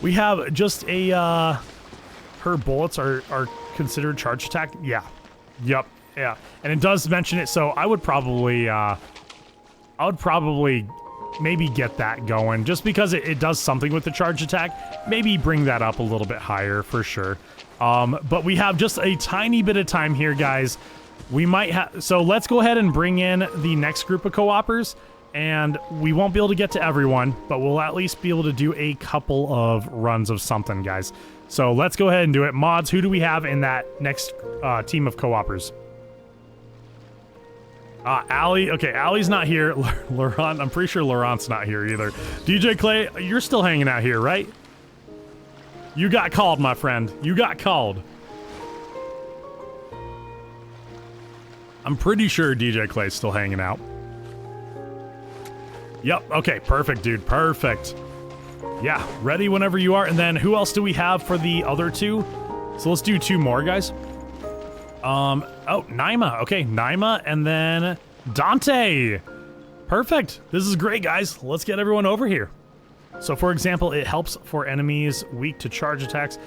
we have just a, her bullets are considered charge attack. Yeah. Yep. Yeah. And it does mention it, so I would probably maybe get that going just because it does something with the charge attack. Maybe bring that up a little bit higher for sure. But we have just a tiny bit of time here, guys. We might have, so let's go ahead and bring in the next group of co-opers, and we won't be able to get to everyone, but we'll at least be able to do a couple of runs of something, guys. So let's go ahead and do it. Mods, who do we have in that next team of co-opers? Allie. Okay, Allie's not here. Laurent, I'm pretty sure Laurent's not here either. DJ Clay, you're still hanging out here, right? You got called, my friend. You got called. I'm pretty sure DJ Clay's still hanging out. Yep, okay, perfect, dude, perfect. Yeah, ready whenever you are. And then who else do we have for the other two? So let's do 2 more, guys. Oh, Naima. Okay, Naima and then Dante. Perfect. This is great, guys. Let's get everyone over here. So, for example, it helps for enemies weak to charge attacks,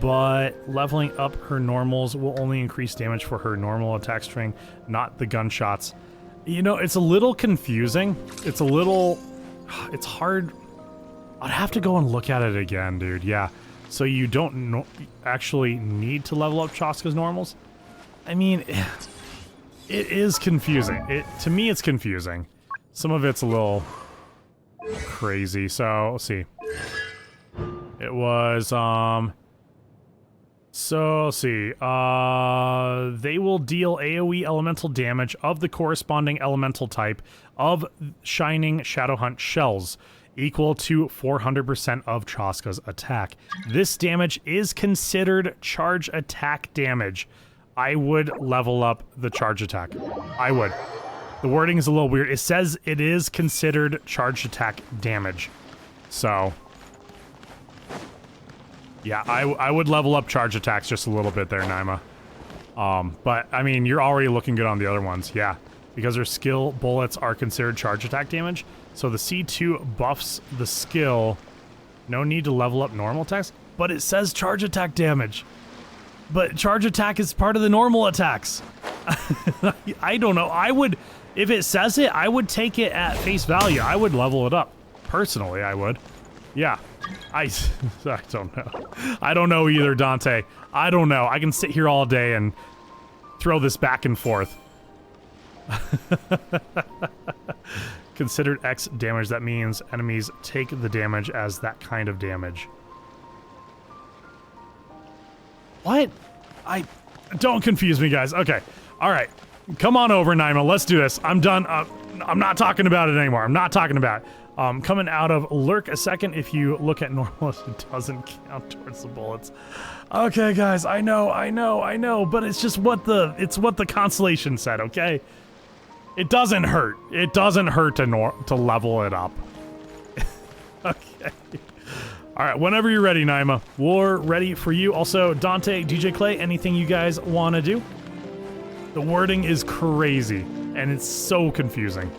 but leveling up her normals will only increase damage for her normal attack string, not the gunshots. You know, it's a little confusing. It's hard. I'd have to go and look at it again, dude. Yeah. So you don't actually need to level up Chaska's normals? I mean, it is confusing. To me, it's confusing. Some of it's a little crazy. So let's see. It was so let's see. They will deal AoE elemental damage of the corresponding elemental type of Shining Shadow Hunt shells, equal to 400% of Chaska's attack. This damage is considered charge attack damage. I would level up the charge attack. I would. The wording is a little weird. It says it is considered charge attack damage. So, yeah, I would level up charge attacks just a little bit there, Naima. But, I mean, you're already looking good on the other ones, yeah. Because their skill bullets are considered charge attack damage. So the C2 buffs the skill. No need to level up normal attacks. But it says charge attack damage. But charge attack is part of the normal attacks. I don't know. I would, if it says it, I would take it at face value. I would level it up. Personally, I would. Yeah. I don't know. I don't know either, Dante. I don't know. I can sit here all day and throw this back and forth. Considered X damage. That means enemies take the damage as that kind of damage. What? Don't confuse me, guys. Okay. All right. Come on over, Naima. Let's do this. I'm done. I'm not talking about it anymore. I'm not talking about it. Coming out of lurk a second. If you look at normal, it doesn't count towards the bullets. Okay, guys. I know. But it's just what the constellation said. Okay. It doesn't hurt. It doesn't hurt to level it up. Okay. All right, whenever you're ready, Naima. We're ready for you. Also, Dante, DJ Clay, anything you guys want to do? The wording is crazy, and it's so confusing.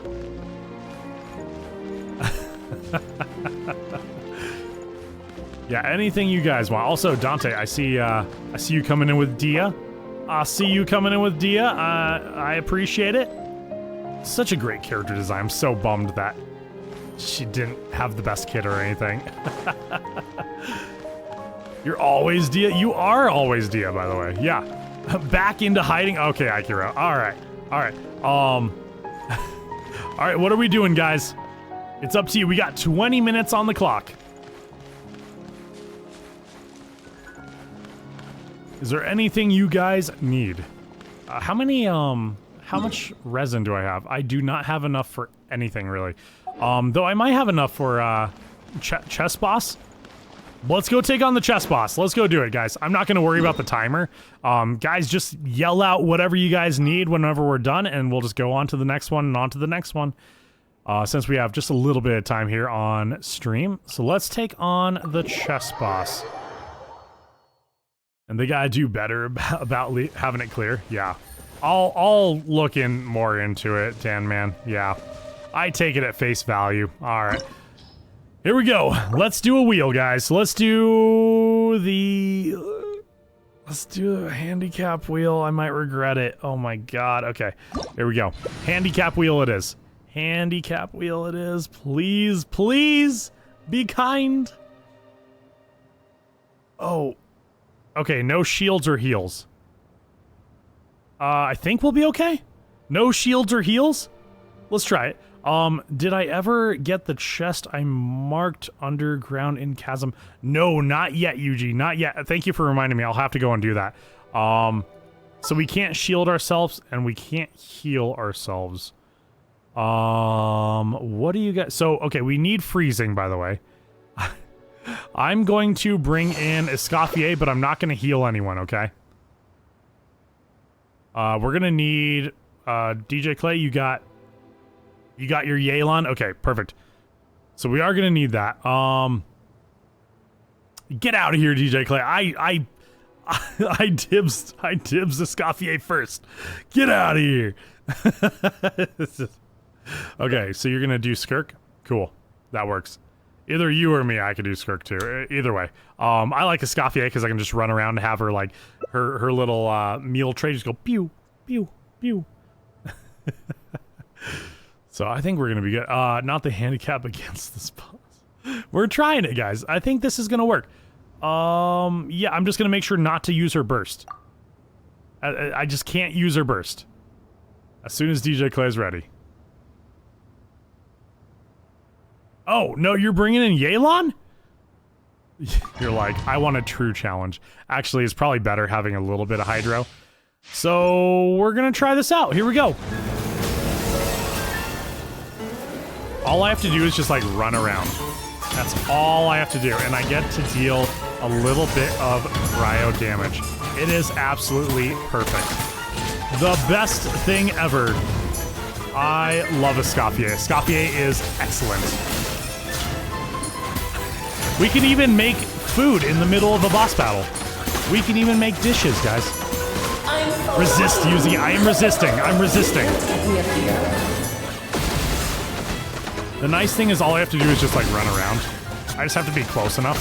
Yeah, anything you guys want. Also, Dante, I see you coming in with Dia. I appreciate it. Such a great character design. I'm so bummed that she didn't have the best kit or anything. You're always Dia? You are always Dia, by the way. Yeah. Back into hiding? Okay, Akira. Alright. Alright. Alright, what are we doing, guys? It's up to you. We got 20 minutes on the clock. Is there anything you guys need? How much resin do I have? I do not have enough for anything, really. Though I might have enough for, chess boss. Let's go take on the chess boss. Let's go do it, guys. I'm not gonna worry about the timer. Guys, just yell out whatever you guys need whenever we're done, and we'll just go on to the next one and on to the next one. Since we have just a little bit of time here on stream. So let's take on the chess boss. And they gotta do better about having it clear. Yeah. I'll look more into it, Dan Man. Yeah. I take it at face value. Alright. Here we go. Let's do a wheel, guys. Let's do a handicap wheel. I might regret it. Oh my god. Okay. Here we go. Handicap wheel it is. Handicap wheel it is. Please, please be kind. Oh. Okay, no shields or heals. I think we'll be okay. No shields or heals? Let's try it. Did I ever get the chest I marked underground in chasm? No, not yet, Yuji, not yet. Thank you for reminding me. I'll have to go and do that. So we can't shield ourselves and we can't heal ourselves. What do you guys... So, okay, we need freezing, by the way. I'm going to bring in Escoffier, but I'm not going to heal anyone, okay? We're gonna need, DJ Clay, you got your Yelan? Okay, perfect. So we are gonna need that. Get out of here, DJ Clay. I dibs Escoffier first. Get out of here. Okay, so you're gonna do Skirk? Cool. That works. Either you or me, I could do Skirk too. Either way. I like Escoffier because I can just run around and have her, like, her little meal tray just go pew, pew, pew. So I think we're going to be good. Not the handicap against this boss. We're trying it, guys. I think this is going to work. Yeah, I'm just going to make sure not to use her burst. I just can't use her burst. As soon as DJ Clay's ready. Oh, no, you're bringing in Yelan? You're like, I want a true challenge. Actually, it's probably better having a little bit of Hydro. So, we're gonna try this out. Here we go. All I have to do is just like run around. That's all I have to do, and I get to deal a little bit of cryo damage. It is absolutely perfect. The best thing ever. I love Escoffier. Escoffier is excellent. We can even make food in the middle of a boss battle. We can even make dishes, guys. Resist using it. I am resisting. I'm resisting. The nice thing is all I have to do is just like run around. I just have to be close enough.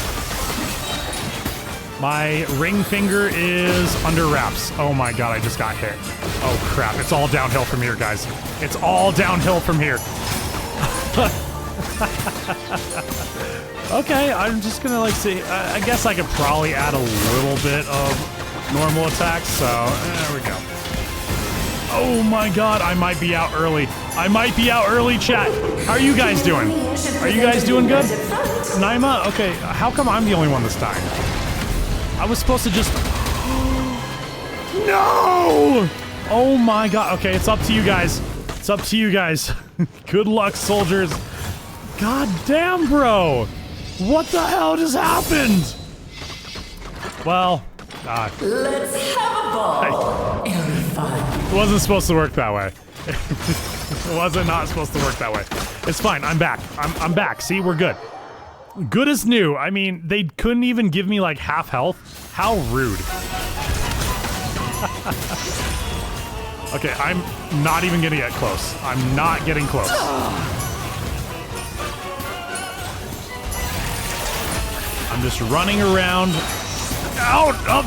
My ring finger is under wraps. Oh my god, I just got hit. Oh crap, it's all downhill from here, guys. It's all downhill from here. Okay, I'm just gonna like see. I guess I could probably add a little bit of normal attacks, so there we go. Oh my god, I might be out early. I might be out early, chat. How are you guys doing? Are you guys doing good? Naima? Okay, how come I'm the only one this time? I was supposed to just... No! Oh my god. Okay, it's up to you guys. It's up to you guys. Good luck, soldiers. God damn, bro. What the hell just happened? Well, let's have a ball. It'll be fun. It wasn't supposed to work that way. It wasn't not supposed to work that way. It's fine. I'm back. I'm back. See, we're good. Good as new. I mean, they couldn't even give me like half health. How rude. Okay, I'm not even gonna get close. I'm not getting close. I'm just running around. Out of...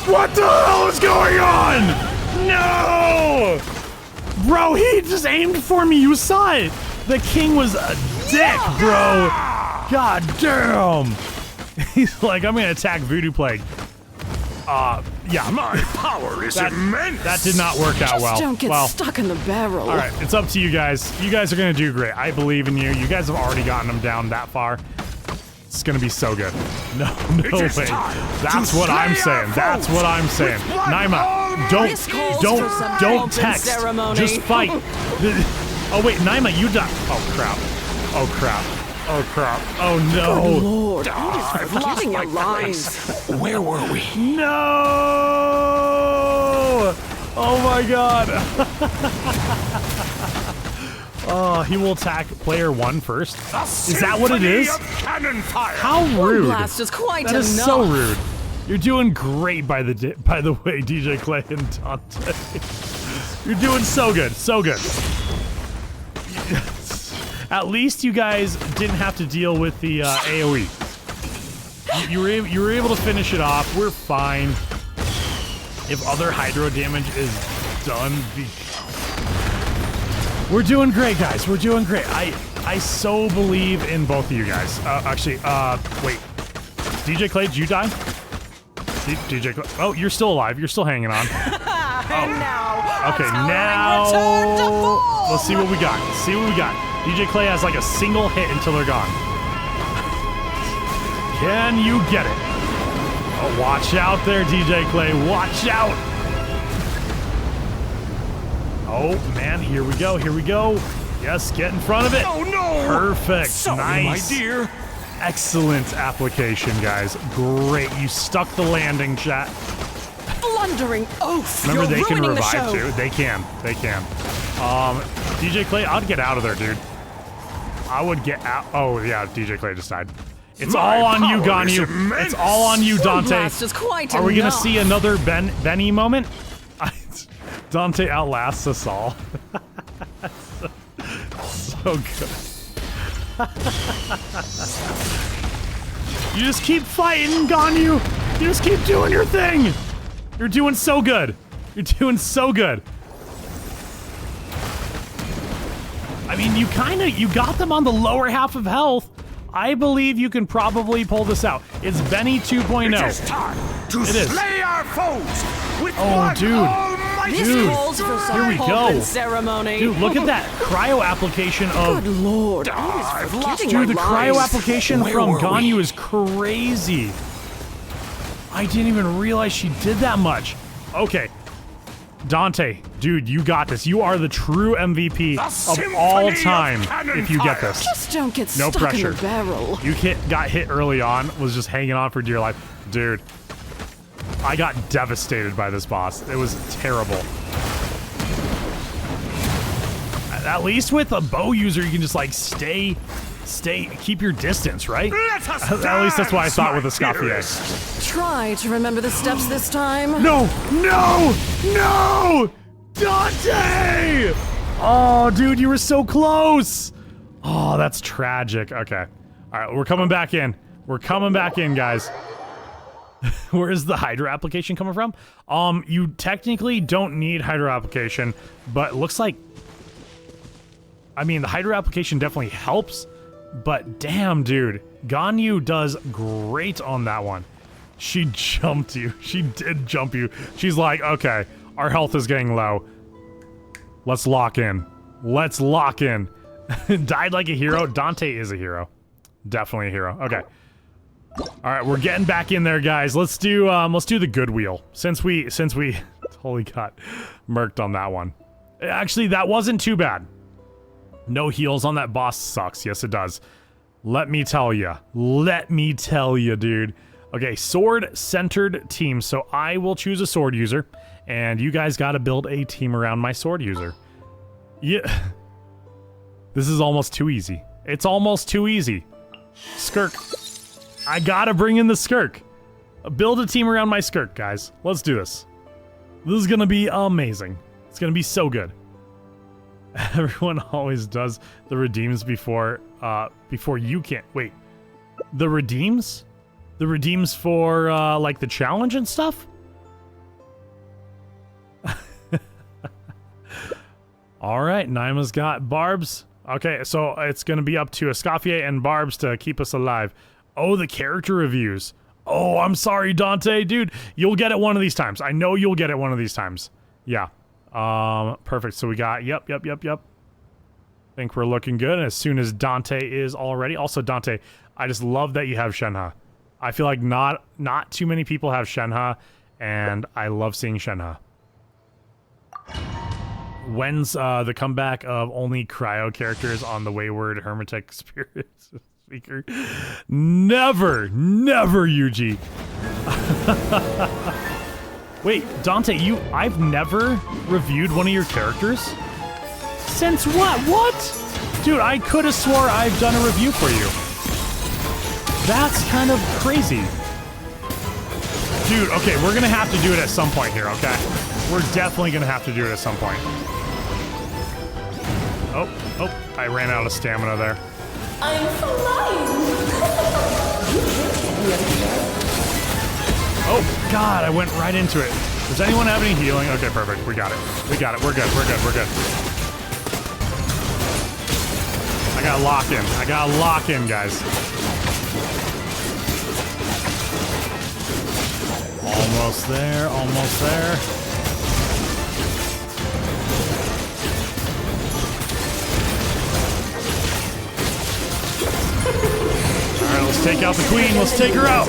What the hell is going on? No! Bro, he just aimed for me. You saw it. The king was a dick, bro. God damn. He's like, I'm gonna attack Voodoo Plague. Yeah. My power is immense. That did not work out well. Don't get stuck in the barrel. All right, it's up to you guys. You guys are gonna do great. I believe in you. You guys have already gotten them down that far. It's gonna be so good. No way. That's what I'm saying. That's what I'm saying. Naima, don't text. Just fight. Oh wait, Naima, you died. Oh crap. Oh crap. Oh crap. Oh no. Good Lord, I've lost my place. Where were we? No! Oh my god. Oh, he will attack player 1 first. Is that what it is? How rude. Blast is quite That is enough. so rude. You're doing great by the way, DJ Clay and Dante. You're doing so good. So good. At least you guys didn't have to deal with the AoE. You were able to finish it off. We're fine. If other hydro damage is done, we're doing great, guys. We're doing great. I so believe in both of you guys. Actually, wait. DJ Clay, did you die? DJ Clay. Oh, you're still alive. You're still hanging on. And now, Okay, now let's see what we got. See what we got. DJ Clay has like a single hit until they're gone. Can you get it? Oh, watch out there, DJ Clay. Watch out. Oh, man. Here we go. Here we go. Yes, get in front of it. Oh, no. Perfect. Sorry, nice. my dear. Excellent application, guys. Great. You stuck the landing, chat. blundering oaf. Remember, You're they can ruining the revive, show. too. They can. They can. DJ Clay, I'd get out of there, dude. I would get out. Oh, yeah, DJ Clay just died. It's all on you, Ganyu. It's all on you, Dante. Blast is quite Are we gonna enough. see another Benny moment? Dante outlasts us all. So good. You just keep fighting, Ganyu. You just keep doing your thing. You're doing so good. You're doing so good. I mean, you got them on the lower half of health. I believe you can probably pull this out. It's Benny 2.0. It is time to slay our foes with one almighty This calls for some Here we pomp go. and ceremony. Dude, look at that cryo application of... Good Lord. I've lost Dude, the cryo lives. application Where from were Ganyu we? is crazy. I didn't even realize she did that much. Okay. Dante, dude, you got this. You are the true MVP of all time if you get this. Just don't get No stuck pressure. in the barrel. You got hit early on, was just hanging on for dear life. Dude, I got devastated by this boss. It was terrible. At least with a bow user, you can just like keep your distance, right? At least that's what I thought with a Scaffier. Try to remember the steps this time. No! Dante! Oh, dude, you were so close! Oh, that's tragic. Okay. All right, we're coming back in. We're coming back in, guys. Where's the Hydra application coming from? You technically don't need Hydra application, but it looks like... I mean, the Hydra application definitely helps, but damn, dude. Ganyu does great on that one. She jumped you. She did jump you. She's like, okay, our health is getting low. Let's lock in. Let's lock in. Died like a hero. Dante is a hero. Definitely a hero. Okay. All right, we're getting back in there, guys. Let's do the good wheel. Since we totally got murked on that one. Actually, that wasn't too bad. No heals on that boss sucks. Yes, it does. Let me tell you. Let me tell you, dude. Okay, sword-centered team. So I will choose a sword user, and you guys got to build a team around my sword user. Yeah. This is almost too easy. It's almost too easy. Skirk. I gotta bring in the Skirk. Build a team around my Skirk, guys. Let's do this. This is gonna be amazing. It's gonna be so good. Everyone always does the redeems before you can't. Wait. The redeems? The redeems for, like, the challenge and stuff? Alright, Naima's got Barbs. Okay, so it's gonna be up to Escoffier and Barbs to keep us alive. Oh, the character reviews. Oh, I'm sorry, Dante. Dude, you'll get it one of these times. I know you'll get it one of these times. Yeah. Perfect. So we got, yep. Think we're looking good. And as soon as Dante is all ready. Also, Dante, I just love that you have Shenhe. I feel like not too many people have Shenhe, and I love seeing Shenhe. When's the comeback of only cryo characters on the Wayward Hermetic Spirit speaker? Never, Yuji. Wait, Dante, I've never reviewed one of your characters? Since what? What? Dude, I could have swore I've done a review for you. That's kind of crazy. Dude, okay, we're gonna have to do it at some point here, okay? We're definitely gonna have to do it at some point. Oh, I ran out of stamina there. I'm flying. Oh, God, I went right into it. Does anyone have any healing? Okay, perfect. We got it. We're good. I gotta lock in, guys. Almost there. Alright, let's take out the queen. Let's take her out.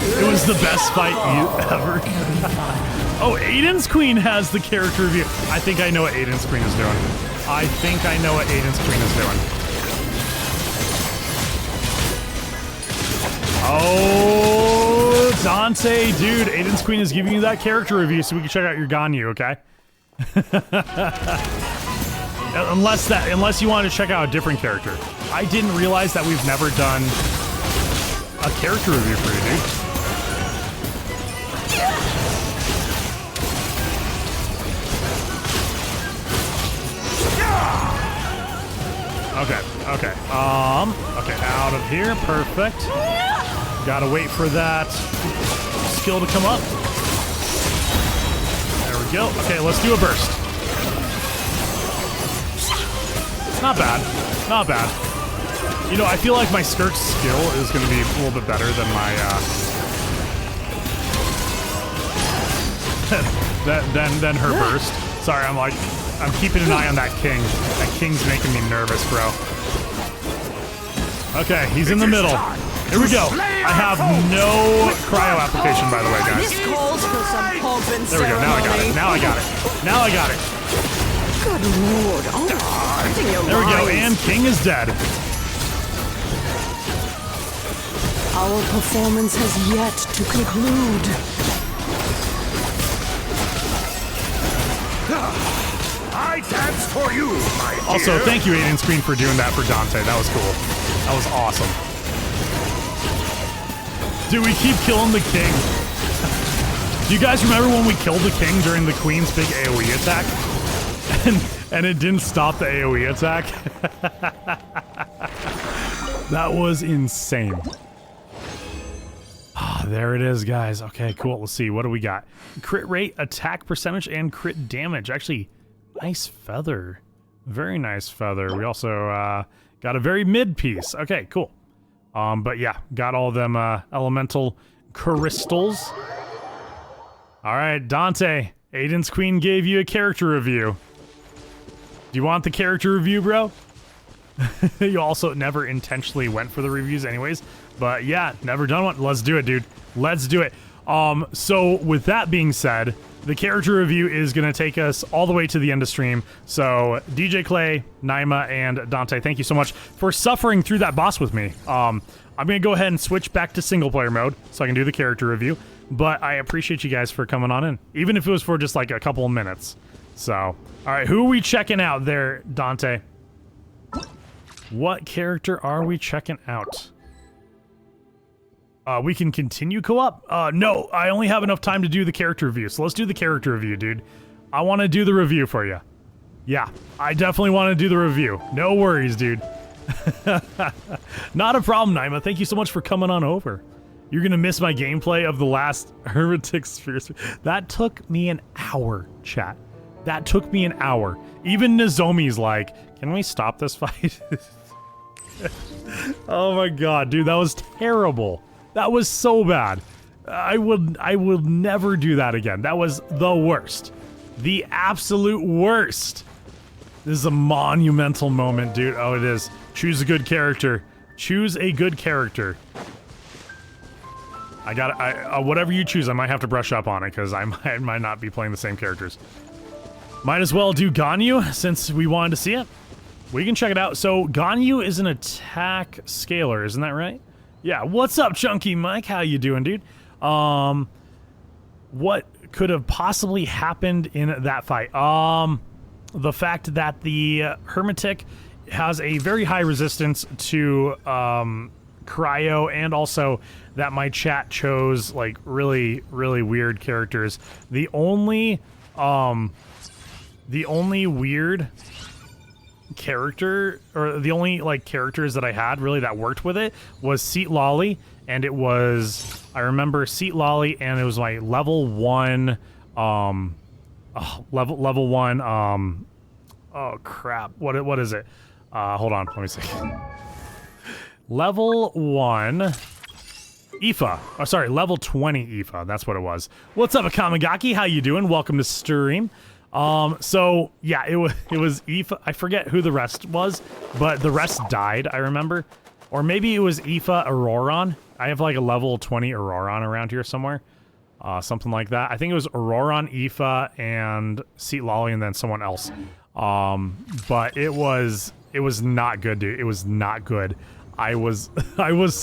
It was the best fight you ever. Oh, Aiden's queen has the character review. I think I know what Aiden's queen is doing. Oh, Dante, dude, Aiden's queen is giving you that character review so we can check out your Ganyu, okay? Unless you want to check out a different character. I didn't realize that we've never done a character review for you, dude. Okay, out of here, perfect. Gotta wait for that skill to come up. There we go. Okay, let's do a burst. Not bad. You know, I feel like my Skirk's skill is gonna be a little bit better than my, than her burst. Sorry, I'm keeping an eye on that king. That king's making me nervous, bro. Okay, he's in the middle. Here we go. I have no cryo application, by the way, guys. This calls for some pomp and There we go. Now I got it. Now I got it. Now I got it. Good lord. Oh, there we go. And King is dead. Our performance has yet to conclude. I dance for you, my dear. Also, thank you, Aiden Screen, for doing that for Dante. That was cool. That was awesome. Dude, we keep killing the King. Do you guys remember when we killed the King during the Queen's big AoE attack? And it didn't stop the AoE attack? That was insane. Ah, there it is, guys. Okay, cool. Let's see. What do we got? Crit rate, attack percentage, and crit damage. Actually, nice feather. Very nice feather. We also got a very mid piece. Okay, cool. But yeah, got all them elemental crystals. All right, Dante. Aiden's Queen gave you a character review. Do you want the character review, bro? You also never intentionally went for the reviews anyways. But yeah, never done one. Let's do it, dude. Let's do it. So with that being said, the character review is going to take us all the way to the end of stream. So DJ Clay, Naima, and Dante, thank you so much for suffering through that boss with me. I'm going to go ahead and switch back to single player mode so I can do the character review. But I appreciate you guys for coming on in, even if it was for just like a couple of minutes. So, all right, who are we checking out there, Dante? What character are we checking out? We can continue co-op? No, I only have enough time to do the character review, so let's do the character review, dude. I want to do the review for you. Yeah, I definitely want to do the review. No worries, dude. Not a problem, Naima. Thank you so much for coming on over. You're going to miss my gameplay of the last Hermetic Sphere. That took me an hour, chat. That took me an hour. Even Nozomi's like, can we stop this fight? Oh my god, dude, that was terrible. That was so bad. I will never do that again. That was the worst. The absolute worst. This is a monumental moment, dude. Oh, it is. Choose a good character. Choose a good character. Whatever you choose, I might have to brush up on it because I might not be playing the same characters. Might as well do Ganyu since we wanted to see it. We can check it out. So Ganyu is an attack scaler, isn't that right? Yeah. What's up, Chunky Mike? How you doing, dude? What could have possibly happened in that fight? The fact that the Hermetic has a very high resistance to cryo, and also that my chat chose like really weird characters. The only weird character, or the only like characters that I had really that worked with it was Seat Lolly, and it was, I remember Seat Lolly, and it was my level 1 level 1 oh crap, what is it? Hold on, let me see. Level 1 Aoife. Oh, sorry, level 20 Aoife. That's what it was. What's up, Akamagaki? How you doing? Welcome to stream. So yeah, it was Aoife. I forget who the rest was, but the rest died, I remember. Or maybe it was Aoife Auroron. I have like a level 20 Auroron around here somewhere. Something like that. I think it was Auroron, Aoife, and Seat Lolly, and then someone else. But it was not good, dude. It was not good. I was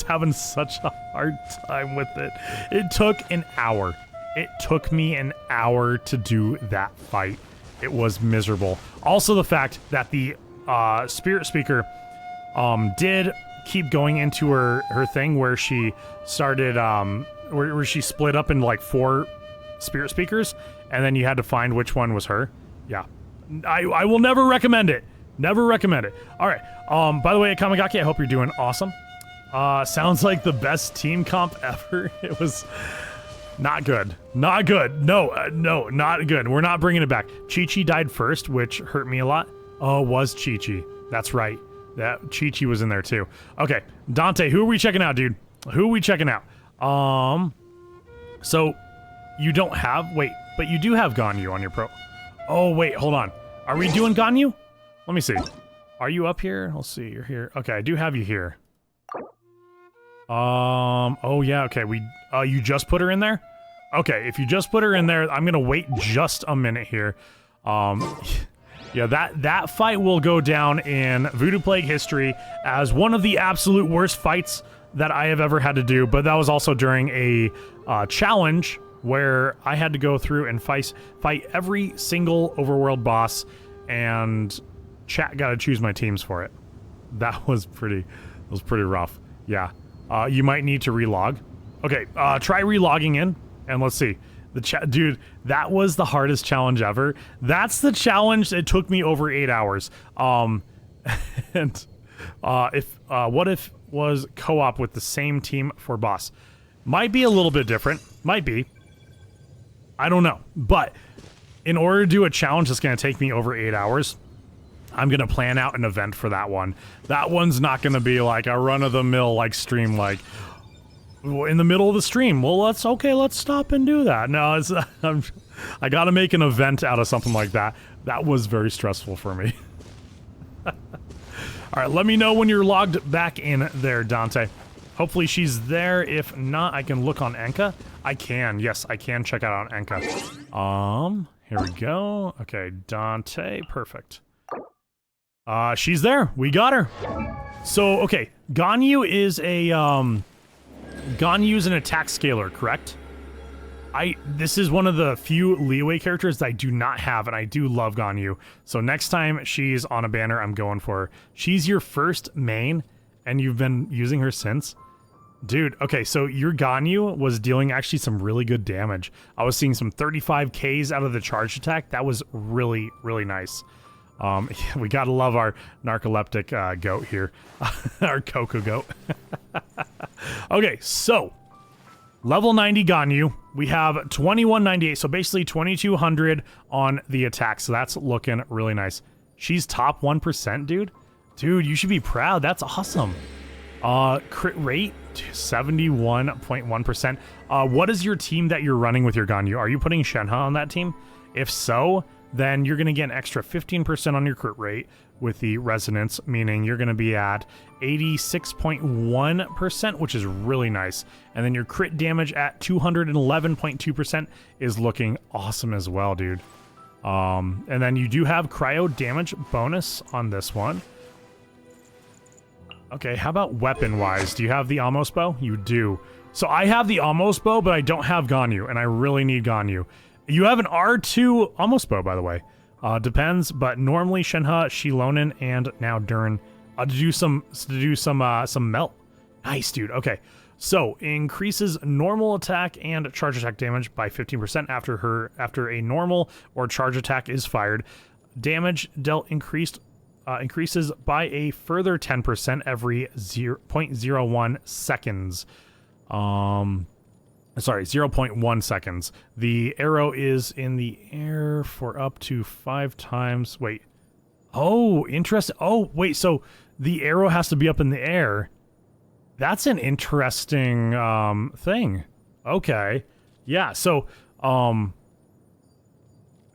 having such a hard time with it. It took an hour. It took me an hour to do that fight. It was miserable. Also, the fact that the spirit speaker did keep going into her thing where she started where she split up into like 4 spirit speakers, and then you had to find which one was her. Yeah, I will never recommend it. Never recommend it. All right. By the way, Kamagaki, I hope you're doing awesome. Sounds like the best team comp ever. It was not good. Not good. No, no, not good. We're not bringing it back. Chi-Chi died first, which hurt me a lot. Oh, it was Chi-Chi. That's right. That Chi-Chi was in there too. Okay, Dante, who are we checking out, dude? Who are we checking out? So you don't have, wait, but you do have Ganyu on your pro. Oh, wait, hold on. Are we doing Ganyu? Let me see. Are you up here? Let's see, you're here. Okay, I do have you here. Oh yeah, okay, you just put her in there? Okay, if you just put her in there, I'm gonna wait just a minute here. Yeah, that fight will go down in Voodoo Plague history as one of the absolute worst fights that I have ever had to do, but that was also during a challenge where I had to go through and fight every single overworld boss, and chat gotta choose my teams for it. That was pretty rough. Yeah. You might need to relog. Okay, try relogging in, and let's see. Dude, that was the hardest challenge ever. That's the challenge that took me over 8 hours. And what if was co-op with the same team for boss? Might be a little bit different. Might be. I don't know. But in order to do a challenge that's going to take me over 8 hours, I'm going to plan out an event for that one. That one's not going to be like a run-of-the-mill like stream, like in the middle of the stream. Well, let's stop and do that. No, it's I got to make an event out of something like that. That was very stressful for me. All right, let me know when you're logged back in there, Dante. Hopefully she's there. If not, I can look on Enka. I can. Yes, I can check out on Enka. Here we go. Okay, Dante. Perfect. She's there. We got her. So, okay, Ganyu is Ganyu's an attack scaler, correct? This is one of the few leeway characters that I do not have, and I do love Ganyu. So next time she's on a banner, I'm going for her. She's your first main, and you've been using her since? Dude, okay, so your Ganyu was dealing actually some really good damage. I was seeing some 35Ks out of the charge attack. That was really, really nice. We gotta love our narcoleptic goat here. Our Coco goat. Okay, so level 90 Ganyu. We have 2198, so basically 2200 on the attack. So that's looking really nice. She's top 1%, dude. Dude, you should be proud. That's awesome. Crit rate 71.1%. What is your team that you're running with your Ganyu? Are you putting Shenhe on that team? If so, then you're going to get an extra 15% on your crit rate with the resonance, meaning you're going to be at 86.1%, which is really nice. And then your crit damage at 211.2% is looking awesome as well, dude. And then you do have cryo damage bonus on this one. Okay, how about weapon-wise? Do you have the Amos bow? You do. So I have the Amos bow, but I don't have Ganyu, and I really need Ganyu. You have an R2 Amos bow, by the way. Depends, but normally Shenhe, Shilonen, and now Dern to do some melt. Nice, dude. Okay, so increases normal attack and charge attack damage by 15% after a normal or charge attack is fired. Damage dealt increases by a further 10% every 0.01 seconds. Sorry, 0.1 seconds. The arrow is in the air for up to 5 times. Wait. Oh, interesting. Oh, wait, so the arrow has to be up in the air. That's an interesting thing. Okay. Yeah, so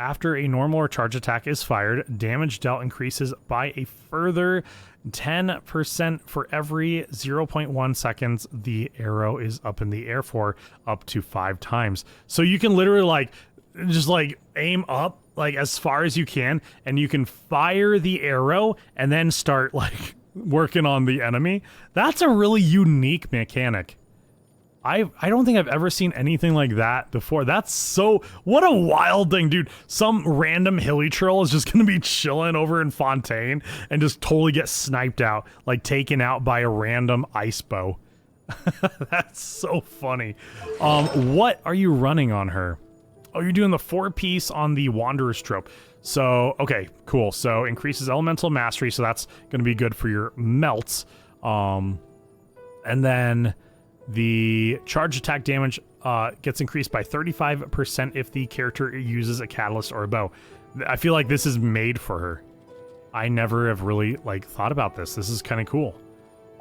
after a normal or charge attack is fired, damage dealt increases by a further 10% for every 0.1 seconds the arrow is up in the air for up to 5 times. So you can literally just aim up as far as you can, and you can fire the arrow and then start working on the enemy. That's a really unique mechanic. I don't think I've ever seen anything like that before. What a wild thing, dude. Some random hilly troll is just gonna be chilling over in Fontaine and just totally get sniped out, taken out by a random ice bow. That's so funny. What are you running on her? Oh, you're doing the 4-piece on the Wanderer's trope. So, okay, cool. So increases elemental mastery, so that's gonna be good for your melts. And then the charge attack damage gets increased by 35% if the character uses a catalyst or a bow. I feel like this is made for her. I never have really thought about this. This is kind of cool.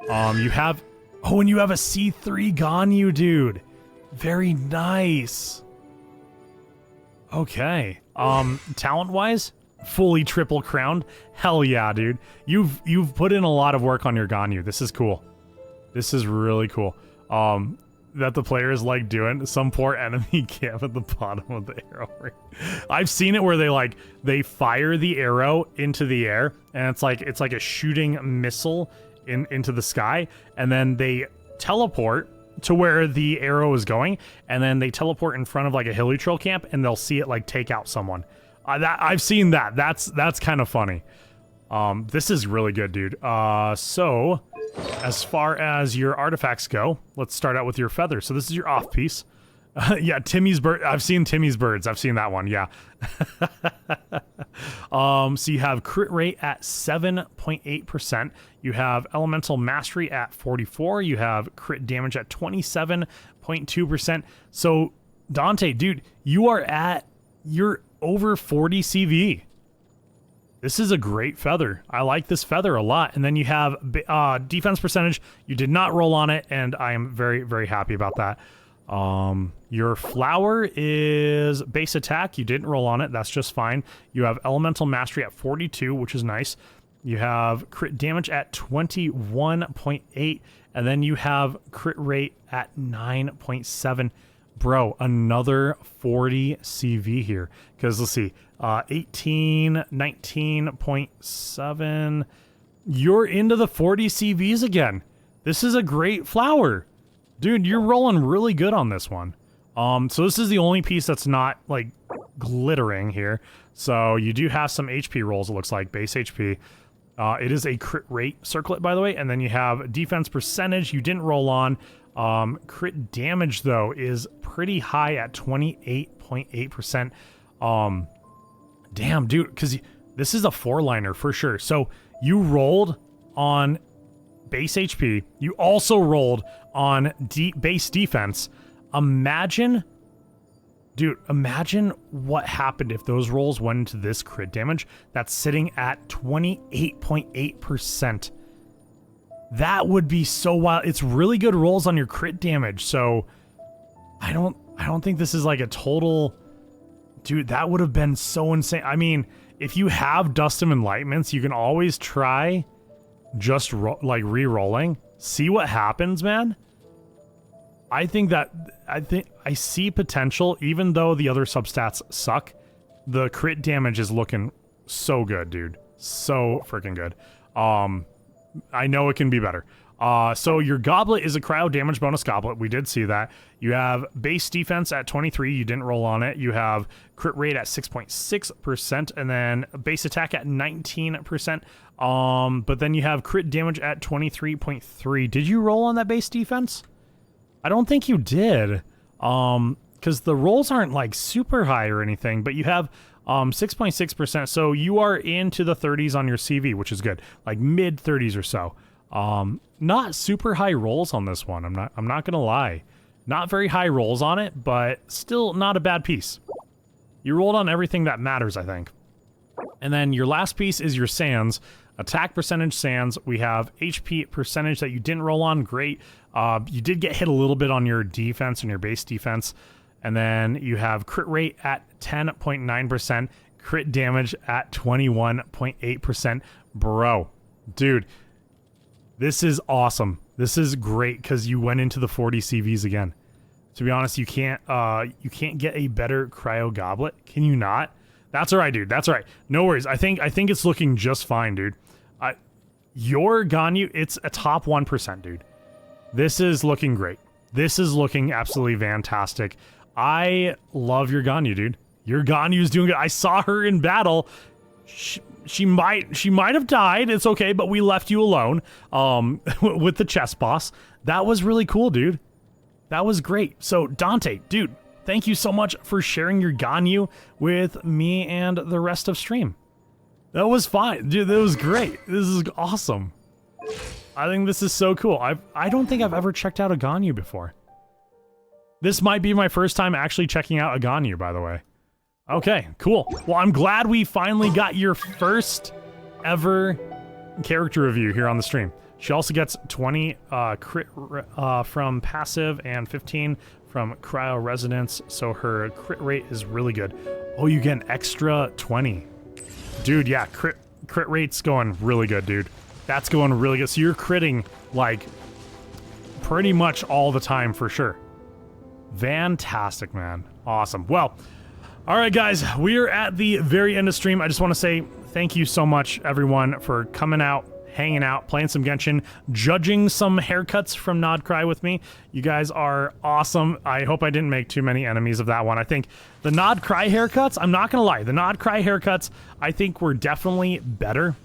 You have and you have a C3 Ganyu, dude. Very nice. Okay. Talent wise, fully triple crowned. Hell yeah, dude. You've put in a lot of work on your Ganyu. This is cool. This is really cool. That the players like doing. Some poor enemy camp at the bottom of the arrow ring. I've seen it where they fire the arrow into the air, and it's like a shooting missile into the sky, and then they teleport to where the arrow is going, and then they teleport in front of like a hilly trail camp, and they'll see it like take out someone. I've seen that. That's kind of funny. This is really good, dude. So as far as your artifacts go, let's start out with your feather. So this is your off piece. Yeah, Timmy's bird. I've seen Timmy's birds. I've seen that one. Yeah. So you have crit rate at 7.8%. You have elemental mastery at 44. You have crit damage at 27.2%. So Dante, dude, you're over 40 CV. This is a great feather. I like this feather a lot. And then you have defense percentage. You did not roll on it, and I am very, very happy about that. Your flower is base attack. You didn't roll on it. That's just fine. You have elemental mastery at 42, which is nice. You have crit damage at 21.8, and then you have crit rate at 9.7. Bro, another 40 CV here. Because let's see, 18, 19.7. You're into the 40 CVs again. This is a great flower. Dude, you're rolling really good on this one. So this is the only piece that's not, like, glittering here. So you do have some HP rolls, it looks like, base HP. It is a crit rate circlet, by the way. And then you have defense percentage you didn't roll on. Crit damage, though, is pretty high at 28.8%. Damn, dude, because this is a 4-liner for sure. So you rolled on base HP. You also rolled on base defense. Imagine what happened if those rolls went into this crit damage. That's sitting at 28.8%. That would be so wild. It's really good rolls on your crit damage. So I don't think this is like a total... Dude, that would have been so insane. I mean, if you have Dust of Enlightenments, you can always try just re-rolling. See what happens, man. I think I see potential, even though the other substats suck. The crit damage is looking so good, dude. So freaking good. I know it can be better. So your goblet is a cryo damage bonus goblet. We did see that. You have base defense at 23. You didn't roll on it. You have crit rate at 6.6%, and then base attack at 19%. But then you have crit damage at 23.3. Did you roll on that base defense? I don't think you did. Because the rolls aren't like super high or anything, but you have 6.6%. So you are into the 30s on your CV, which is good. Like mid 30s or so. Not super high rolls on this one. I'm not gonna lie. Not very high rolls on it, but still not a bad piece. You rolled on everything that matters, I think. And then your last piece is your sands. Attack percentage sands. We have HP percentage that you didn't roll on. Great. You did get hit a little bit on your defense and your base defense. And then you have crit rate at 10.9%. Crit damage at 21.8%. Bro, dude, this is awesome. This is great because you went into the 40 CVs again. To be honest, you can't get a better cryo goblet. Can you not? That's all right, dude. That's all right. No worries. I think it's looking just fine, dude. Your Ganyu, it's a top 1%, dude. This is looking great. This is looking absolutely fantastic. I love your Ganyu, dude. Your Ganyu is doing good. I saw her in battle. She might have died. It's okay, but we left you alone with the chess boss. That was really cool, dude. That was great. So Dante, dude, thank you so much for sharing your Ganyu with me and the rest of stream. That was fine, dude. That was great. This is awesome. I think this is so cool. I don't think I've ever checked out a Ganyu before. This might be my first time actually checking out a Ganyu, by the way. Okay, cool. Well, I'm glad we finally got your first ever character review here on the stream. She also gets 20 crit from passive and 15 from cryo resonance, so her crit rate is really good. Oh, you get an extra 20. Dude, yeah, crit rate's going really good, dude. That's going really good. So you're critting like pretty much all the time for sure. Fantastic, man. Awesome. Well, all right, guys, we are at the very end of stream. I just want to say thank you so much, everyone, for coming out, hanging out, playing some Genshin, judging some haircuts from Krai with me. You guys are awesome. I hope I didn't make too many enemies of that one. I think the Krai haircuts, I'm not going to lie, the Krai haircuts, I think were definitely better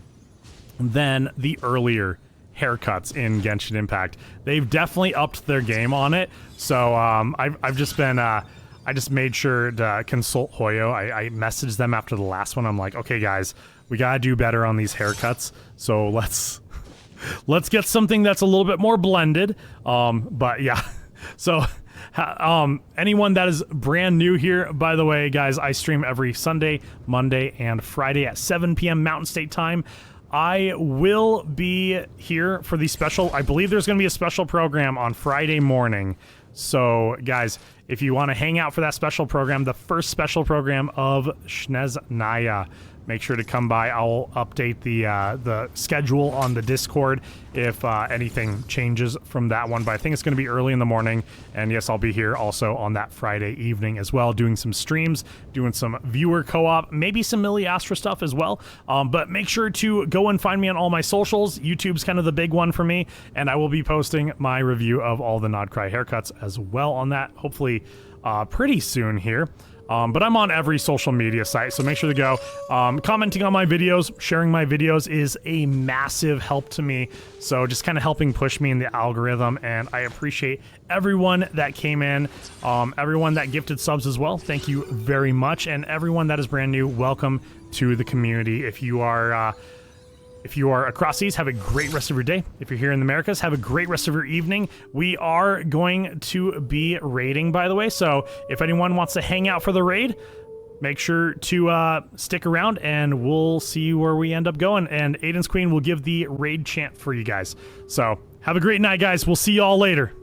than the earlier haircuts in Genshin Impact. They've definitely upped their game on it. So I've just been... I just made sure to consult Hoyo. I messaged them after the last one. I'm like, okay, guys, we gotta do better on these haircuts. So let's get something that's a little bit more blended. But yeah, so anyone that is brand new here, by the way, guys, I stream every Sunday, Monday, and Friday at 7 p.m. Mountain State Time. I will be here for the special. I believe there's going to be a special program on Friday morning. So, guys, if you want to hang out for that special program, the first special program of Shneznaya, make sure to come by. I'll update the schedule on the Discord if anything changes from that one. But I think it's going to be early in the morning. And yes, I'll be here also on that Friday evening as well, doing some streams, doing some viewer co-op, maybe some Millie Astra stuff as well. But make sure to go and find me on all my socials. YouTube's kind of the big one for me. And I will be posting my review of all the Krai haircuts as well on that, hopefully pretty soon here. But I'm on every social media site, so make sure to go. Commenting on my videos, sharing my videos is a massive help to me. So just kind of helping push me in the algorithm, and I appreciate everyone that came in, everyone that gifted subs as well. Thank you very much, and everyone that is brand new, welcome to the community. If you are across seas, have a great rest of your day. If you're here in the Americas, have a great rest of your evening. We are going to be raiding, by the way, so if anyone wants to hang out for the raid, make sure to stick around, and we'll see where we end up going. And Aiden's Queen will give the raid chant for you guys. So have a great night, guys. We'll see y'all later.